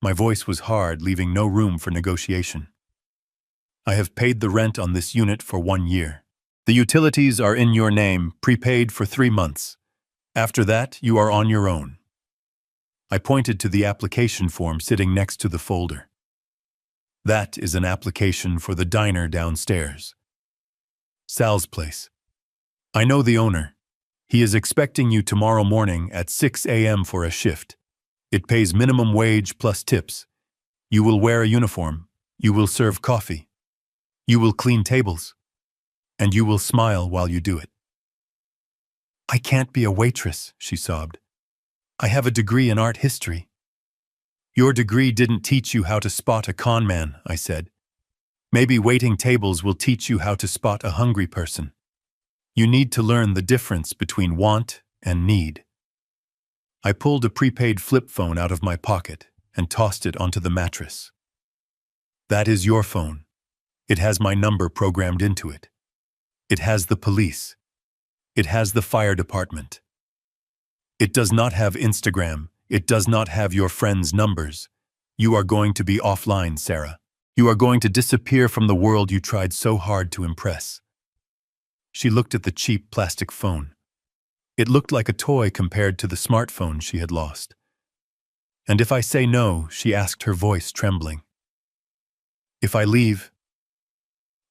My voice was hard, leaving no room for negotiation. "I have paid the rent on this unit for 1 year. The utilities are in your name, prepaid for 3 months. After that, you are on your own." I pointed to the application form sitting next to the folder. "That is an application for the diner downstairs. Sal's place. I know the owner. He is expecting you tomorrow morning at 6 a.m. for a shift. It pays minimum wage plus tips. You will wear a uniform. You will serve coffee. You will clean tables. And you will smile while you do it." "I can't be a waitress," she sobbed. "I have a degree in art history." "Your degree didn't teach you how to spot a con man," I said. "Maybe waiting tables will teach you how to spot a hungry person. You need to learn the difference between want and need." I pulled a prepaid flip phone out of my pocket and tossed it onto the mattress. "That is your phone. It has my number programmed into it. It has the police. It has the fire department. It does not have Instagram. It does not have your friends' numbers. You are going to be offline, Sarah. You are going to disappear from the world you tried so hard to impress." She looked at the cheap plastic phone. It looked like a toy compared to the smartphone she had lost. "And if I say no," she asked, her voice trembling. "If I leave?"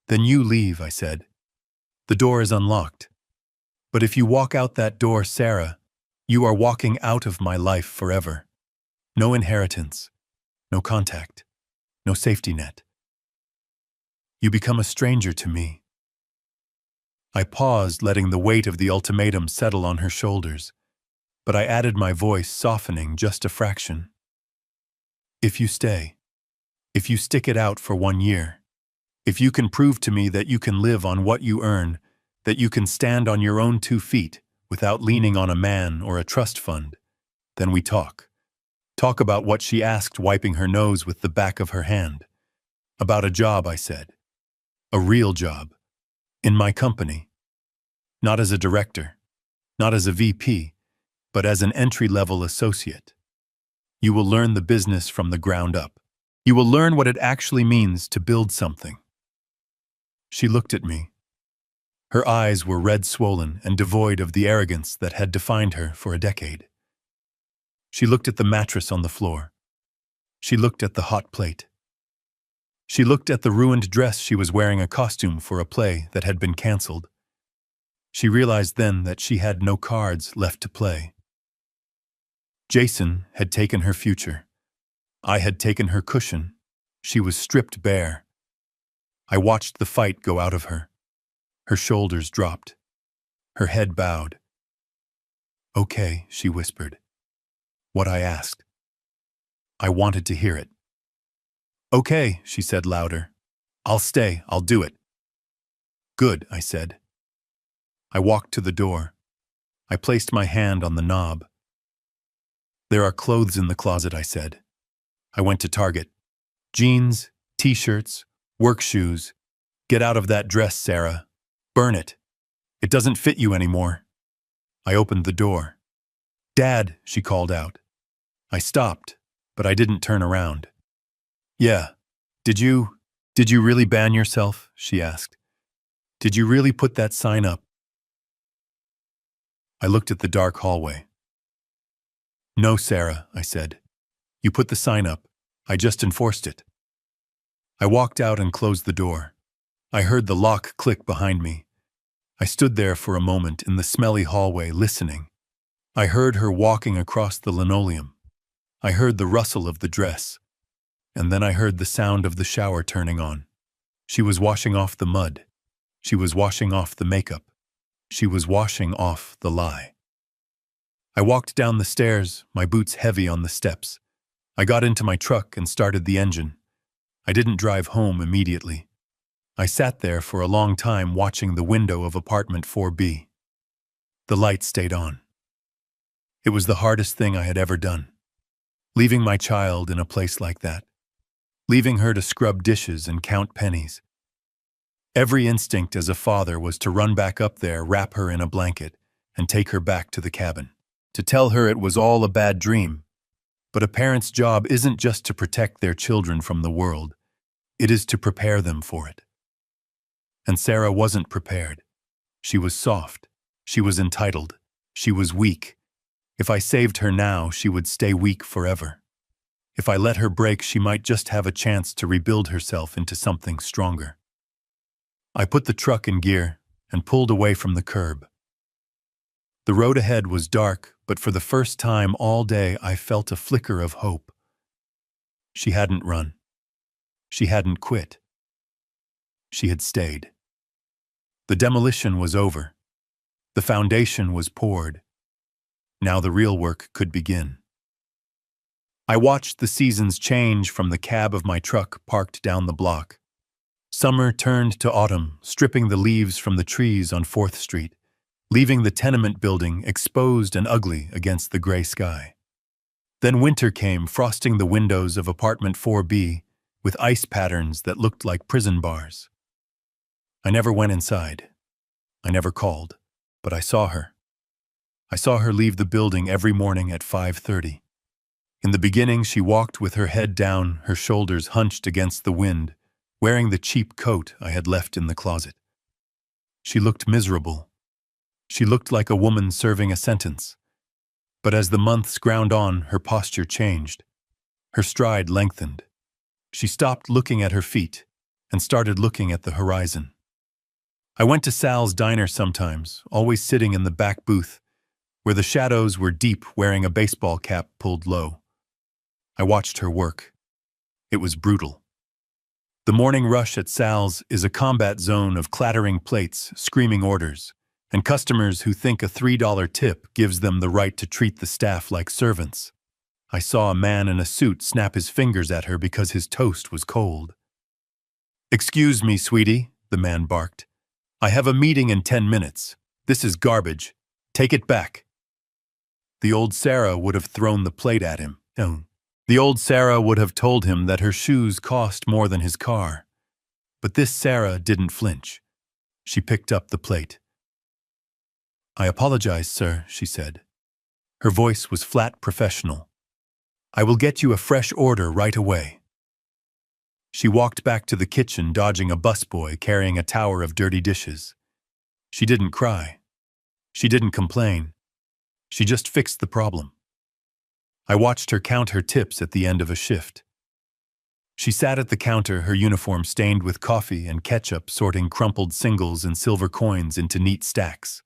"Then you leave," I said. "The door is unlocked. But if you walk out that door, Sarah, you are walking out of my life forever. No inheritance, no contact, no safety net. You become a stranger to me." I paused, letting the weight of the ultimatum settle on her shoulders, but I added my voice, softening just a fraction. "If you stay, if you stick it out for 1 year, if you can prove to me that you can live on what you earn, that you can stand on your own 2 feet without leaning on a man or a trust fund, then we talk. Talk about what," she asked, wiping her nose with the back of her hand. "About a job," I said. "A real job. In my company. Not as a director, not as a VP, but as an entry-level associate. You will learn the business from the ground up. You will learn what it actually means to build something." She looked at me. Her eyes were red, swollen, and devoid of the arrogance that had defined her for a decade. She looked at the mattress on the floor. She looked at the hot plate. She looked at the ruined dress she was wearing, a costume for a play that had been canceled. She realized then that she had no cards left to play. Jason had taken her future. I had taken her cushion. She was stripped bare. I watched the fight go out of her. Her shoulders dropped. Her head bowed. "Okay," she whispered. What I asked. I wanted to hear it. Okay, she said louder. I'll stay, I'll do it. Good, I said. I walked to the door. I placed my hand on the knob. There are clothes in the closet, I said. I went to Target. Jeans, t-shirts, work shoes. Get out of that dress, Sarah. Burn it. It doesn't fit you anymore. I opened the door. Dad, she called out. I stopped, but I didn't turn around. Yeah. Did you really ban yourself? She asked. Did you really put that sign up? I looked at the dark hallway. No, Sarah, I said. You put the sign up. I just enforced it. I walked out and closed the door. I heard the lock click behind me. I stood there for a moment in the smelly hallway, listening. I heard her walking across the linoleum. I heard the rustle of the dress. And then I heard the sound of the shower turning on. She was washing off the mud. She was washing off the makeup. She was washing off the lie. I walked down the stairs, my boots heavy on the steps. I got into my truck and started the engine. I didn't drive home immediately. I sat there for a long time watching the window of apartment 4B. The light stayed on. It was the hardest thing I had ever done. Leaving my child in a place like that. Leaving her to scrub dishes and count pennies. Every instinct as a father was to run back up there, wrap her in a blanket, and take her back to the cabin. To tell her it was all a bad dream. But a parent's job isn't just to protect their children from the world. It is to prepare them for it. And Sarah wasn't prepared. She was soft. She was entitled. She was weak. If I saved her now, she would stay weak forever. If I let her break, she might just have a chance to rebuild herself into something stronger. I put the truck in gear and pulled away from the curb. The road ahead was dark, but for the first time all day I felt a flicker of hope. She hadn't run. She hadn't quit. She had stayed. The demolition was over. The foundation was poured. Now the real work could begin. I watched the seasons change from the cab of my truck parked down the block. Summer turned to autumn, stripping the leaves from the trees on 4th Street, leaving the tenement building exposed and ugly against the gray sky. Then winter came, frosting the windows of apartment 4B with ice patterns that looked like prison bars. I never went inside. I never called, but I saw her. I saw her leave the building every morning at 5:30. In the beginning, she walked with her head down, her shoulders hunched against the wind, wearing the cheap coat I had left in the closet. She looked miserable. She looked like a woman serving a sentence. But as the months ground on, her posture changed. Her stride lengthened. She stopped looking at her feet and started looking at the horizon. I went to Sal's diner sometimes, always sitting in the back booth, where the shadows were deep, wearing a baseball cap pulled low. I watched her work. It was brutal. The morning rush at Sal's is a combat zone of clattering plates, screaming orders, and customers who think a $3 tip gives them the right to treat the staff like servants. I saw a man in a suit snap his fingers at her because his toast was cold. "Excuse me, sweetie," the man barked. "I have a meeting in 10 minutes. This is garbage. Take it back." The old Sarah would have thrown the plate at him. The old Sarah would have told him that her shoes cost more than his car. But this Sarah didn't flinch. She picked up the plate. "I apologize, sir," she said. Her voice was flat professional. "I will get you a fresh order right away." She walked back to the kitchen, dodging a busboy carrying a tower of dirty dishes. She didn't cry. She didn't complain. She just fixed the problem. I watched her count her tips at the end of a shift. She sat at the counter, her uniform stained with coffee and ketchup, sorting crumpled singles and silver coins into neat stacks.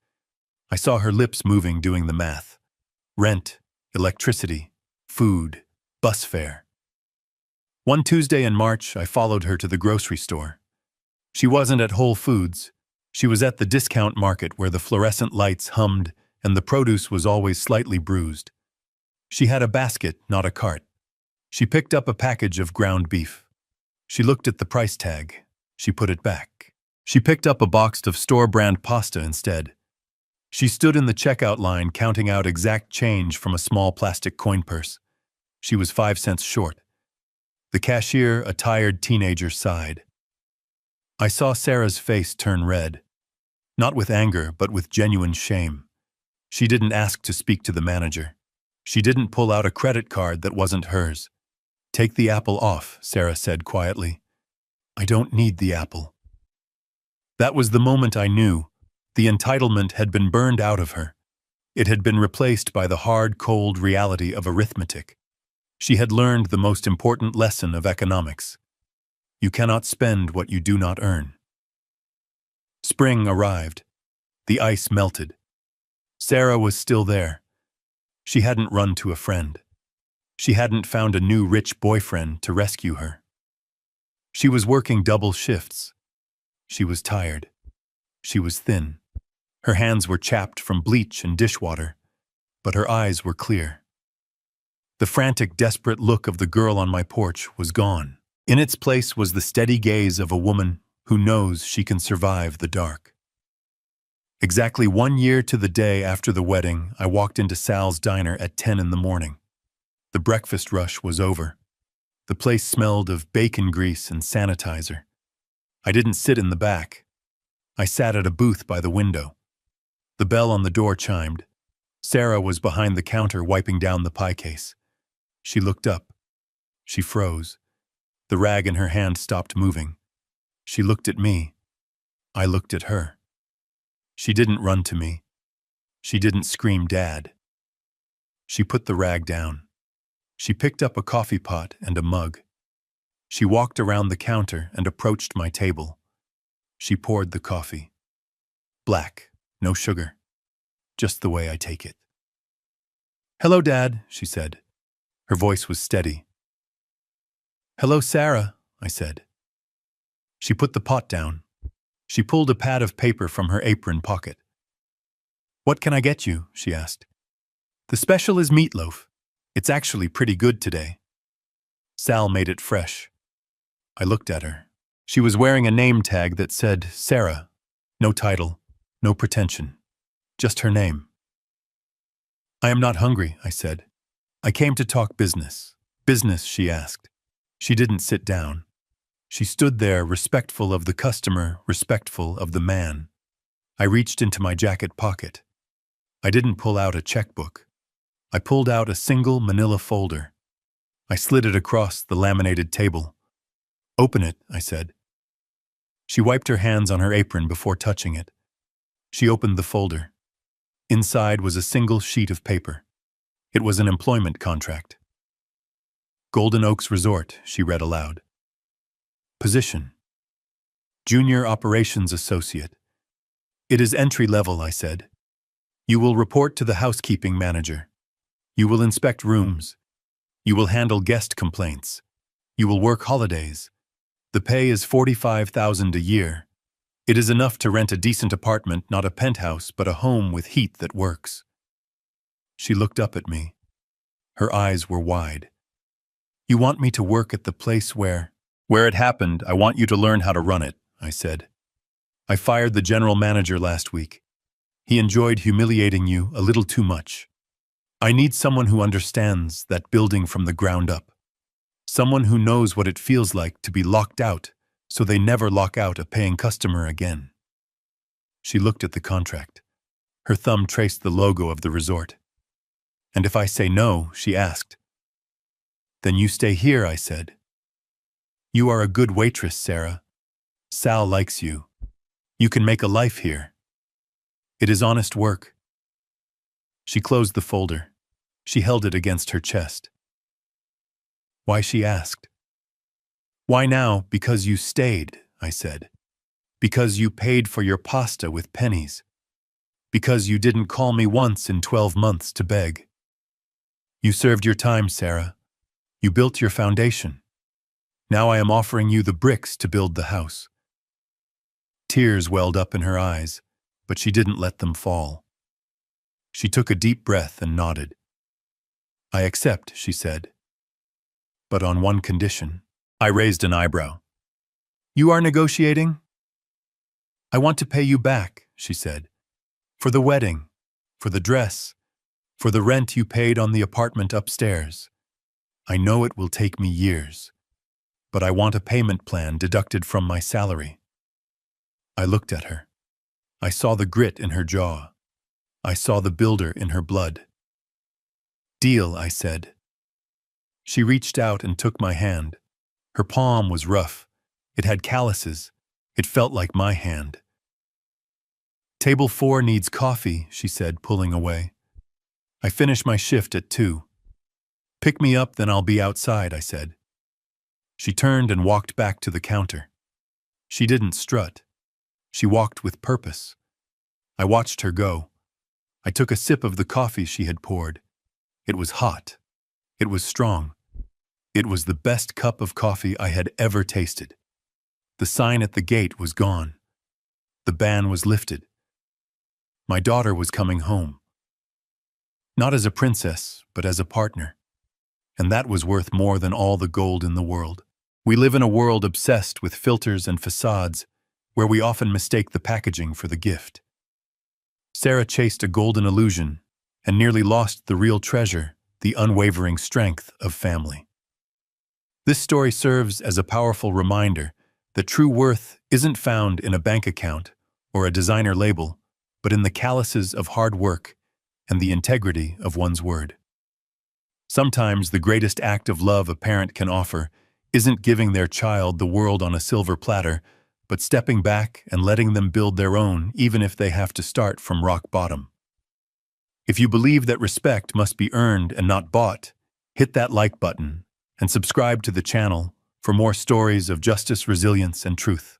I saw her lips moving, doing the math. Rent, electricity, food, bus fare. One Tuesday in March, I followed her to the grocery store. She wasn't at Whole Foods. She was at the discount market where the fluorescent lights hummed and the produce was always slightly bruised. She had a basket, not a cart. She picked up a package of ground beef. She looked at the price tag. She put it back. She picked up a box of store-brand pasta instead. She stood in the checkout line counting out exact change from a small plastic coin purse. She was 5 cents short. The cashier, a tired teenager, sighed. I saw Sarah's face turn red. Not with anger, but with genuine shame. She didn't ask to speak to the manager. She didn't pull out a credit card that wasn't hers. "Take the apple off," Sarah said quietly. "I don't need the apple." That was the moment I knew. The entitlement had been burned out of her. It had been replaced by the hard, cold reality of arithmetic. She had learned the most important lesson of economics. You cannot spend what you do not earn. Spring arrived. The ice melted. Sarah was still there. She hadn't run to a friend. She hadn't found a new rich boyfriend to rescue her. She was working double shifts. She was tired. She was thin. Her hands were chapped from bleach and dishwater, but her eyes were clear. The frantic, desperate look of the girl on my porch was gone. In its place was the steady gaze of a woman who knows she can survive the dark. Exactly 1 year to the day after the wedding, I walked into Sal's diner at 10 in the morning. The breakfast rush was over. The place smelled of bacon grease and sanitizer. I didn't sit in the back. I sat at a booth by the window. The bell on the door chimed. Sarah was behind the counter wiping down the pie case. She looked up. She froze. The rag in her hand stopped moving. She looked at me. I looked at her. She didn't run to me. She didn't scream, "Dad." She put the rag down. She picked up a coffee pot and a mug. She walked around the counter and approached my table. She poured the coffee. Black, no sugar. Just the way I take it. "Hello, Dad," she said. Her voice was steady. "Hello, Sarah," I said. She put the pot down. She pulled a pad of paper from her apron pocket. "What can I get you?" she asked. "The special is meatloaf. It's actually pretty good today. Sal made it fresh." I looked at her. She was wearing a name tag that said Sarah. No title, no pretension. Just her name. "I am not hungry," I said. "I came to talk business." "Business?" she asked. She didn't sit down. She stood there, respectful of the customer, respectful of the man. I reached into my jacket pocket. I didn't pull out a checkbook. I pulled out a single manila folder. I slid it across the laminated table. "Open it," I said. She wiped her hands on her apron before touching it. She opened the folder. Inside was a single sheet of paper. It was an employment contract. "Golden Oaks Resort," she read aloud. "Position: Junior Operations Associate." "It is entry level," I said. "You will report to the housekeeping manager. You will inspect rooms. You will handle guest complaints. You will work holidays. The pay is $45,000 a year. It is enough to rent a decent apartment, not a penthouse, but a home with heat that works." She looked up at me. Her eyes were wide. "You want me to work at the place where it happened. I want you to learn how to run it," I said. "I fired the general manager last week. He enjoyed humiliating you a little too much. I need someone who understands that building from the ground up. Someone who knows what it feels like to be locked out, so they never lock out a paying customer again." She looked at the contract. Her thumb traced the logo of the resort. "And if I say no," she asked. "Then you stay here," I said. "You are a good waitress, Sarah. Sal likes you. You can make a life here. It is honest work." She closed the folder. She held it against her chest. "Why?" she asked. "Why now? Because you stayed," I said. "Because you paid for your pasta with pennies. Because you didn't call me once in 12 months to beg. You served your time, Sarah. You built your foundation. Now I am offering you the bricks to build the house." Tears welled up in her eyes, but she didn't let them fall. She took a deep breath and nodded. "I accept," she said. "But on one condition." I raised an eyebrow. You are negotiating? I want to pay you back, she said. For the wedding, for the dress, for the rent you paid on the apartment upstairs. I know it will take me years, but I want a payment plan deducted from my salary. I looked at her. I saw the grit in her jaw. I saw the builder in her blood. Deal, I said. She reached out and took my hand. Her palm was rough. It had calluses. It felt like my hand. Table 4 needs coffee, she said, pulling away. I finish my shift at 2. Pick me up, then I'll be outside, I said. She turned and walked back to the counter. She didn't strut. She walked with purpose. I watched her go. I took a sip of the coffee she had poured. It was hot. It was strong. It was the best cup of coffee I had ever tasted. The sign at the gate was gone. The ban was lifted. My daughter was coming home. Not as a princess, but as a partner. And that was worth more than all the gold in the world. We live in a world obsessed with filters and facades, where we often mistake the packaging for the gift. Sarah chased a golden illusion and nearly lost the real treasure, the unwavering strength of family. This story serves as a powerful reminder that true worth isn't found in a bank account or a designer label, but in the calluses of hard work and the integrity of one's word. Sometimes the greatest act of love a parent can offer isn't giving their child the world on a silver platter, but stepping back and letting them build their own, even if they have to start from rock bottom. If you believe that respect must be earned and not bought, hit that like button and subscribe to the channel for more stories of justice, resilience, and truth.